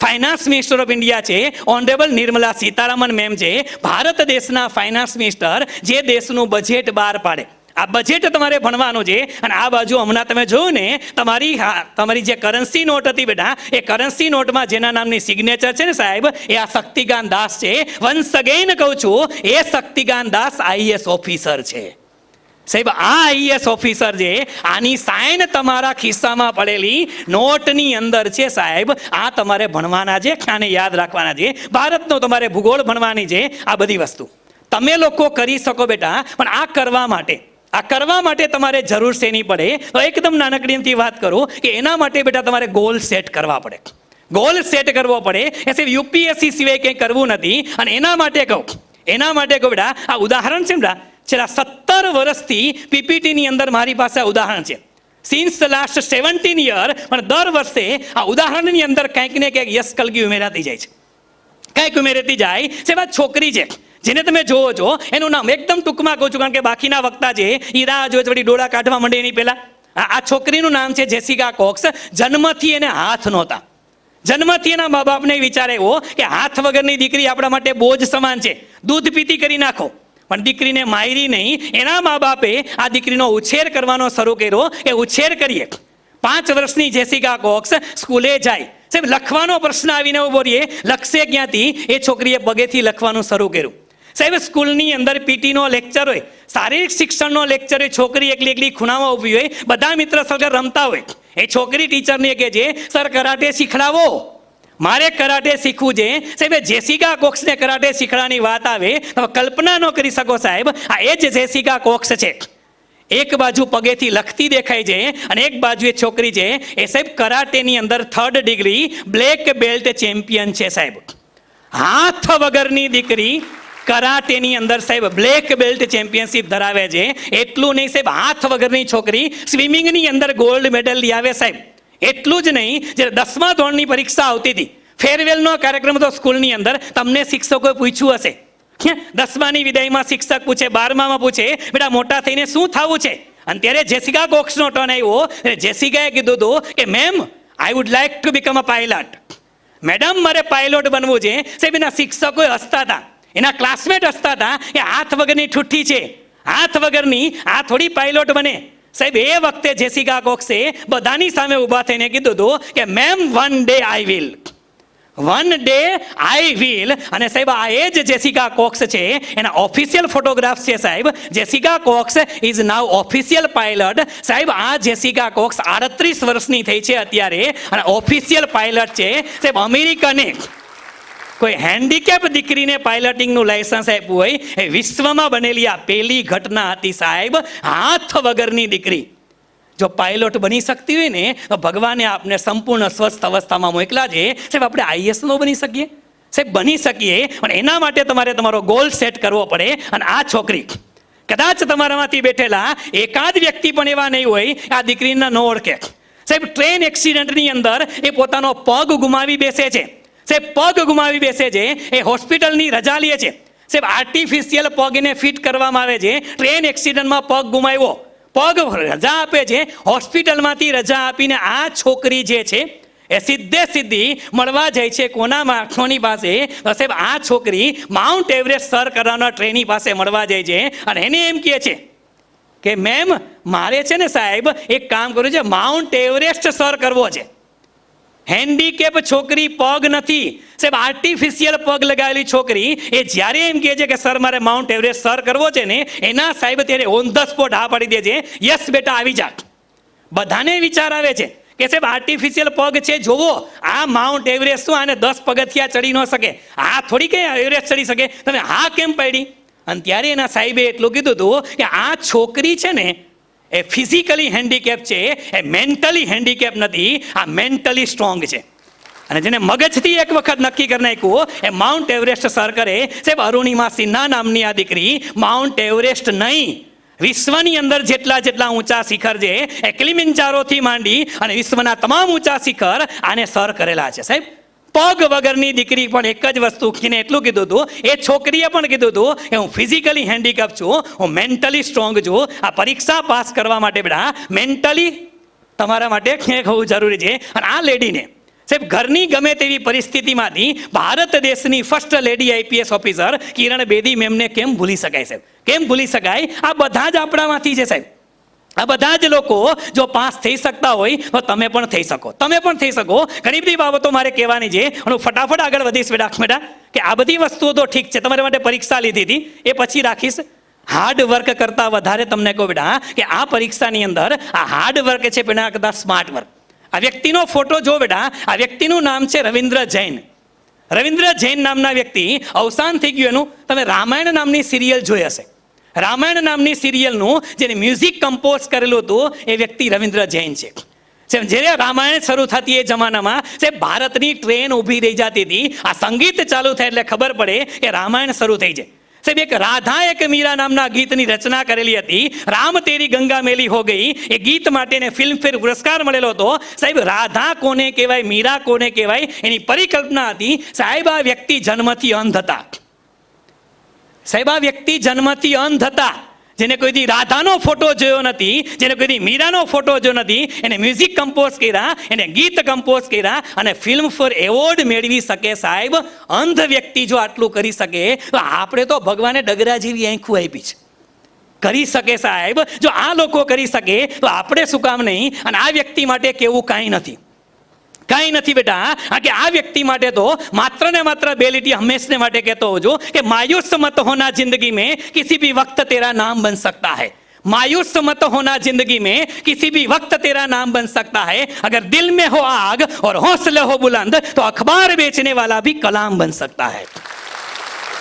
finance minister of India છે. ઓનરેબલ નિર્મલા સીતારામન મેમ છે, ભારત દેશના ફાઇનાન્સ મિનિસ્ટર, જે દેશનું બજેટ બહાર પાડે. આ બજેટ તમારે ભણવાનું છે. અને આ બાજુ હમણાં તમે જોયું ને, તમારી જે કરન્સી નોટ હતી બેટા, એ કરન્સી નોટમાં જેના નામની સિગ્નેચર છે ને સાહેબ, એ આ શક્તિકાંત દાસ છે. વન્સ અગેન કહું છું, એ શક્તિકાંત દાસ આઈએએસ ઓફિસર છે સાહેબ. આ આઈએએસ ઓફિસર છે, આની સાઇન તમારા ખિસ્સામાં પડેલી નોટની અંદર છે સાહેબ. આ તમારે ભણવાના છે, આને યાદ રાખવાના છે. ભારતનો તમારે ભૂગોળ ભણવાની છે. આ બધી વસ્તુ તમે લોકો કરી શકો બેટા, પણ આ કરવા માટે તમારે જરૂર શેની પડે? તો એકદમ નાનકડીથી વાત કરું કે એના માટે બેટા તમારે ગોલ સેટ કરવા પડે. ગોલ સેટ કરવો પડે. એ સિર્ફ યુપીએસસી સિવાય કંઈ કરવું નથી. અને એના માટે કહું બેટા, આ ઉદાહરણ છે બેટા, છેલ્લા 17 વર્ષથી પીપીટીની અંદર મારી પાસે આ ઉદાહરણ છે. Since the last 17 year. પણ દર વર્ષે આ ઉદાહરણની અંદર કંઈક ને કંઈક યશ કલગી ઉમેરાતી જાય છે. કંઈક ઉમેરાતી જાય છે. આ છોકરી છે જેને તમે જોવો છો, એનું નામ એકદમ ટૂંકમાં કહું છું, કારણ કે બાકીના વક્તા છે એ રાહ જોઈ વળી ડોળા કાઢવા માંડે એની પહેલા. આ છોકરીનું નામ છે જેસિકા કોક્સ. જન્મથી એને હાથ નહોતા. જન્મથી એના મા બાપને વિચાર આવ્યો કે હાથ વગરની દીકરી આપણા માટે બોજ સમાન છે, દૂધ પીતી કરી નાખો. પણ દીકરીને મારી નહીં. એના મા બાપે આ દીકરીનો ઉછેર કરવાનો શરૂ કર્યો. એ ઉછેર કરીએ. 5 વર્ષની જેસિકા કોક્સ સ્કૂલે જાય સાહેબ. લખવાનો પ્રશ્ન આવીને ઉભો રહીએ, લખશે ક્યાંથી? એ છોકરીએ પગેથી લખવાનું શરૂ કર્યું સાહેબ. સ્કૂલની અંદર પીટીનો લેક્ચર હોય, શારીરિક શિક્ષણનો લેક્ચર હોય, છોકરી એકલી ખૂણામાં ઊભી હોય, બધા મિત્ર સર્કલ રમતા હોય. એ છોકરી ટીચરને કહે છે, સર કરાટે શીખડાવો, મારે કરાટે શીખવું છે સાહેબ. જેસિકા કોક્સને કરાટે શીખડાની વાત આવે તમે કલ્પના ન કરી શકો સાહેબ. આ એ જ જેસિકા કોક્સ છે. એક બાજુ પગેથી લખતી દેખાય છે અને એક બાજુ એ છોકરી છે એ સાહેબ કરાટેની અંદર 3rd degree black belt champion છે સાહેબ. હાથ વગરની દીકરી કરાટેની અંદર સાહેબ બ્લેક બેલ્ટ ચેમ્પિયનશિપ ધરાવે છે. એટલું નહીં સાહેબ, હાથ વગરની છોકરી સ્વિમિંગની અંદર ગોલ્ડ મેડલ લઈ આવે સાહેબ. એટલું જ નહીં, જ્યારે 10મા ધોરણની પરીક્ષા આવતી હતી, ફેરવેલનો કાર્યક્રમ હતો સ્કૂલની અંદર, તમને શિક્ષકોએ પૂછ્યું હશે, 10માની વિદાયમાં શિક્ષક પૂછે, 12મામાં પૂછે, બેટા મોટા થઈને શું થવું છે? અને ત્યારે જેસિકા કોક્સનો ટર્ન આવ્યો. જેસિકાએ કીધું હતું કે ma'am, I would like to become a pilot. Madam, મારે પાયલોટ બનવું છે. સાહેબ એના શિક્ષકો હસતા હતા, એના ક્લાસમેટ હસતા હતા કે હાથ વગરની ઠુઠ્ઠી છે, હાથ વગરની આ થોડી પાયલોટ બને. સાહેબ એ વખતે જેસિકા કોક્સે બધાની સામે ઊભા થઈને કીધું હતું કે ma'am, one day I will, one day I will. અને સાહેબ આ એ જ જેસિકા કોક્સ છે, એના ઓફિશિયલ ફોટોગ્રાફ્સ છે સાહેબ. Jessica Cox is now official pilot. સાહેબ આ જેસિકા કોક્સ 38 વર્ષની થઈ છે અત્યારે અને ઓફિશિયલ પાયલટ છે સાહેબ. અમેરિકાને કોઈ હેન્ડીકેપ દીકરીને પાયલટિંગનું લાયસન્સ આપ્યું હોય એ વિશ્વમાં બનેલી આ પહેલી ઘટના હતી સાહેબ. હાથ વગરની દીકરી જો પાયલોટ બની શકતી હોય ને તો ભગવાને આપને સંપૂર્ણ સ્વસ્થ અવસ્થામાં મોકલા છે સાહેબ. આપણે આઈએસ ન બની શકીએ સાહેબ? બની શકીએ, પણ એના માટે તમારે તમારો ગોલ સેટ કરવો પડે. અને આ છોકરી, કદાચ તમારામાંથી બેઠેલા એકાદ વ્યક્તિ પણ એવા નહીં હોય આ દીકરીને ન ઓળખે સાહેબ. ટ્રેન એક્સિડન્ટની અંદર એ પોતાનો પગ ગુમાવી બેસે છે સાહેબ. પગ ગુમાવી બેસે છે, એ હોસ્પિટલની રજા લે છે સાહેબ. આર્ટિફિશિયલ પગને ફિટ કરવામાં આવે છે. ટ્રેન એક્સિડન્ટમાં પગ ગુમાવ્યો, પગ રજા આપે છે, હોસ્પિટલમાંથી રજા આપીને આ છોકરી જે છે એ સીધી મળવા જાય છે કોની પાસે? તો સાહેબ આ છોકરી માઉન્ટ એવરેસ્ટ સર કરવાના ટ્રેની પાસે મળવા જાય છે અને એને એમ કહે છે કે મેમ, મારે છે ને સાહેબ એક કામ કરવું છે, માઉન્ટ એવરેસ્ટ સર કરવો છે. હેન્ડીકેપ છોકરી, પગ નથી સાહેબ, આર્ટિફિશિયલ પગ લગાવેલી છોકરી એ જ્યારે એમ કહે છે કે સર મારે માઉન્ટ એવરેસ્ટ સર કરવો છે ને, એના સાહેબ ત્યારે ઓન ધ સ્પોટ હા પાડી દે છે. યસ બેટા, આવી જા. બધાને વિચાર આવે છે કે સાહેબ આર્ટિફિશિયલ પગ છે, જોવો આ માઉન્ટ એવરેસ્ટ શું આને 10 પગથિયા ચડી ન શકે, આ થોડી કઈ એવરેસ્ટ ચડી શકે, તમે હા કેમ પાડી? અને ત્યારે એના સાહેબે એટલું કીધું હતું કે આ છોકરી છે ને એ ફિઝિકલી હેન્ડીકેપ છે, એ મેન્ટલી હેન્ડીકેપ નથી, આ મેન્ટલી સ્ટ્રોંગ છે. અને જેને મગજથી એક વખત નક્કી કરી નાખ્યું એ માઉન્ટ એવરેસ્ટ સર કરે સાહેબ. અરુણિમા સિન્હા નામની આ દીકરી માઉન્ટ એવરેસ્ટ નહીં, વિશ્વની અંદર જેટલા ઊંચા શિખર છે એ કિલિમંજારોથી માંડી અને વિશ્વના તમામ ઊંચા શિખર આને સર કરેલા છે સાહેબ. પગ વગરની દીકરી પણ એક જ વસ્તુ એટલું કીધું હતું, એ છોકરીએ પણ કીધું હતું કે હું ફિઝિકલી હેન્ડીકેપ છું, હું મેન્ટલી સ્ટ્રોંગ છું. આ પરીક્ષા પાસ કરવા માટે બેટા મેન્ટલી તમારા માટે ક્યાંક હોવું જરૂરી છે. અને આ લેડીને સાહેબ ઘરની ગમે તેવી પરિસ્થિતિમાંથી ભારત દેશની first lady IPS officer Kiran Bedi મેમને કેમ ભૂલી શકાય સાહેબ? કેમ ભૂલી શકાય? આ બધા જ આપણામાંથી છે સાહેબ. આ બધા જ લોકો જો પાસ થઈ શકતા હોય તો તમે પણ થઈ શકો, તમે પણ થઈ શકો. ઘણી બધી બાબતો મારે કહેવાની છે અને હું ફટાફટ આગળ વધીશ બેટા કે આ બધી વસ્તુઓ તો ઠીક છે, તમારા માટે પરીક્ષા લીધી હતી એ પછી રાખીશ. હાર્ડ વર્ક કરતાં વધારે તમને કહું બેટા કે આ પરીક્ષાની અંદર આ હાર્ડ વર્ક છે બેટા કદાચ સ્માર્ટ વર્ક. આ વ્યક્તિનો ફોટો જો બેટા, આ વ્યક્તિનું નામ છે રવિન્દ્ર જૈન. રવિન્દ્ર જૈન નામના વ્યક્તિ અવસાન થઈ ગયું એનું. તમે રામાયણ નામની સિરિયલ જોઈ હશે. રામાયણ નામની સિરિયલનું જેને મ્યુઝિક કમ્પોઝ કરેલું હતું એ વ્યક્તિ રવિન્દ્ર જૈન છે. જ્યારે રામાયણ શરૂ થતી એ જમાનામાં સાહેબ ભારતની ટ્રેન ઊભી રહી જતી હતી. આ સંગીત ચાલુ થાય એટલે ખબર પડે કે રામાયણ શરૂ થઈ જાય સાહેબ. એક રાધા એક મીરા નામના ગીતની રચના કરેલી હતી, રામ તેરી ગંગા મેલી હો ગઈ. એ ગીત માટે ફિલ્મફેર પુરસ્કાર મળેલો હતો સાહેબ. રાધા કોને કહેવાય, મીરા કોને કહેવાય, એની પરિકલ્પના હતી સાહેબ. આ વ્યક્તિ જન્મથી અંધ હતા સાહેબ. આ વ્યક્તિ જન્મથી અંધ હતા, જેને કોઈ દી રાધાનો ફોટો જોયો નથી, જેને કોઈ દી મીરાનો ફોટો જોયો નથી. એને મ્યુઝિક કમ્પોઝ કર્યા, એને ગીત કમ્પોઝ કર્યા અને ફિલ્મફેર એવોર્ડ મેળવી શકે સાહેબ. અંધ વ્યક્તિ જો આટલું કરી શકે તો આપણે તો ભગવાને ડગરા જેવી આંખું આપી છે, કરી શકે સાહેબ. જો આ લોકો કરી શકે તો આપણે શું કામ નહીં? અને આ વ્યક્તિ માટે કેવું કાંઈ નથી, કાંઈ નથી બેટા. કે આ વ્યક્તિ માટે તો માત્ર ને માત્ર બે લીટી હંમેશને માટે કહેતો હોઉં છું કે मायूस मत होना जिंदगी में किसी भी वक्त तेरा नाम बन सकता है. मायूस मत होना जिंदगी में किसी भी वक्त तेरा नाम बन सकता है. अगर दिल में हो आग और हौसले हो बुलंद तो अखबार बेचने वाला भी कलाम बन सकता है.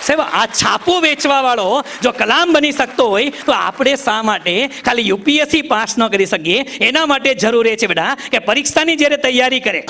સાહેબ આ છાપું વેચવા વાળો જો કલામ બની શકતો હોય તો આપણે શા માટે ખાલી યુપીએસસી પાસ ન કરી શકીએ? એના માટે જરૂર એ છે બેટા કે પરીક્ષાની જ્યારે તૈયારી કરે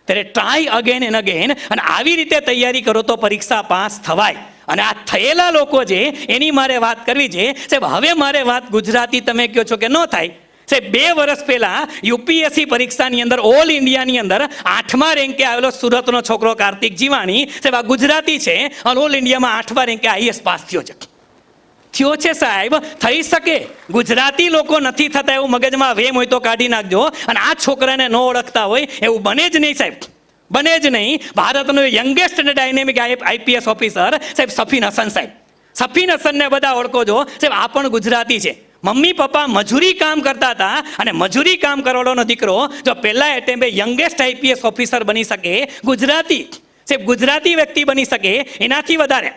ત્યારે ટ્રાય અગેન એન્ડ અગેન, અને આવી રીતે તૈયારી કરો તો પરીક્ષા પાસ થવાય. અને આ થયેલા લોકો છે એની મારે વાત કરવી છે. સાહેબ હવે મારે વાત ગુજરાતી તમે કહો છો કે ન થાય. સાહેબ 2 વર્ષ પહેલા યુપીએસસી પરીક્ષાની અંદર ઓલ ઇન્ડિયાની અંદર 8મા રેન્કે આવેલો સુરતનો છોકરો કાર્તિક જીવાણી, સાહેબ આ ગુજરાતી છે અને ઓલ ઇન્ડિયામાં 8મા રેન્કે આઈએસ પાસ થયો છે સાહેબ. થઈ શકે, ગુજરાતી લોકો નથી થતા એવું મગજમાં વેમ હોય તો કાઢી નાખજો. અને આ છોકરાને ન ઓળખતા હોય એવું બને જ નહીં સાહેબ, બને જ નહીં. ભારતનો યંગેસ્ટ અને ડાયનેમિક આઈપીએસ ઓફિસર સાહેબ સફીન હસન સાહેબ. સફીન હસનને બધા ઓળખો છો સાહેબ, આ પણ ગુજરાતી છે. મમ્મી પપ્પા મજૂરી કામ કરતા હતા અને મજૂરી કામ કરવાળોનો દીકરો જો પહેલા એટેમ્પે યંગેસ્ટ આઈપીએસ ઓફિસર બની શકે, ગુજરાતી સાહેબ, ગુજરાતી વ્યક્તિ બની શકે, એનાથી વધારે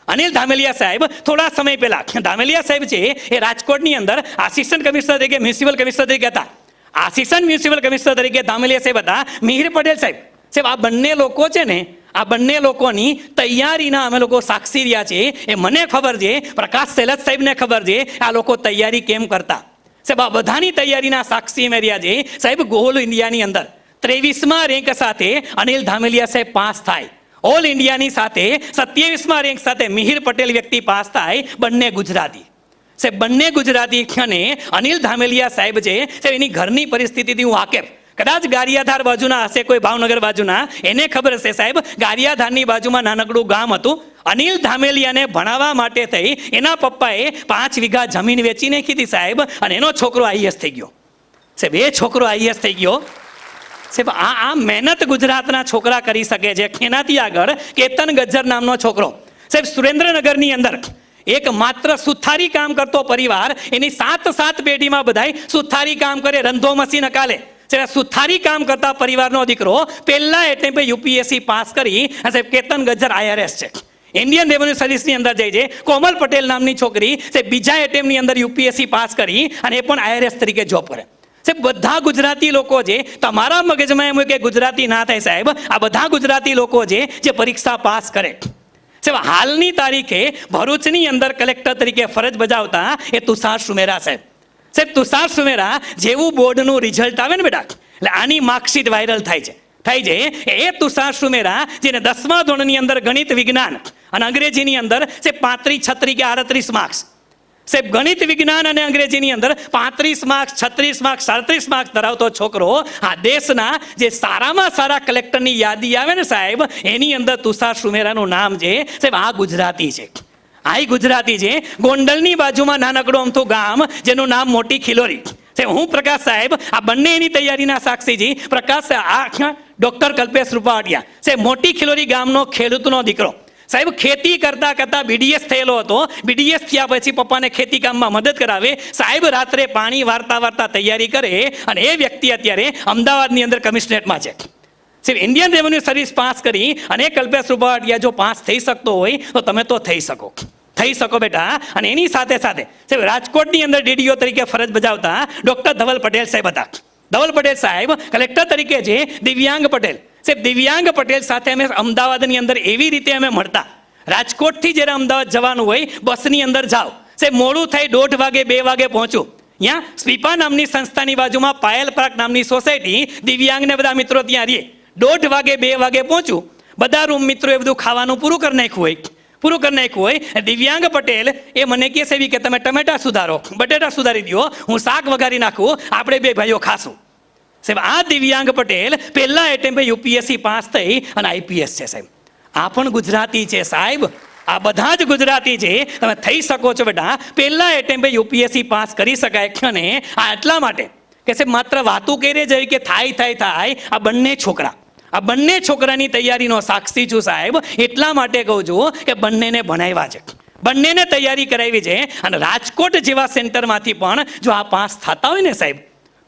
અનિલ ધામેલિયા સાહેબ થોડા સમય પહેલા, ધામેલિયા સાહેબ છે એ રાજકોટની અંદર આસિસ્ટન્ટ કમિશનર તરીકે, મ્યુનિસિપલ કમિશનર તરીકે હતા. આસિસ્ટન્ટ મ્યુનિસિપલ કમિશનર તરીકે ધામેલિયા સાહેબ હતા. મિહિર પટેલ સાહેબ, આ બંને લોકો છે ને, આ બંને લોકોની તૈયારીના અમે લોકો સાક્ષી રહ્યા છે. એ મને ખબર છે, પ્રકાશ સેલત સાહેબને ખબર છે આ લોકો તૈયારી કેમ કરતા. સાહેબ આ બધાની તૈયારીના સાક્ષી અમે રહ્યા છે. સાહેબ ગોલ ઇન્ડિયાની અંદર 23મા રેન્ક સાથે અનિલ ધામેલિયા સાહેબ પાસ થાય. ઓલ ઇન્ડિયાની સાથે 27મા રેન્ક સાથે મિહિર પટેલ વ્યક્તિ પાસ થાય. બંને ગુજરાતી સાહેબ, બંને ગુજરાતી. અને અનિલ ધામેલિયા સાહેબ છે સાહેબ, એની ઘરની પરિસ્થિતિથી હું વાકેફ. કદાચ ગારિયાધાર બાજુના હશે, કોઈ ભાવનગર બાજુના, એને ખબર હશે સાહેબ. ગારિયાધારની બાજુમાં નાનકડું ગામ હતું. અનિલ ધામેલિયાને ભણાવવા માટે થઈ એના પપ્પાએ 5 વીઘા જમીન વેચી નાખી હતી સાહેબ, અને એનો છોકરો આઈએસ થઈ ગયો સાહેબ. એ છોકરો આઈએસ થઈ ગયો સાહેબ. આ મહેનત ગુજરાતના છોકરા કરી શકે છે. એનાથી આગળ કેતન ગજ્જર નામનો છોકરો સાહેબ, સુરેન્દ્રનગરની અંદર એક માત્ર સુથારી કામ કરતો પરિવાર, એની 7 પેઢીમાં બધાય સુથારી કામ કરે, રંધો મશીન અકાલે. સુથારી કામ કરતા પરિવારનો દીકરો પહેલા એટેમ્પે યુપીએસસી પાસ કરી. સાહેબ કેતન ગજ્જર આઈઆરએસ છે, ઇન્ડિયન રેવન્યુ સર્વિસની અંદર જાય છે. કોમલ પટેલ નામની છોકરી સાહેબ બીજા એટેમ્પની અંદર યુપીએસસી પાસ કરી અને એ પણ આઈઆરએસ તરીકે જોબ કરે. સાહેબ બધા ગુજરાતી લોકો છે. તમારા મગજમાં એમ હોય કે ગુજરાતી ના થાય સાહેબ, આ બધા ગુજરાતી લોકો છે જે પરીક્ષા પાસ કરે. સાહેબ હાલની તારીખે ભરૂચની અંદર કલેક્ટર તરીકે ફરજ બજાવતા એ તુષાર સુમેરા સાહેબ. સાહેબ તુષાર સુમેરા જેવું બોર્ડનું રિઝલ્ટ આવે ને બેટા, એટલે આની માર્કશીટ વાયરલ થાય છે. એ તુષાર સુમેરા જેને 10મા ધોરણની અંદર ગણિત, વિજ્ઞાન અને અંગ્રેજીની અંદર સાહેબ 35, 36 કે 38 માર્ક્સ. સાહેબ ગણિત, વિજ્ઞાન અને અંગ્રેજીની અંદર 35 માર્ક્સ, 36 માર્ક્સ, 37 માર્ક્સ ધરાવતો છોકરો આ દેશના જે સારામાં સારા કલેક્ટરની યાદી આવે ને સાહેબ, એની અંદર તુષાર સુમેરાનું નામ છે સાહેબ. આ ગુજરાતી છે, આ ગુજરાતી છે. ગોંડલની બાજુમાં નાનકડું અમથું ગામ જેનું નામ મોટી ખિલોરી. સાહેબ હું પ્રકાશ સાહેબ આ બંને એની તૈયારીના સાક્ષીજી. પ્રકાશ આ ડોક્ટર કલ્પેશ રૂપાવટિયા સાહેબ, મોટી ખિલોરી ગામનો ખેડૂતનો દીકરો સાહેબ. ખેતી કરતા કરતા બીડીએસ થયેલો હતો. બીડીએસ થયા પછી પપ્પાને ખેતી કામમાં મદદ કરાવે સાહેબ. રાત્રે પાણી વાર્તા તૈયારી કરે અને એ વ્યક્તિ અત્યારે અમદાવાદની અંદર કમિશનરેટમાં છે સાહેબ. ઇન્ડિયન રેવન્યુ સર્વિસ પાસ કરી અને કલ્પેશ રૂપાવટિયા જો પાસ થઈ શકતો હોય તો તમે તો થઈ શકો બેટા. અને એની સાથે સાથે સાહેબ રાજકોટની અંદર ડીડીઓ તરીકે ફરજ બજાવતા ડોક્ટર ધવલ પટેલ સાહેબ હતા. ધવલ પટેલ સાહેબ કલેક્ટર તરીકે છે દિવ્યાંગ પટેલ સાહેબ. દિવ્યાંગ પટેલ સાથે અમે અમદાવાદની અંદર એવી રીતે અમે મળતા. રાજકોટથી જ્યારે અમદાવાદ જવાનું હોય બસની અંદર જાઓ સાહેબ, મોડું થાય 1:30 વાગે 2 વાગે પહોંચું. ત્યાં સ્પીપા નામની સંસ્થાની બાજુમાં પાયલ પાર્ક નામની સોસાયટી, દિવ્યાંગને બધા મિત્રો ત્યાં રહીએ. 1:30 વાગે 2 વાગે પહોંચું. બધા રૂમ મિત્રો એ બધું ખાવાનું પૂરું કરી નાખ્યું હોય. દિવ્યાંગ પટેલ એ મને કહે છે કે તમે ટમેટા સુધારો, બટેટા સુધારી દો, હું શાક વઘારી નાખું, આપણે 2 ભાઈઓ ખાશું. સાહેબ આ દિવ્યાંગ પટેલ પહેલા એટેમ્પે યુપીએસસી પાસ થઈ અને આઈપીએસ છે સાહેબ. આ પણ ગુજરાતી છે સાહેબ. આ બધા જ ગુજરાતી છે. તમે થઈ શકો છો બેટા. પહેલા એટેમ્પે યુપીએસસી પાસ કરી શકાય. અને આ એટલા માટે કે સાહેબ માત્ર વાતું કરી જઈ કે થાય. આ બંને છોકરાની તૈયારીનો સાક્ષી છું સાહેબ. એટલા માટે કહું છું કે બંનેને ભણાવ્યા છે, બંનેને તૈયારી કરાવી છે. અને રાજકોટ જેવા સેન્ટરમાંથી પણ જો આ પાસ થતા હોય ને સાહેબ,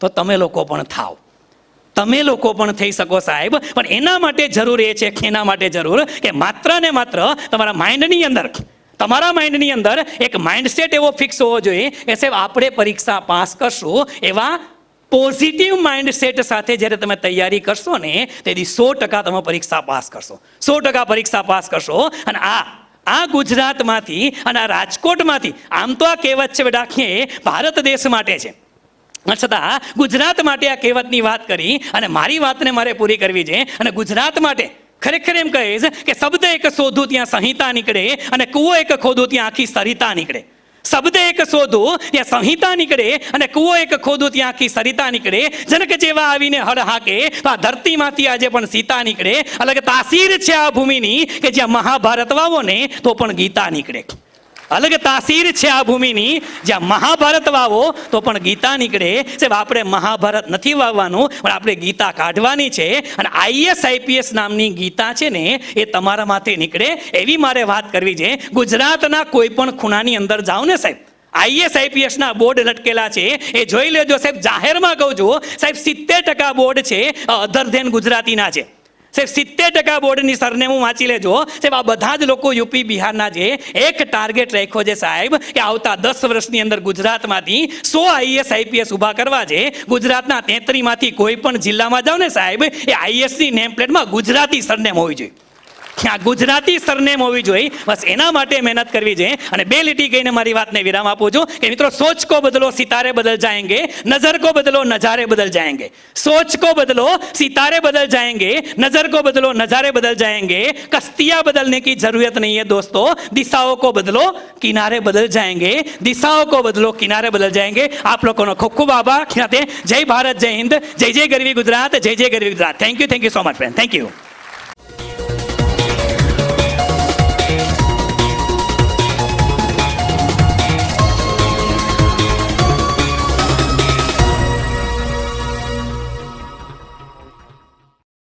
તો તમે લોકો પણ થાવ, તમે લોકો પણ થઈ શકો સાહેબ. પણ એના માટે જરૂર એ છે કે માત્ર ને માત્ર તમારા માઇન્ડની અંદર એક માઇન્ડસેટ એવો ફિક્સ હોવો જોઈએ કે સાહેબ આપણે પરીક્ષા પાસ કરશું. એવા પોઝિટિવ માઇન્ડસેટ સાથે જ્યારે તમે તૈયારી કરશો ને તેથી 100% તમે પરીક્ષા પાસ કરશો, 100% પરીક્ષા પાસ કરશો. અને આ ગુજરાતમાંથી અને આ રાજકોટમાંથી, આમ તો આ કહેવત છે બેટા કે ભારત દેશ માટે છે, છતાં ગુજરાત માટે આ કહેવતની વાત કરી અને મારી વાતને મારે પૂરી કરવી છે. અને ગુજરાત માટે ખરેખર એમ કહીશ કે શબ્દ એક શોધું ત્યાં સંહિતા નીકળે અને કૂવો એક ખોદું ત્યાં આખી સરિતા નીકળે. શબ્દ એક શોધું ત્યાં સંહિતા નીકળે અને કૂવો એક ખોદું ત્યાં આખી સરિતા નીકળે. જનક જેવા આવીને હળ હાકે તો આ ધરતીમાંથી આજે પણ સીતા નીકળે. અલગ તાસીર છે આ ભૂમિની કે જ્યાં મહાભારત વાવો ને તો પણ ગીતા નીકળે. અલગ તાસીર છે આ ભૂમિની જ્યાં મહાભારત વાવો તો પણ ગીતા નીકળે. સાહેબ આપણે મહાભારત નથી વાવવાનું પણ આપણે ગીતા કાઢવાની છે. અને આઈએસ આઈપીએસ નામની ગીતા છે ને એ તમારા માથે નીકળે એવી મારે વાત કરવી છે. ગુજરાતના કોઈ પણ ખૂણાની અંદર જાઓ ને સાહેબ, આઈએસ આઈપીએસ ના બોર્ડ લટકેલા છે એ જોઈ લેજો સાહેબ. જાહેરમાં કહું છું સાહેબ 70% બોર્ડ છે અધર ધેન ગુજરાતીના છે સાહેબ. 70% બોર્ડની સરનેમું વાંચી લેજો સાહેબ. આ બધા જ લોકો યુપી બિહારના છે. એક ટાર્ગેટ રાખ્યો છે સાહેબ કે આવતા 10 વર્ષની અંદર ગુજરાતમાંથી 100 આઈએસ આઈપીએસ ઊભા કરવા છે. ગુજરાતના 33 માંથી કોઈ પણ જિલ્લામાં જાઓ ને સાહેબ, એ આઈએસની નેમ પ્લેટમાં ગુજરાતી સરનેમ હોવી જોઈએ. આ ગુજરાતી સરનેમ હોવી જોઈએ. બસ એના માટે મહેનત કરવી છે. અને 2 લીટી કહીને મારી વાતને વિરામ આપું છું કે મિત્રો, સોચ કો બદલો સિતારે બદલ જાएंगे, नजर को बदलो नजारे बदल जाएंगे. सोच को बदलो सितारे बदल जाएंगे, नजर को बदलो नजारे बदल जाएंगे. कश्तियां बदलने की जरूरत नहीं है दोस्तों, दिशाओं को बदलो किनारे बदल जाएंगे. दिशाओं को बदलो किनारे बदल जाएंगे. आप लोगों को खूब खूब आभार. जय भारत, जय हिंद, जय जय गरवी गुजरात, जय जय गरवी Gujarat. Thank you so much friend. Thank you.